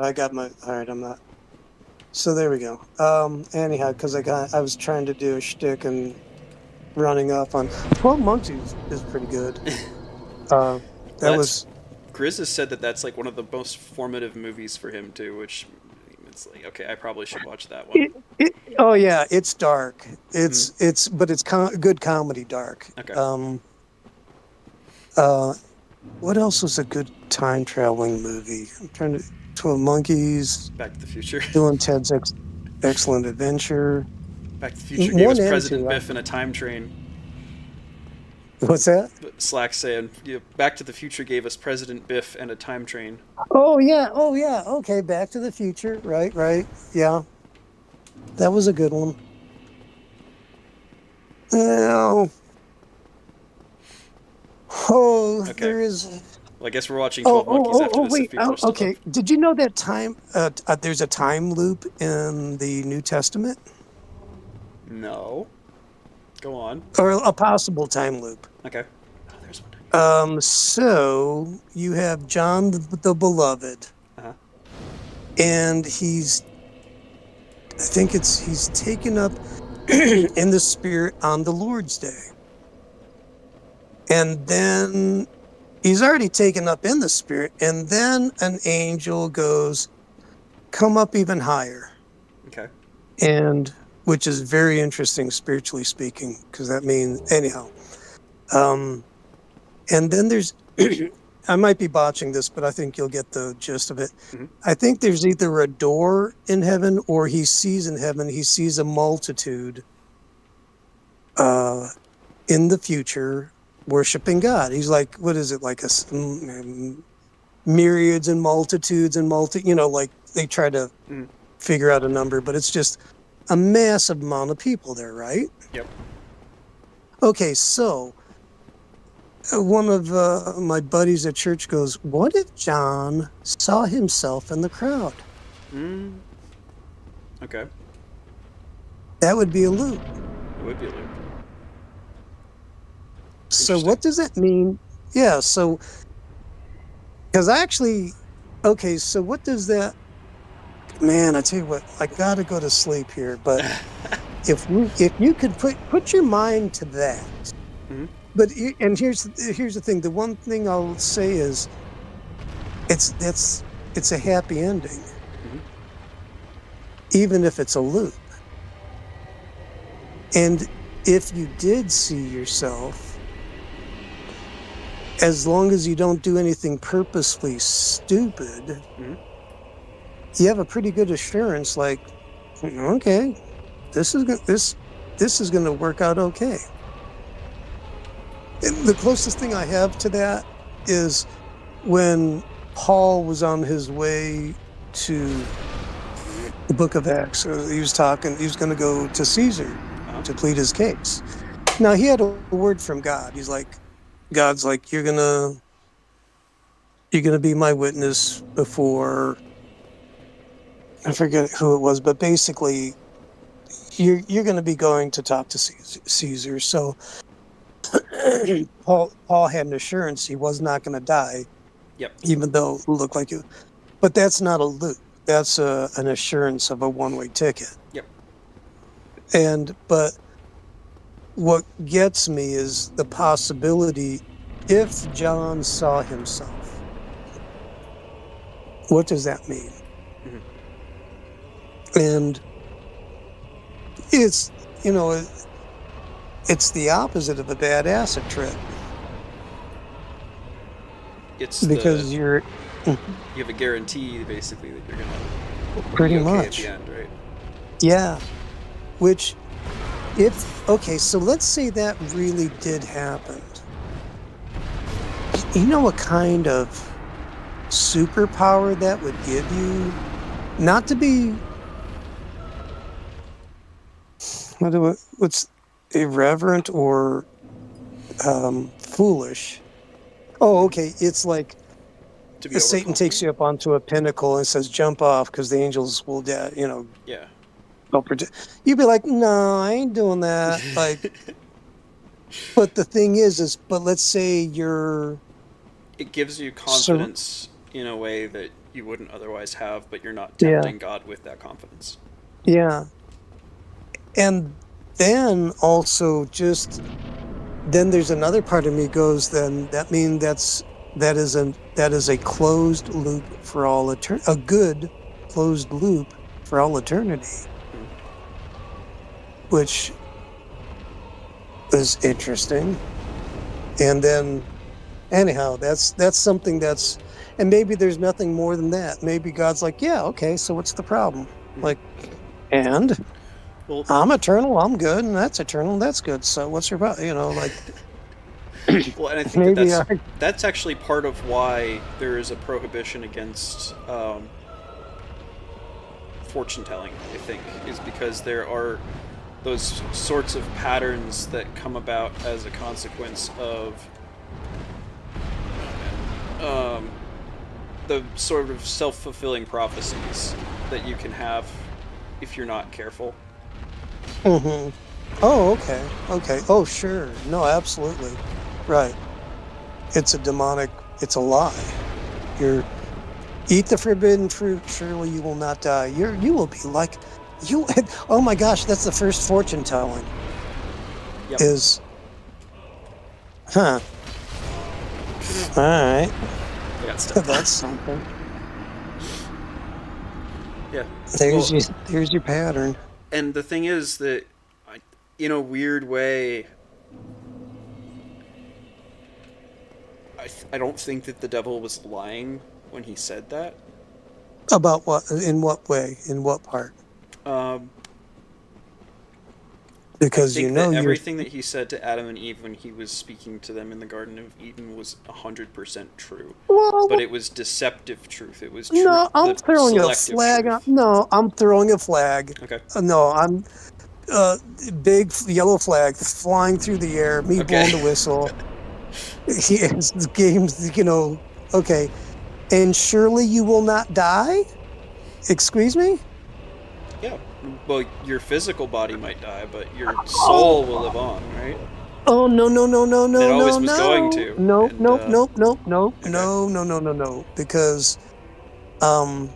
I got my. All right, I'm not. So there we go. Anyhow, because I was trying to do a shtick and running off on 12 Monkeys is pretty good. Uh, Well, that that's was. Grizz has said that that's like one of the most formative movies for him too, which it's like okay, I probably should watch that one. Oh yeah, it's dark. Mhm. But it's good comedy dark. Okay. Uh, what else was a good time traveling movie? I'm trying to 12 Monkeys, Back to the Future. Bill and Ted's Excellent Adventure. Back to the Future gave us One and President two. Biff in a time train. What's that? Slack saying, Back to the Future gave us President Biff and a time train. Oh yeah. Okay, Back to the Future. Right. Yeah, that was a good one. Oh, Okay. there is. Well, I guess we're watching 12 Monkeys after this Wait. if people are still Okay. up. Did you know that there's a time loop in the New Testament, No. Go on. or a possible time loop? Okay. Oh, there's one. So you have John the Beloved, Uh-huh. and he's taken up in the Spirit on the Lord's Day, and then he's already taken up in the Spirit, and then an angel goes, "Come up even higher," Okay. and which is very interesting spiritually speaking, because that means anyhow. And then there's, I might be botching this, but I think you'll get the gist of it. Mhm. I think there's either a door in heaven, or he sees a multitude in the future worshiping God. He's like, what is it, like myriads and multitudes and like they try to Mhm. figure out a number, but it's just a massive amount of people there, right? Yep. Okay, so one of my buddies at church goes, what if John saw himself in the crowd? Mm. Okay. That would be a loop. It would be a loop. So what does that mean? Yeah, so because okay, so what does that, man, I tell you what, I gotta go to sleep here, but if you could put your mind to that. Mhm. But and here's the thing. The one thing I'll say is, it's a happy ending, even if it's a loop. And if you did see yourself, as long as you don't do anything purposefully stupid, you have a pretty good assurance. Like, okay, this is going to work out okay. And the closest thing I have to that is when Paul was on his way to the book of Acts. He was going to go to Caesar to plead his case. Now, he had a word from God. God's like, you're going to be my witness before, I forget who it was, but basically you're going to be going to talk to Caesar. So Paul had an assurance he was not going to die. Yep. Even though it looked like it. But that's not a loop. That's an assurance of a one-way ticket. Yep. But what gets me is the possibility, if John saw himself, what does that mean? And it's, it's the opposite of a bad acid trip. It's because you have a guarantee basically that you're gonna pretty be okay much at the end, right? Yeah. Which, so let's say that really did happen. You know what kind of superpower that would give you, not to be, what's irreverent or foolish. Oh, okay. It's like To be Satan takes overconfident? you up onto a pinnacle and says, "Jump off," because the angels will, Yeah. help protect. You'd be like, "No, I ain't doing that." Like, but the thing is, but let's say you're, It gives you sur- confidence in a way that you wouldn't otherwise have, but you're not yeah, tempting God with that confidence. yeah, and then also just then there's another part of me goes, then that means that is a closed loop for all eternity, a good closed loop for all eternity, Hmm. which is interesting. And then anyhow, that's something that's, and maybe there's nothing more than that. Maybe God's like, yeah, okay, so what's the problem? Hmm. Like, and Well, I'm eternal, I'm good, and that's eternal, that's good. So what's your problem? Like well, and I think that maybe I. that's actually part of why there is a prohibition against fortune telling. I think is because there are those sorts of patterns that come about as a consequence of um, the sort of self-fulfilling prophecies that you can have if you're not careful. Hmm. Oh, okay, okay. Oh, sure. No, absolutely, right. It's a demonic. It's a lie. You're eat the forbidden fruit. Surely you will not die. You will be like you. Oh my gosh, that's the first fortune telling. Yep. Is huh? All right, I got stuff. that's something. Yeah. There's Well, your there's your pattern. and the thing is that, in a weird way, I don't think that the devil was lying when he said that. About what? In what way? In what part? Um, I Because think that you're. everything that he said to Adam and Eve when he was speaking to them in the Garden of Eden was 100% true. Well, But it was deceptive truth. It was no, I'm the throwing a selective flag. truth. No, I'm throwing a flag. Okay. No, I'm big yellow flag flying through the air. Me Okay. blowing the whistle. Yes, the game's. Okay, and surely you will not die. Excuse me. Yeah. Well, your physical body might die, but your soul will Oh, live on, right? oh no no no no And it no always no was going no to. no And nope nope nope nope okay. no no no no no because um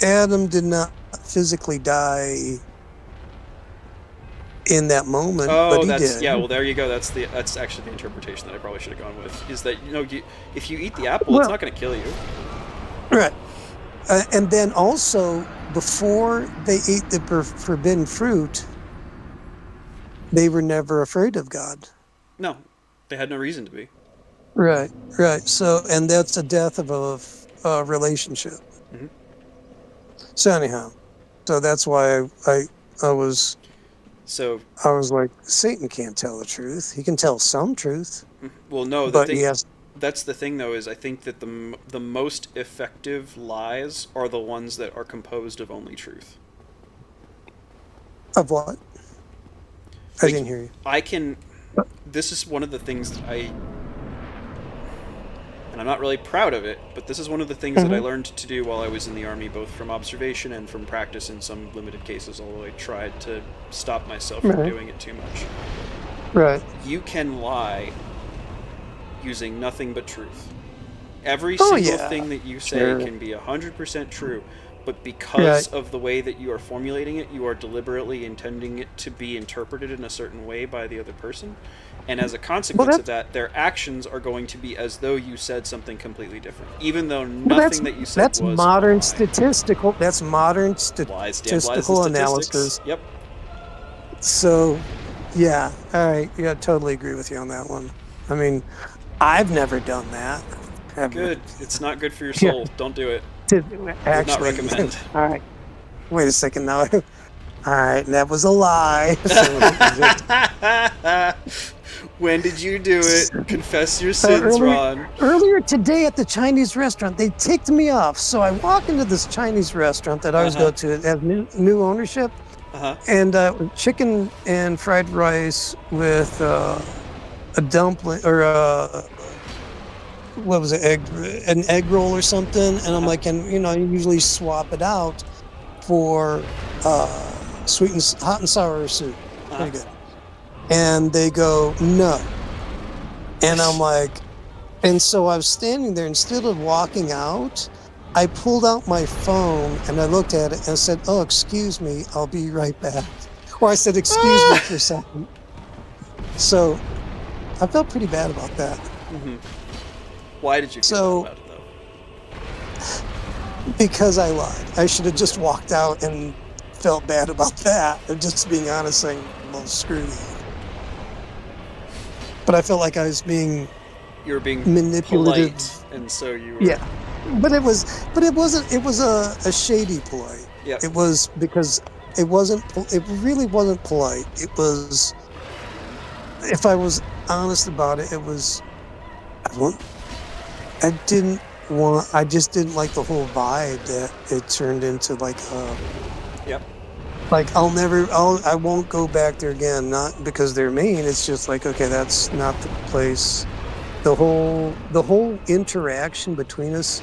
Adam did not physically die in that moment, but Oh, he that's yeah. did. Well, there you go. That's actually the interpretation that I probably should have gone with. Is that if you eat the apple, it's Well, not going to kill you. right. And then also, before they ate the forbidden fruit, they were never afraid of God. No, they had no reason to be. Right, right. So, and that's the death of a relationship. Hmm. So anyhow, so that's why I was So, I was like, Satan can't tell the truth. He can tell some truth, well, no, the but thing yes, that's the thing though is I think that the most effective lies are the ones that are composed of only truth. of what? I Like didn't hear you. I can. This is one of the things that and I'm not really proud of it, but this is one of the things that I Hmm. learned to do while I was in the army, both from observation and from practice in some limited cases, although I tried to stop myself from Right, doing it too much. right. You can lie using nothing but truth. Every Oh single yeah, thing that you say sure. can be 100% true, but because Right. of the way that you are formulating it, you are deliberately intending it to be interpreted in a certain way by the other person. And as a Well, consequence of that, their actions are going to be as though you said something completely different, even though well nothing that you said that's was a modern lie. statistical. That's modern Lies, damn lies, and statistical statistics. analysis. Yep. So, yeah, all right, yeah, totally agree with you on that one. I mean, I've never done that. Ever. Good. It's not good for your Yeah, soul. Don't do it. Would not actually, recommend. all right. Wait a second now. All right, and that was a lie. When did you do it? Confess your sins, Ron. Earlier today at the Chinese restaurant, they ticked me off. So I walk into this Chinese restaurant that I always go to. It has new ownership, and chicken and fried rice with a dumpling or what was it, an egg roll or something. And I'm like, and you usually swap it out for sweet and hot and sour soup. Pretty good. And they go, no. And I'm like, and so I was standing there. Instead of walking out, I pulled out my phone and I looked at it and I said, oh, excuse me, I'll be right back. Or I said, excuse me for a second. So I felt pretty bad about that. Mm-hmm. Why did you feel bad about it, though? Because I lied. I should have just walked out and felt bad about that. And just being honest, saying, well, screw you. But I felt like I was being manipulative, polite, and so you were... Yeah, but it wasn't. It was a shady polite. Yeah. It was because it wasn't. It really wasn't polite. It was. If I was honest about it, it was. I just didn't like the whole vibe that it turned into. Like. Yep. Like I won't go back there again. Not because they're mean. It's just like, okay, that's not the place. The whole interaction between us.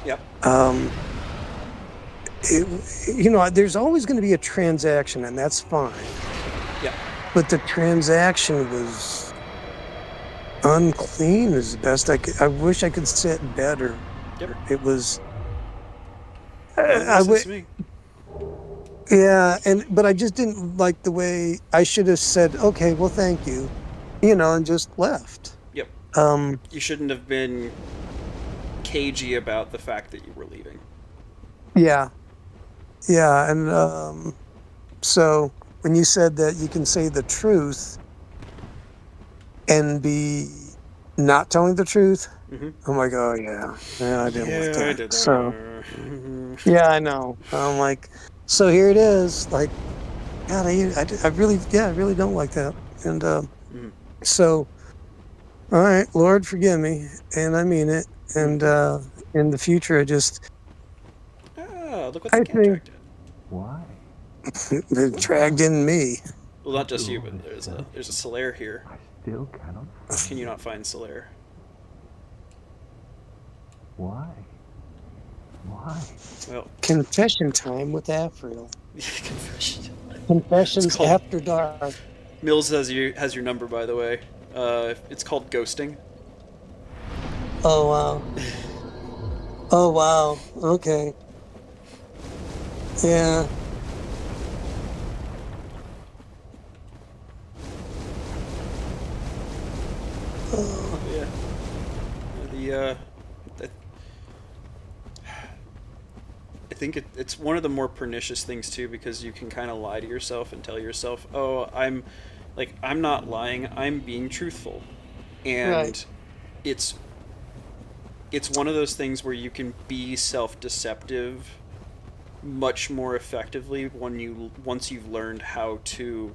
Yep. There's always going to be a transaction, and that's fine. Yeah. But the transaction was unclean as best I could. I wish I could say it better. Yep. It was. Me. Yeah, but I just didn't like the way I should have said, okay, well, thank you, and just left. Yep. You shouldn't have been cagey about the fact that you were leaving. Yeah. Yeah, and so when you said that you can say the truth and be not telling the truth, I'm like, oh, yeah, I didn't like that. I did that. So, yeah, I know. I'm like... So here it is. Like, God, I really don't like that. And so, all right, Lord, forgive me, and I mean it. And in the future, I just. Look what the cat dragged in. Why? They dragged in me. Well, not just you, but there's a Solaire here. I still cannot. Can you not find Solaire? Why? Why? Well, confession time with Afriel. Confession. Confessions after dark. Mills has your number, by the way. It's called ghosting. Oh wow. Oh wow. Okay. Yeah. Oh. Yeah. I think it's one of the more pernicious things too, because you can kind of lie to yourself and tell yourself, "Oh, I'm not lying. I'm being truthful," and right. it's one of those things where you can be self-deceptive much more effectively once you've learned how to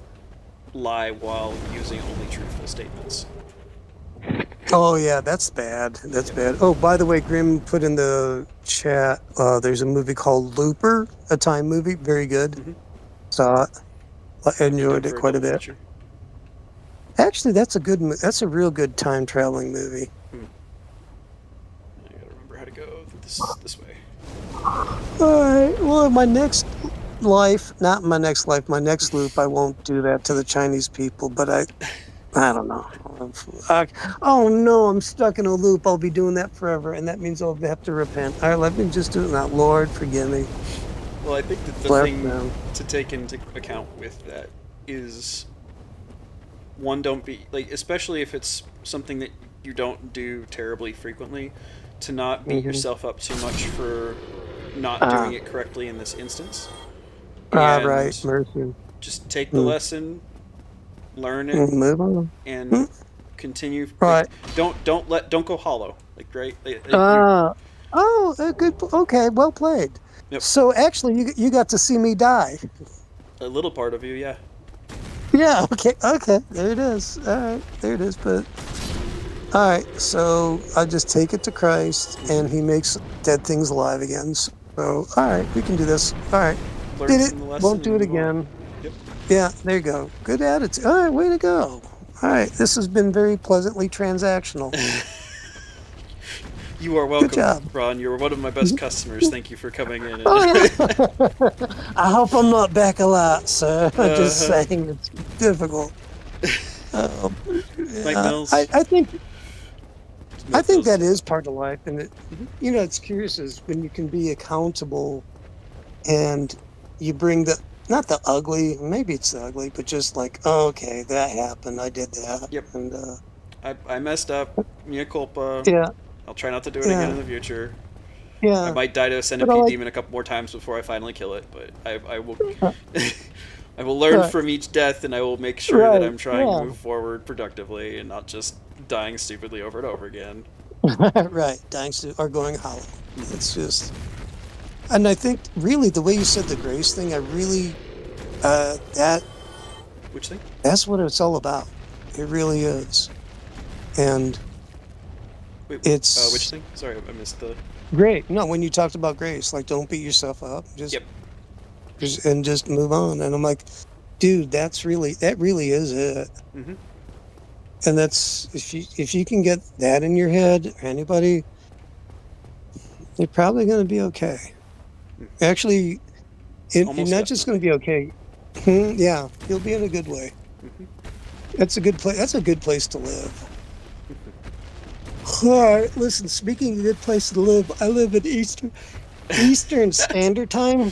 lie while using only truthful statements. Oh yeah, that's bad. That's bad. Oh, by the way, Grim put in the chat. There's a movie called Looper, a time movie, very good. Saw it. I enjoyed it quite a bit. Feature. Actually, that's a real good time traveling movie. I gotta remember how to go this way. All right. Well, my next loop, I won't do that to the Chinese people, but I don't know. Oh no, I'm stuck in a loop. I'll be doing that forever, and that means I'll have to repent. All right, let me just do it now. Lord, forgive me. Well, I think that the thing to take into account with that is, one, don't be, especially if it's something that you don't do terribly frequently, to not beat yourself up too much for not doing it correctly in this instance. Right, mercy. Just take the lesson, learn it, move on, and continue. Right. Don't go hollow. Right. Good. Okay, well played. Yep. So actually, you got to see me die. A little part of you, yeah. Yeah, okay, there it is. All right, there it is. But all right, so I just take it to Christ, and He makes dead things alive again. So all right, we can do this. All right, Learn did it. from the lesson Won't do and it move on. again. Yep. Yeah, there you go. Good attitude. All right, way to go. All right, this has been very pleasantly transactional. You are Good welcome, job. Ron. You're one of my best customers. Thank you for coming in. Oh And yeah. I hope I'm not back a lot, sir. I'm just uh, saying it's difficult. Um, Mike yeah, Mills. I think Mike Mills. that is part of life, and it's curious is when you can be accountable and you bring the not the ugly, maybe it's the ugly, but just like, oh, okay, that happened, I did that, Yep. and I messed up. Mea culpa. yeah, I'll try not to do it again yeah, in the future. I yeah. might die to a But I centipede like, demon a couple more times before I finally kill it, but I will uh, I will learn right, from each death, and I will make sure that right, I'm trying to yeah, move forward productively and not just dying stupidly over and over again. right. Dying are going hollow. It's just, and I think really the way you said the grace thing, I really Which thing? that's what it's all about. It really is, and Wait, which it's thing? Sorry, I missed the. great. No, when you talked about grace, like don't beat yourself up, Yep. just move on. And I'm like, dude, that really is it. Mm-hmm. And that's if you can get that in your head, or anybody, you're probably going to be okay. Actually, you're Almost not just going to definitely. be okay. Yeah, you'll be in a good way. Mm-hmm. That's a good place. That's a good place to live. All right, listen. Speaking of a good place to live, I live in Eastern Standard Time,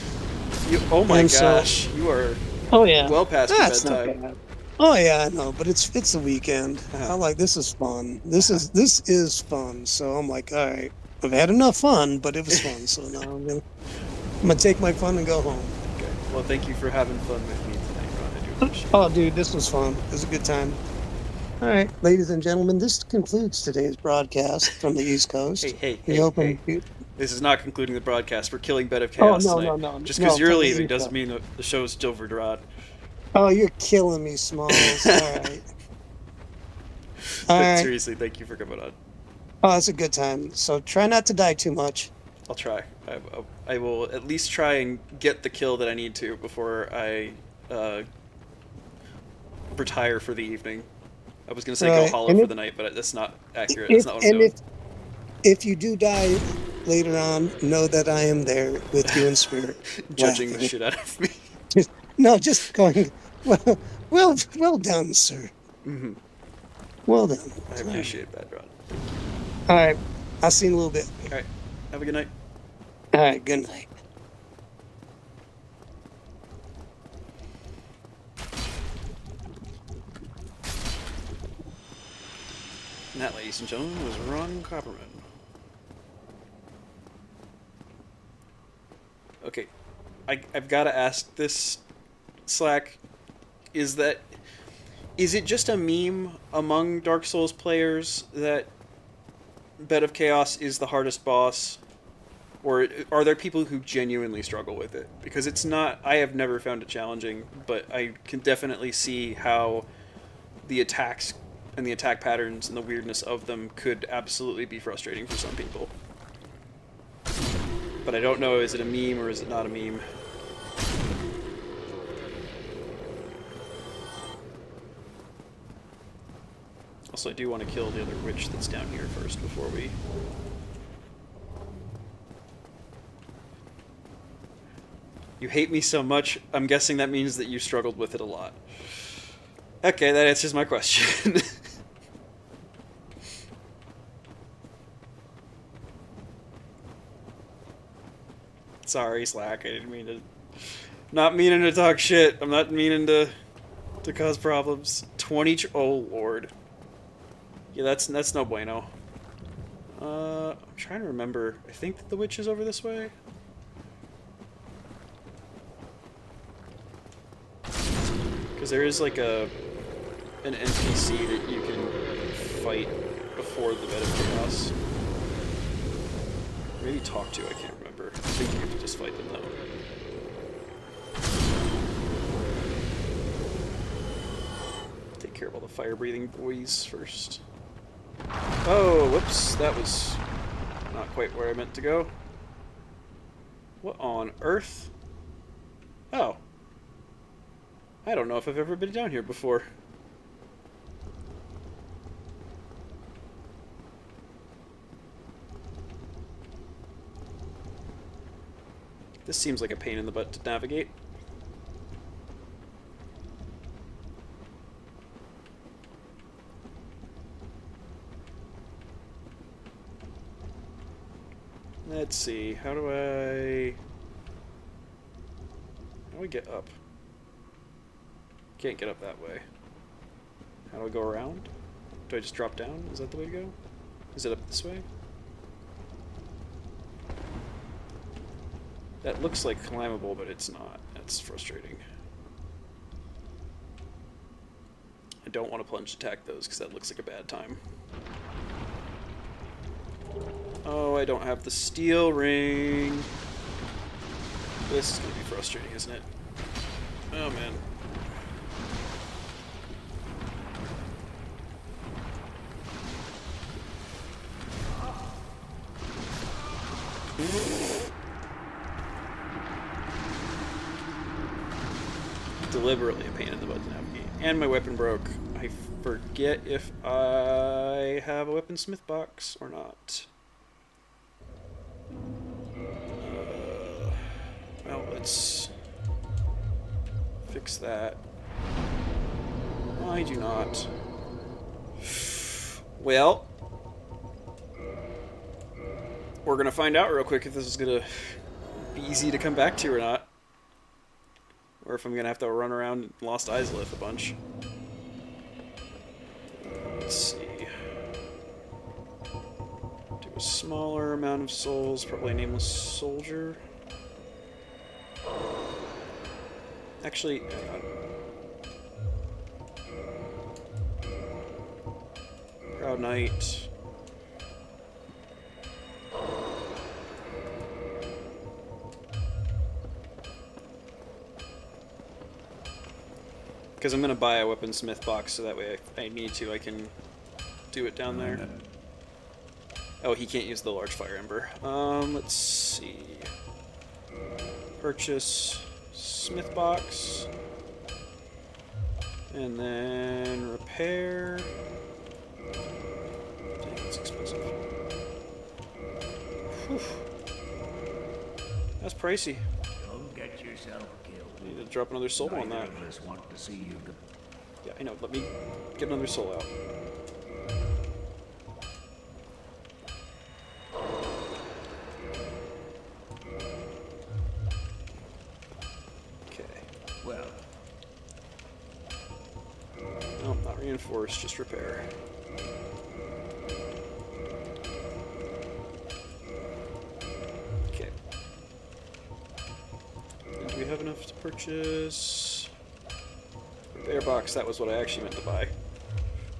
Oh my and so gosh, you are oh yeah, well past your that's not bedtime. bad. Oh yeah, I know, but it's the weekend. Uh-huh. I'm like, this is fun. Uh-huh. This is fun. So I'm like, all right, I've had enough fun, but it was fun. So now I'm gonna take my fun and go home. Okay. Well, thank you for having fun with me tonight, Ron. I do appreciate it. Oh, dude, this was fun. It was a good time. All right, ladies and gentlemen, this concludes today's broadcast from the East Coast. We hope Hey. This is not concluding the broadcast. We're killing Bed of Oh Chaos tonight. Just no, because you're from the leaving East doesn't Coast. mean that the show's over, Rod. Oh, you're killing me, Smalls. All right. All But right. seriously, thank you for coming on. Oh, it's a good time. So try not to die too much. I'll try. I will at least try and get the kill that I need to before I retire for the evening. I was going to say go Right. hollow And for if the night, but that's not accurate. That's not what I'm and doing. if you do die later on, know that I am there with you in spirit, Judging the laughing. shit out of me. Just going. Well done, sir. Mm-hmm. Well done. I appreciate that, Rod. All right, I'll see you in a little bit. All right. Have a good night. All right, good night. And that, ladies and gentlemen, was Ron Copperman. Okay, I've got to ask this, Slack. Is it just a meme among Dark Souls players that Bed of Chaos is the hardest boss? Or are there people who genuinely struggle with it? Because it's not... I have never found it challenging, but I can definitely see how the attacks and the attack patterns and the weirdness of them could absolutely be frustrating for some people. But I don't know, is it a meme or is it not a meme? Also, I do want to kill the other witch that's down here first before we... You hate me so much, I'm guessing that means that you struggled with it a lot. Okay, that answers my question. Sorry, Slack, I didn't mean to... Not meaning to talk shit, I'm not meaning to cause problems. 20... Oh, Lord. Yeah, that's no bueno. I'm trying to remember. I think that the witch is over this way. Because there is like an NPC that you can fight before the Bed of Chaos. Maybe talk to, I can't remember. I think you have to just fight them though. care about the fire-breathing boys first. Oh, whoops, that was not quite where I meant to go. What on earth? Oh. I don't know if I've ever been down here before. This seems like a pain in the butt to navigate. Let's see, how do I get up? Can't get up that way. How do I go around? Do I just drop down? Is that the way to go? Is it up this way? That looks like climbable, but it's not. That's frustrating. I don't want to plunge attack those because that looks like a bad time. Oh, I don't have the steel ring. This is going to be frustrating, isn't it? Oh, man. Deliberately a pain in the butt to navigate. And my weapon broke. I forget if I have a weaponsmith box or not. Well, let's fix that. I do not. Well, we're gonna find out real quick if this is gonna be easy to come back to or not. Or if I'm gonna have to run around Lost Islip a bunch. Let's see. Do a smaller amount of souls, probably a nameless soldier. Actually, hang on. Proud Knight. Because I'm going to buy a weaponsmith box so that way if I need to, I can do it down there. Oh, he can't use the large fire ember. Let's see. Purchase smith box. And then repair. Dang, it's expensive. Whew. That's pricey. Don't get yourself killed. I need to drop another soul on that. Neither of us want to see you go. Yeah, I know. Let me get another soul out. Okay. Well, No, not reinforce, just repair. Okay. And do we have enough to purchase? Repair box, that was what I actually meant to buy.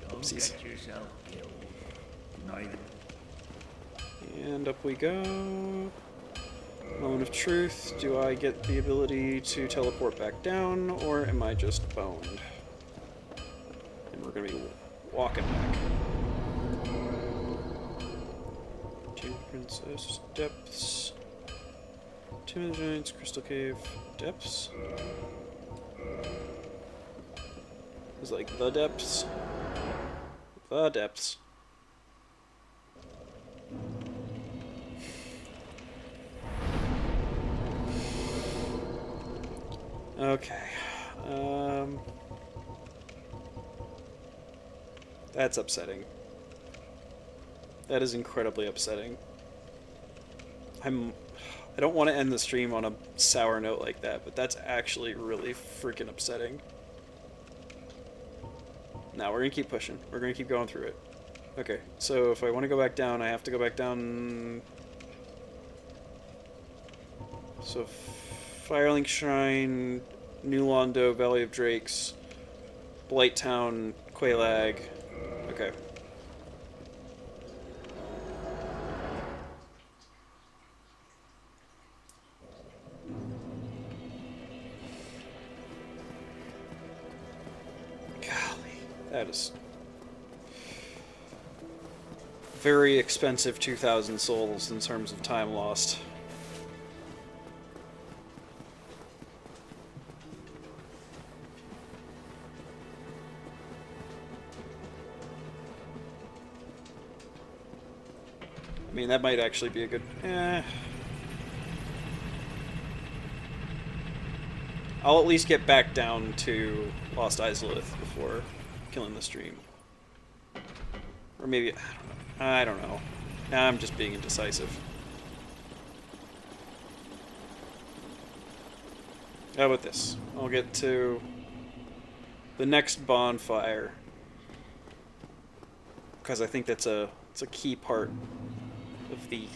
don't Oopsies. get yourself killed. Neither. And up we go. Moment of truth. Do I get the ability to teleport back down, or am I just boned? And we're gonna be walking back. Tomb Princess, depths. Tomb of the Giants, Crystal Cave, depths. It's like the depths. The depths. Okay. That's upsetting. That is incredibly upsetting. I don't want to end the stream on a sour note like that, but that's actually really freaking upsetting. Now we're gonna keep pushing. We're gonna keep going through it. Okay, so if I want to go back down, I have to go back down. So, Firelink Shrine, New Londo, Valley of Drakes, Blighttown, Quelaag. Okay. Golly, That is very expensive 2,000 souls in terms of time lost. I mean, that might actually be a good... I'll at least get back down to Lost Isolith before killing the stream. Or maybe... I don't know. Nah, I'm just being indecisive. How about this? I'll get to the next bonfire. Because I think it's a key part of the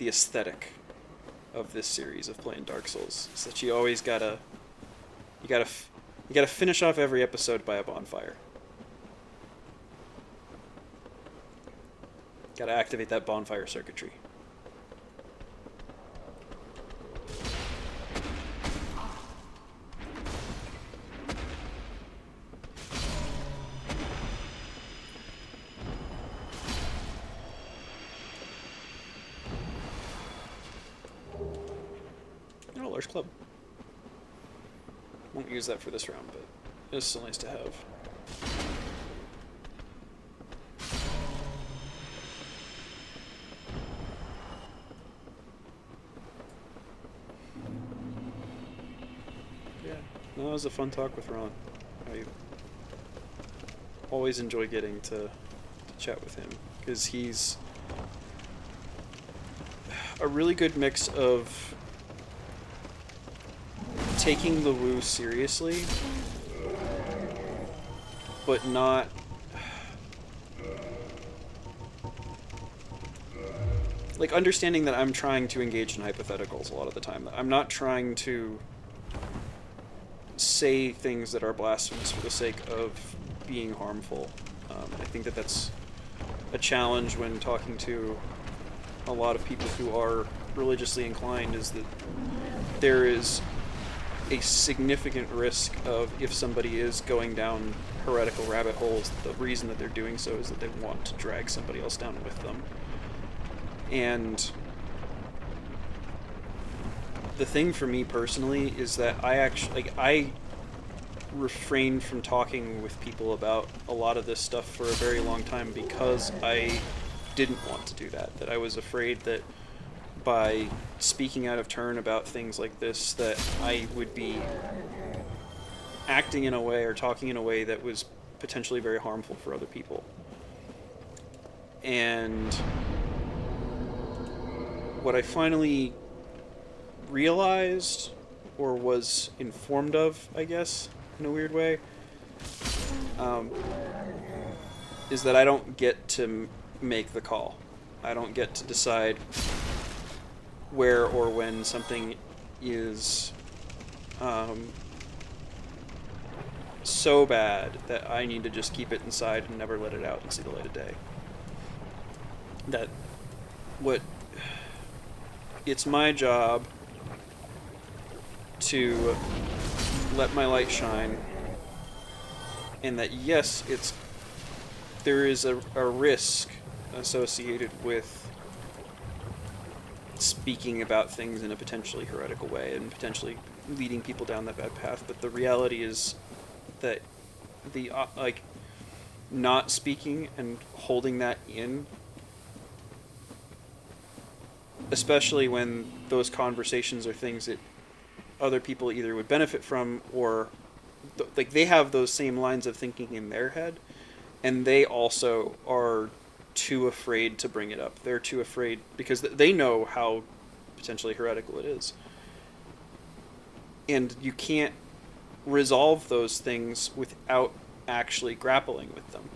aesthetic of this series of playing Dark Souls. Is that you always gotta finish off every episode by a bonfire. Gotta activate that bonfire circuitry. Oh, large club. Won't use that for this round, but it's still nice to have. No, it was a fun talk with Ron. I always enjoy getting to chat with him, because he's a really good mix of taking the woo seriously, but not... like, understanding that I'm trying to engage in hypotheticals a lot of the time. I'm not trying to say things that are blasphemous for the sake of being harmful. I think that that's a challenge when talking to a lot of people who are religiously inclined, is that there is a significant risk of, if somebody is going down heretical rabbit holes, the reason that they're doing so is that they want to drag somebody else down with them. And the thing for me personally is that I refrained from talking with people about a lot of this stuff for a very long time because I didn't want to do that. That I was afraid that by speaking out of turn about things like this, that I would be acting in a way or talking in a way that was potentially very harmful for other people. And what I finally realized, or was informed of, I guess, in a weird way, is that I don't get to make the call. I don't get to decide where or when something is so bad that I need to just keep it inside and never let it out and see the light of day. It's my job to let my light shine, and that yes, there is a risk associated with speaking about things in a potentially heretical way and potentially leading people down that bad path, but the reality is that the not speaking and holding that in, especially when those conversations are things that other people either would benefit from, or they have those same lines of thinking in their head, and they also are too afraid to bring it up. They're too afraid because they know how potentially heretical it is. And you can't resolve those things without actually grappling with them.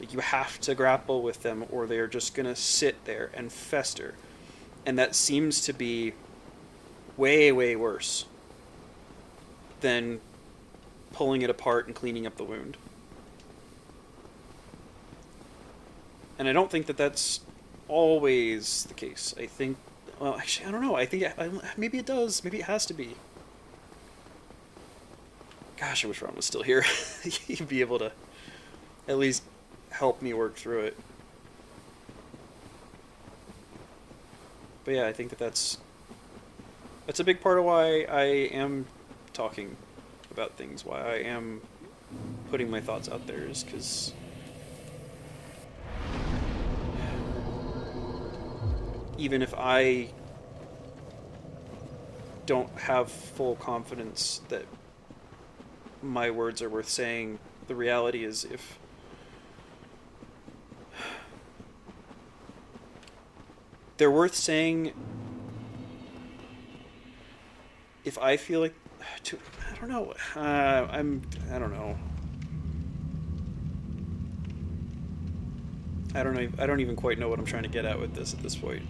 You have to grapple with them, or they're just going to sit there and fester. And that seems to be way, way worse than pulling it apart and cleaning up the wound. And I don't think that that's always the case. I think, well, actually, I don't know. I think maybe it does. Maybe it has to be. God, Gosh, I wish Ron was still here. He'd be able to at least help me work through it. But yeah, I think that's a big part of why I am talking about things, why I am putting my thoughts out there, is because even if I don't have full confidence that my words are worth saying, the reality is if they're worth saying, if I feel like I don't know. I don't know. I don't even quite know what I'm trying to get at with this at this point.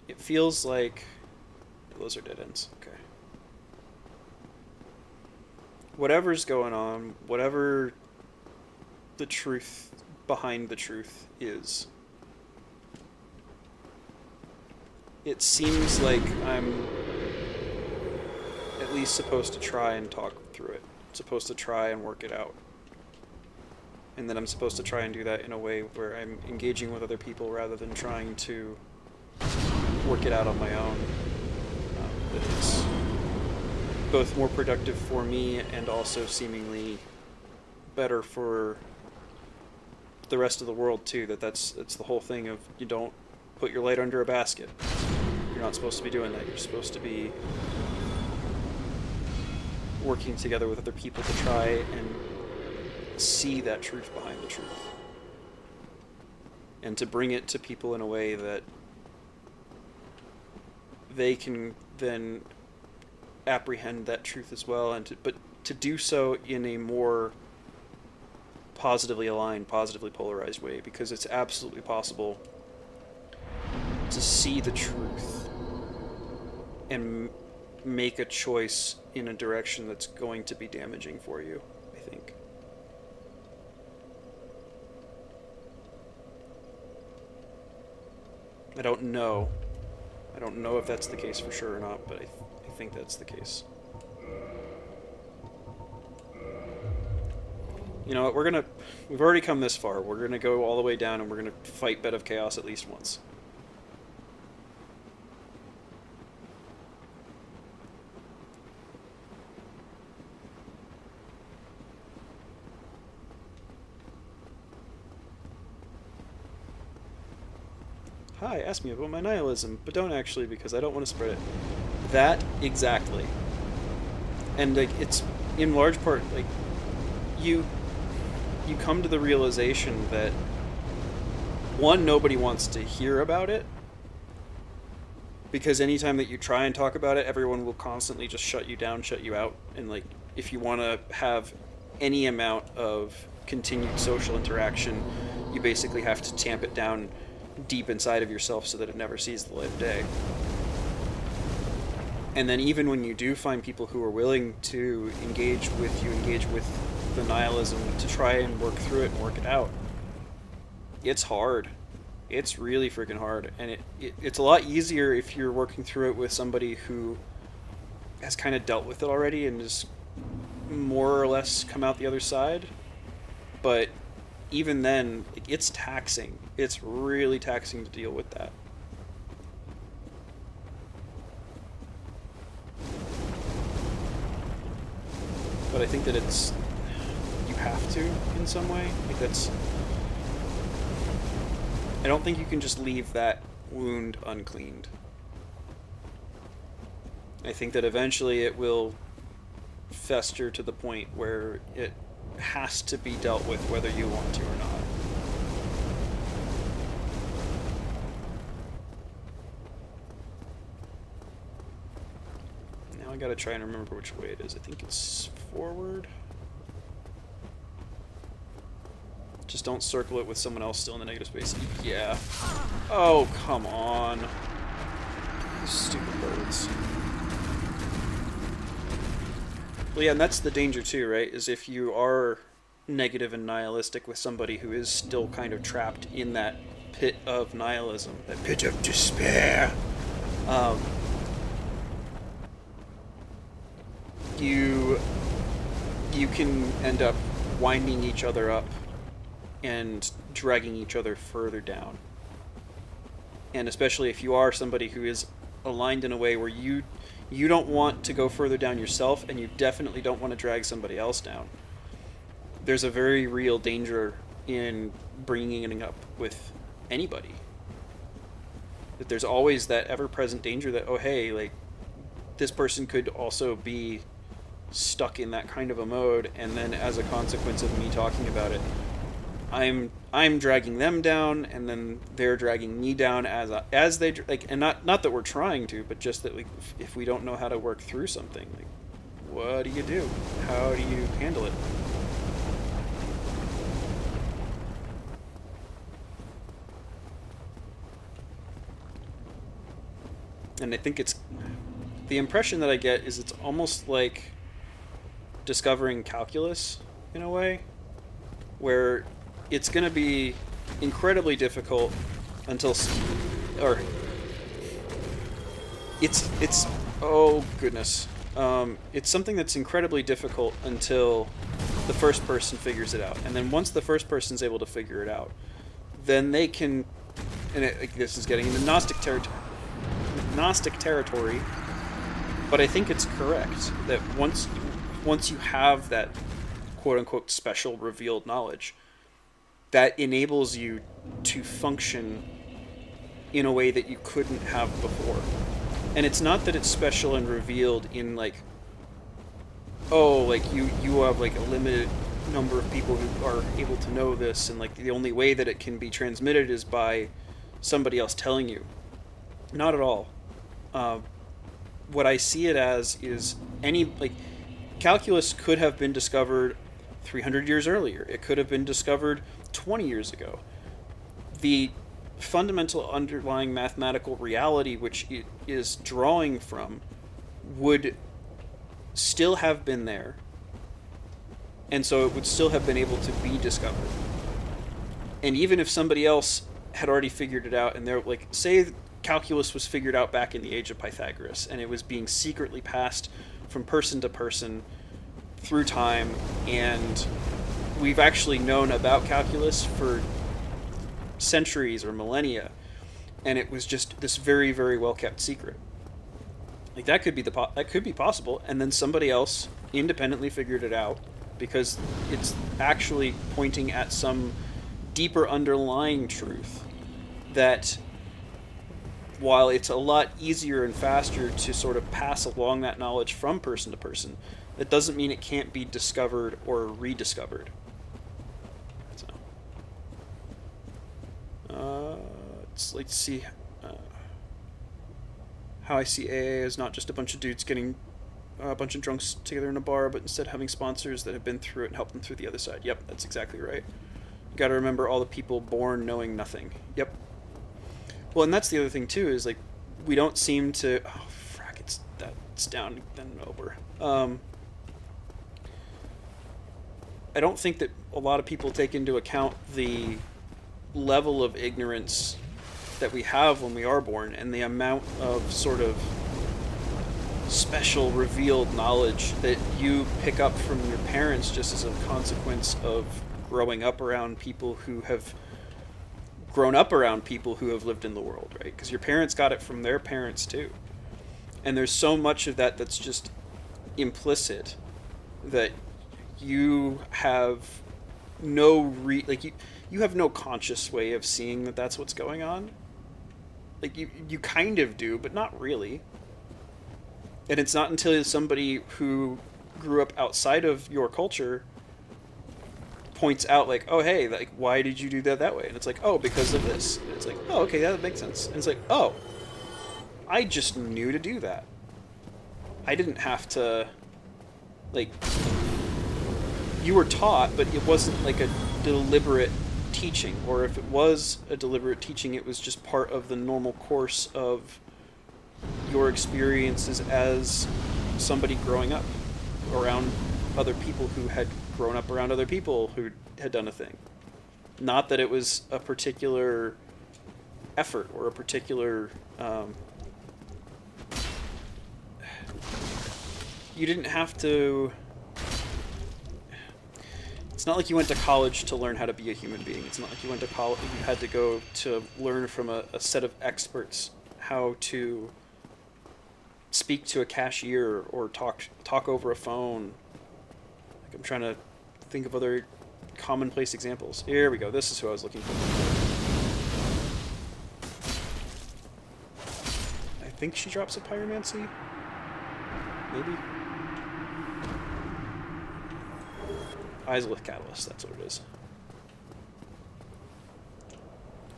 It feels like those are dead ends. Okay. Whatever's going on, whatever the truth behind the truth is, it seems like I'm at least supposed to try and talk through it. Supposed to try and work it out. And then I'm supposed to try and do that in a way where I'm engaging with other people rather than trying to work it out on my own. That it's both more productive for me and also seemingly better for the rest of the world too. That's the whole thing of, you don't put your light under a basket. You're not supposed to be doing that. You're supposed to be working together with other people to try and see that truth behind the truth. And to bring it to people in a way that they can then apprehend that truth as well, but to do so in a more positively aligned, positively polarized way, because it's absolutely possible to see the truth and make a choice in a direction that's going to be damaging for you, I think. I don't know if that's the case for sure or not, but I think that's the case. You know what, we've already come this far. We're gonna go all the way down and we're gonna fight Bed of Chaos at least once. Hi, ask me about my nihilism, but don't actually, because I don't want to spread it. That, exactly. And like, it's in large part, like, you come to the realization that, one, nobody wants to hear about it, because anytime that you try and talk about it, everyone will constantly just shut you down, shut you out, and like, if you want to have any amount of continued social interaction, you basically have to tamp it down deep inside of yourself so that it never sees the light of day. And then even when you do find people who are willing to engage with the nihilism to try and work through it and work it out, it's hard. It's really freaking hard. And it's a lot easier if you're working through it with somebody who has kind of dealt with it already and is more or less come out the other side. But even then, it's taxing. It's really taxing to deal with that. But I think that you have to in some way. Like I don't think you can just leave that wound uncleaned. I think that eventually it will fester to the point where it has to be dealt with whether you want to or not. Now I gotta try and remember which way it is. I think it's forward. Just don't circle it with someone else still in the negative space. Yeah. Oh, come on. These stupid birds. Well, yeah, and that's the danger too, right? Is if you are negative and nihilistic with somebody who is still kind of trapped in that pit of nihilism, that pit of despair. You can end up winding each other up and dragging each other further down. And especially if you are somebody who is aligned in a way where you don't want to go further down yourself, and you definitely don't want to drag somebody else down. There's a very real danger in bringing it up with anybody. That there's always that ever-present danger that, oh hey, like, this person could also be stuck in that kind of a mode, and then as a consequence of me talking about it, I'm dragging them down, and then they're dragging me down as they like, and not that we're trying to, but just that, like, if we don't know how to work through something, like, what do? How do you handle it? And I think it's the impression that I get is it's almost like discovering calculus in a way, where it's going to be incredibly difficult until, or it's oh goodness, it's something that's incredibly difficult until the first person figures it out, and then once the first person's able to figure it out, then they can, and this is getting into Gnostic territory, but I think it's correct that once you have that quote-unquote special revealed knowledge, that enables you to function in a way that you couldn't have before. And it's not that it's special and revealed in, like, oh, like, you have, like, a limited number of people who are able to know this, and, like, the only way that it can be transmitted is by somebody else telling you. Not at all. What I see it as is calculus could have been discovered 300 years earlier. It could have been discovered 20 years ago. The fundamental underlying mathematical reality which it is drawing from would still have been there, and so it would still have been able to be discovered. And even if somebody else had already figured it out, and they're like, say calculus was figured out back in the age of Pythagoras, and it was being secretly passed from person to person through time, and we've actually known about calculus for centuries or millennia, and it was just this very, very well kept secret. Like, that could be possible, and then somebody else independently figured it out because it's actually pointing at some deeper underlying truth that, while it's a lot easier and faster to sort of pass along that knowledge from person to person, that doesn't mean it can't be discovered or rediscovered. So, let's see how I see AA as not just a bunch of dudes getting a bunch of drunks together in a bar, but instead having sponsors that have been through it and help them through the other side. Yep, that's exactly right. You got to remember all the people born knowing nothing. Yep. Well, and that's the other thing too, is like, we don't seem to, oh frack, it's down then over. I don't think that a lot of people take into account the level of ignorance that we have when we are born, and the amount of sort of special revealed knowledge that you pick up from your parents just as a consequence of growing up around people who have grown up around people who have lived in the world, right? Because your parents got it from their parents too. And there's so much of that that's just implicit, that you have no you have no conscious way of seeing that that's what's going on. Like, you kind of do, but not really. And it's not until somebody who grew up outside of your culture points out, like, oh hey, like, why did you do that way? And it's like, oh, because of this. And it's like, oh, okay, that makes sense. And it's like, oh, I just knew to do that. I didn't have to, like, you were taught, but it wasn't like a deliberate teaching, or if it was a deliberate teaching, it was just part of the normal course of your experiences as somebody growing up around other people who had grown up around other people who had done a thing. Not that it was a particular effort or a particular... you didn't have to... It's not like you went to college to learn how to be a human being. It's not like you went to college, you had to go to learn from a set of experts how to speak to a cashier or talk over a phone. Like, I'm trying to think of other commonplace examples. Here we go. This is who I was looking for. I think she drops a pyromancy. Maybe. Eyes with catalyst, that's what it is.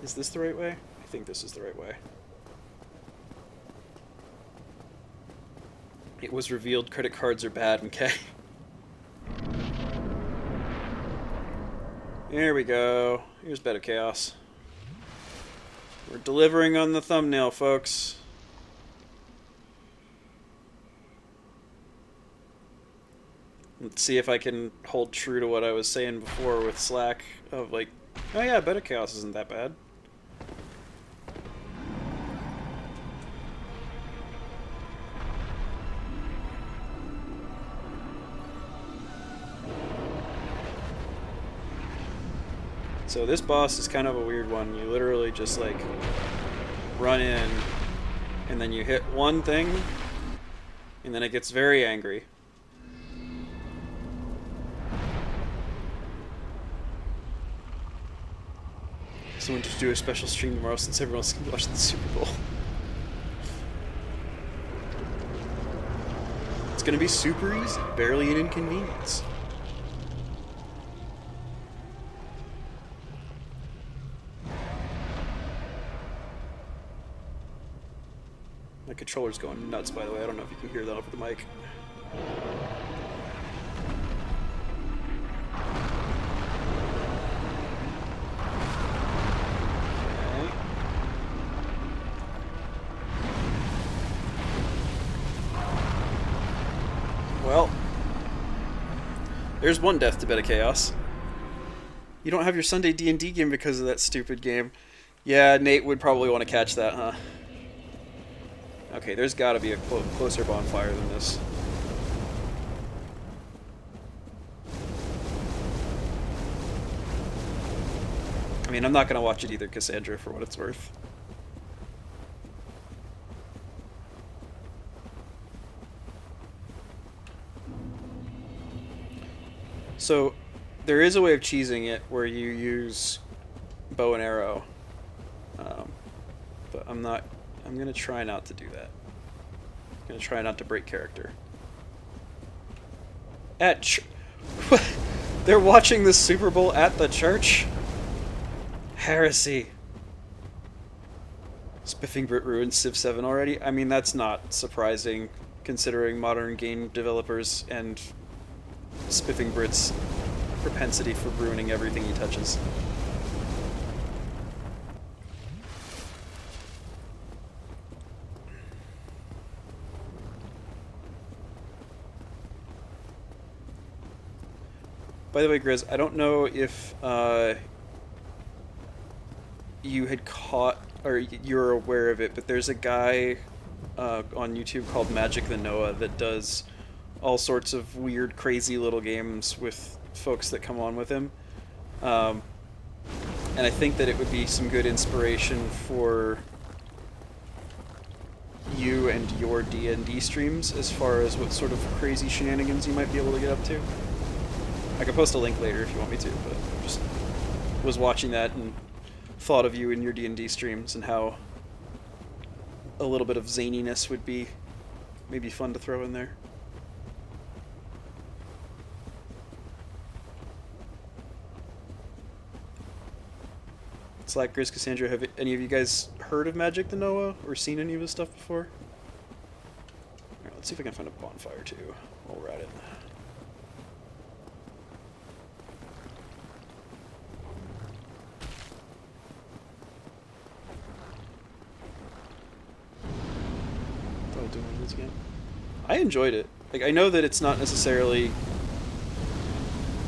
Is this the right way? I think this is the right way. It was revealed credit cards are bad, okay? There we go. Here's Bed of Chaos. We're delivering on the thumbnail, folks. Let's see if I can hold true to what I was saying before with Slack of like, oh yeah, Bed of Chaos isn't that bad. So this boss is kind of a weird one. You literally just like run in and then you hit one thing and then it gets very angry. Someone to do a special stream tomorrow since everyone else can watch the Super Bowl. It's gonna be super easy, barely an inconvenience. My controller's going nuts, by the way. I don't know if you can hear that over the mic. Well, there's one death to Bed of Chaos. You don't have your Sunday D&D game because of that stupid game. Yeah, Nate would probably want to catch that, huh? Okay, there's got to be a closer bonfire than this. I mean, I'm not going to watch it either, Cassandra, for what it's worth. So, there is a way of cheesing it where you use bow and arrow. But I'm going to try not to do that. I'm going to try not to break character. They're watching the Super Bowl at the church? Heresy. Spiffing Brit ruined Civ 7 already? I mean, that's not surprising, considering modern game developers and Spiffing Brit's propensity for ruining everything he touches. By the way, Grizz, I don't know if you had caught, or you're aware of it, but there's a guy on YouTube called Magic the Noah that does all sorts of weird, crazy little games with folks that come on with him. And I think that it would be some good inspiration for you and your D&D streams as far as what sort of crazy shenanigans you might be able to get up to. I can post a link later if you want me to, but just was watching that and thought of you in your D&D streams and how a little bit of zaniness would be maybe fun to throw in there. Slack, Grizz, Cassandra, have any of you guys heard of Magic the Noah or seen any of his stuff before? Alright, let's see if I can find a bonfire too while we're at it. Doing this again. I enjoyed it. Like, I know that it's not necessarily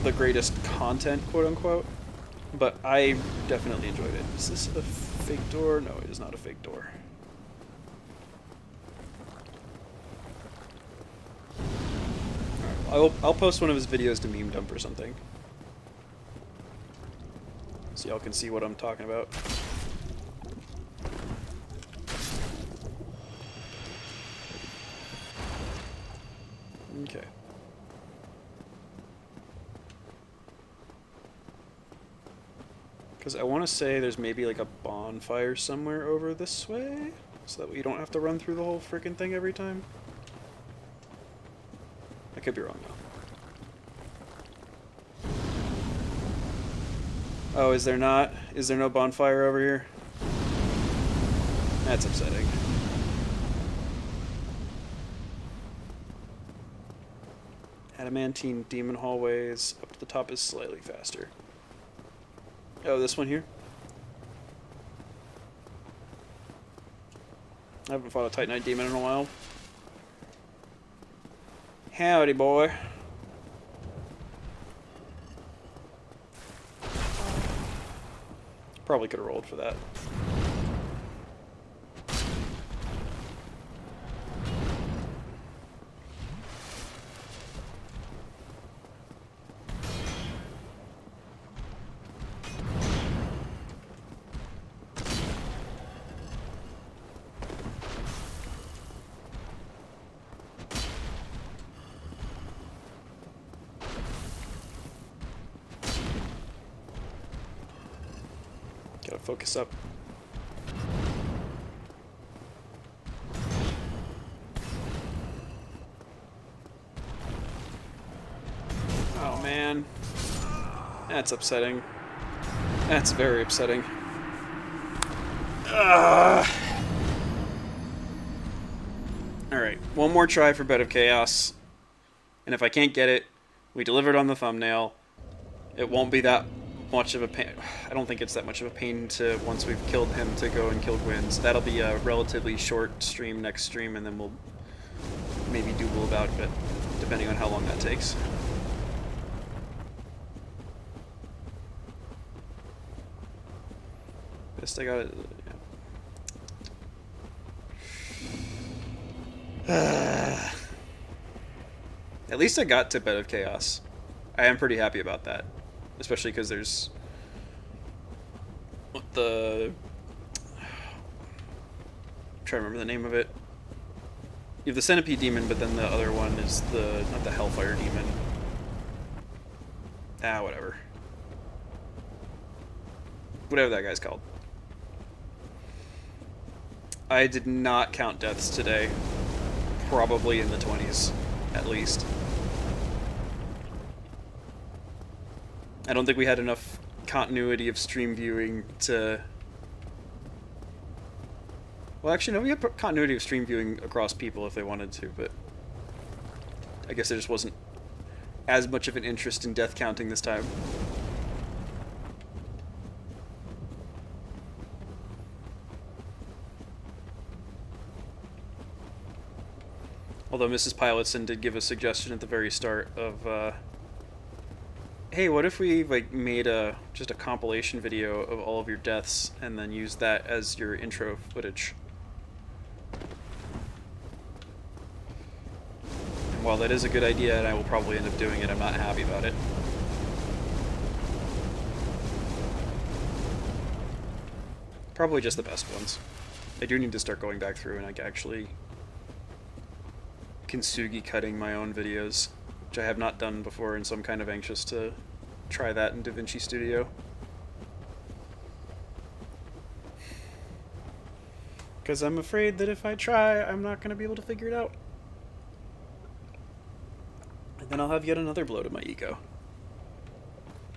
the greatest content, quote unquote, but I definitely enjoyed it. Is this a fake door? No, it is not a fake door. Alright, I'll post one of his videos to meme dump or something, so y'all can see what I'm talking about. Okay. Because I want to say there's maybe like a bonfire somewhere over this way, so that we don't have to run through the whole freaking thing every time. I could be wrong though. Oh, is there not? Is there no bonfire over here? That's upsetting. Adamantine demon hallways. Up to the top is slightly faster. Oh, this one here? I haven't fought a Titanite demon in a while. Howdy, boy. Probably could have rolled for that. Gotta focus up. Oh man. That's upsetting. That's very upsetting. Alright, one more try for Bed of Chaos. And if I can't get it, we delivered on the thumbnail. It won't be that much of a pain. I don't think it's that much of a pain to, once we've killed him, to go and kill Gwyn's. That'll be a relatively short stream next stream, and then we'll maybe doodle about it, depending on how long that takes. Best I got it. Yeah. At least I got to Bed of Chaos. I am pretty happy about that. Especially because there's the... I'm trying to remember the name of it. You have the Centipede Demon, but then the other one is the... not the Hellfire Demon. Ah, whatever. Whatever that guy's called. I did not count deaths today. Probably in the 20s, at least. I don't think we had enough continuity of stream viewing to... Well, actually, no, we had continuity of stream viewing across people if they wanted to, but... I guess there just wasn't as much of an interest in death counting this time. Although Mrs. Pilotson did give a suggestion at the very start of, hey, what if we like made just a compilation video of all of your deaths and then used that as your intro footage? And while that is a good idea, and I will probably end up doing it, I'm not happy about it. Probably just the best ones. I do need to start going back through and like actually kintsugi cutting my own videos, which I have not done before, and so I'm kind of anxious to try that in DaVinci Studio. Because I'm afraid that if I try, I'm not going to be able to figure it out. And then I'll have yet another blow to my ego.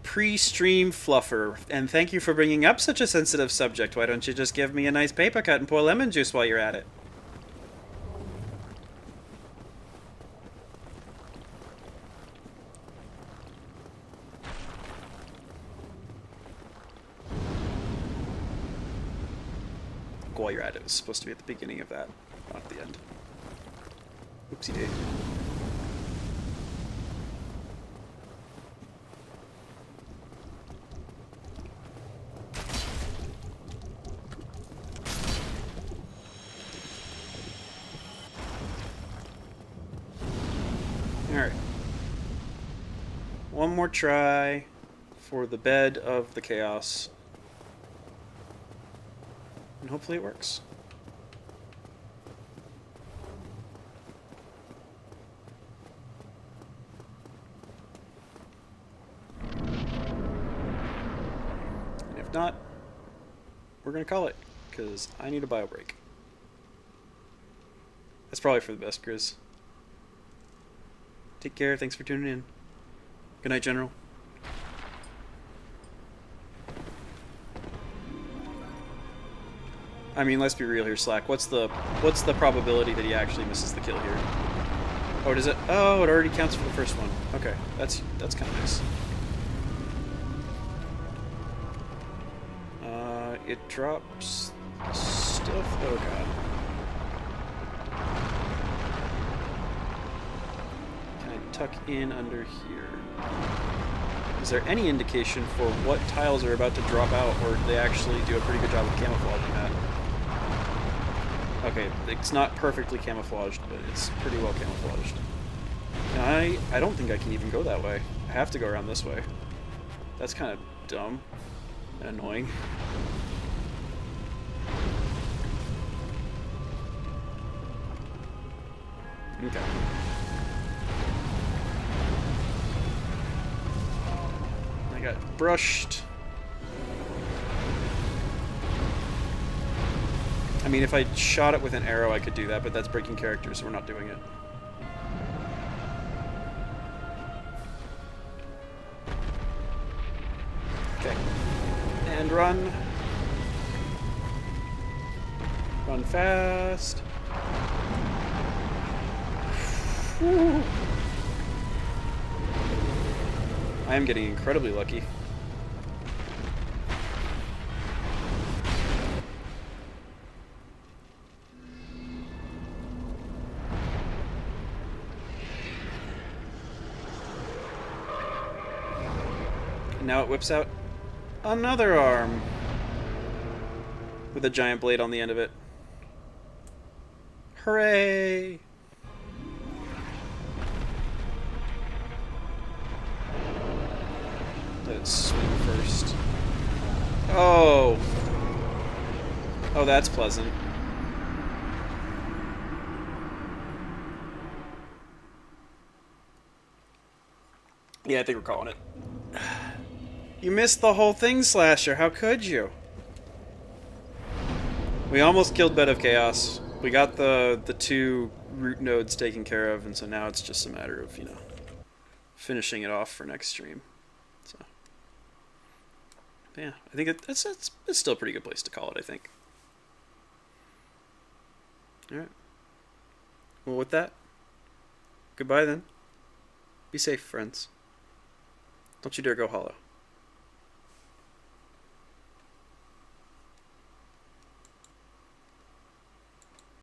Pre-stream fluffer, and thank you for bringing up such a sensitive subject. Why don't you just give me a nice paper cut and pour lemon juice while you're at it? While you're at it, it was supposed to be at the beginning of that, not at the end. Oopsie day. more try for the bed of the chaos. And hopefully it works. And if not, we're going to call it, because I need a bio break. That's probably for the best, Grizz. Take care. Thanks for tuning in. Good night, General. I mean, let's be real here, Slack. What's the probability that he actually misses the kill here? Oh, does it? Oh, it already counts for the first one. Okay, that's kind of nice. It drops stuff. Oh god. Can I tuck in under here? Is there any indication for what tiles are about to drop out, or do they actually do a pretty good job of camouflaging that? Okay, it's not perfectly camouflaged, but it's pretty well camouflaged. And I don't think I can even go that way. I have to go around this way. That's kind of dumb and annoying. Okay. I got brushed. I mean, if I shot it with an arrow, I could do that, but that's breaking character, so we're not doing it. Okay. And run. Run fast. Whew. I am getting incredibly lucky. And now it whips out another arm with a giant blade on the end of it. Hooray! Let's swing first. Oh! Oh, that's pleasant. Yeah, I think we're calling it. You missed the whole thing, Slasher. How could you? We almost killed Bed of Chaos. We got the two root nodes taken care of, and so now it's just a matter of, you know, finishing it off for next stream. So, yeah, I think it's still a pretty good place to call it, I think. Alright. Well, with that, goodbye then. Be safe, friends. Don't you dare go hollow.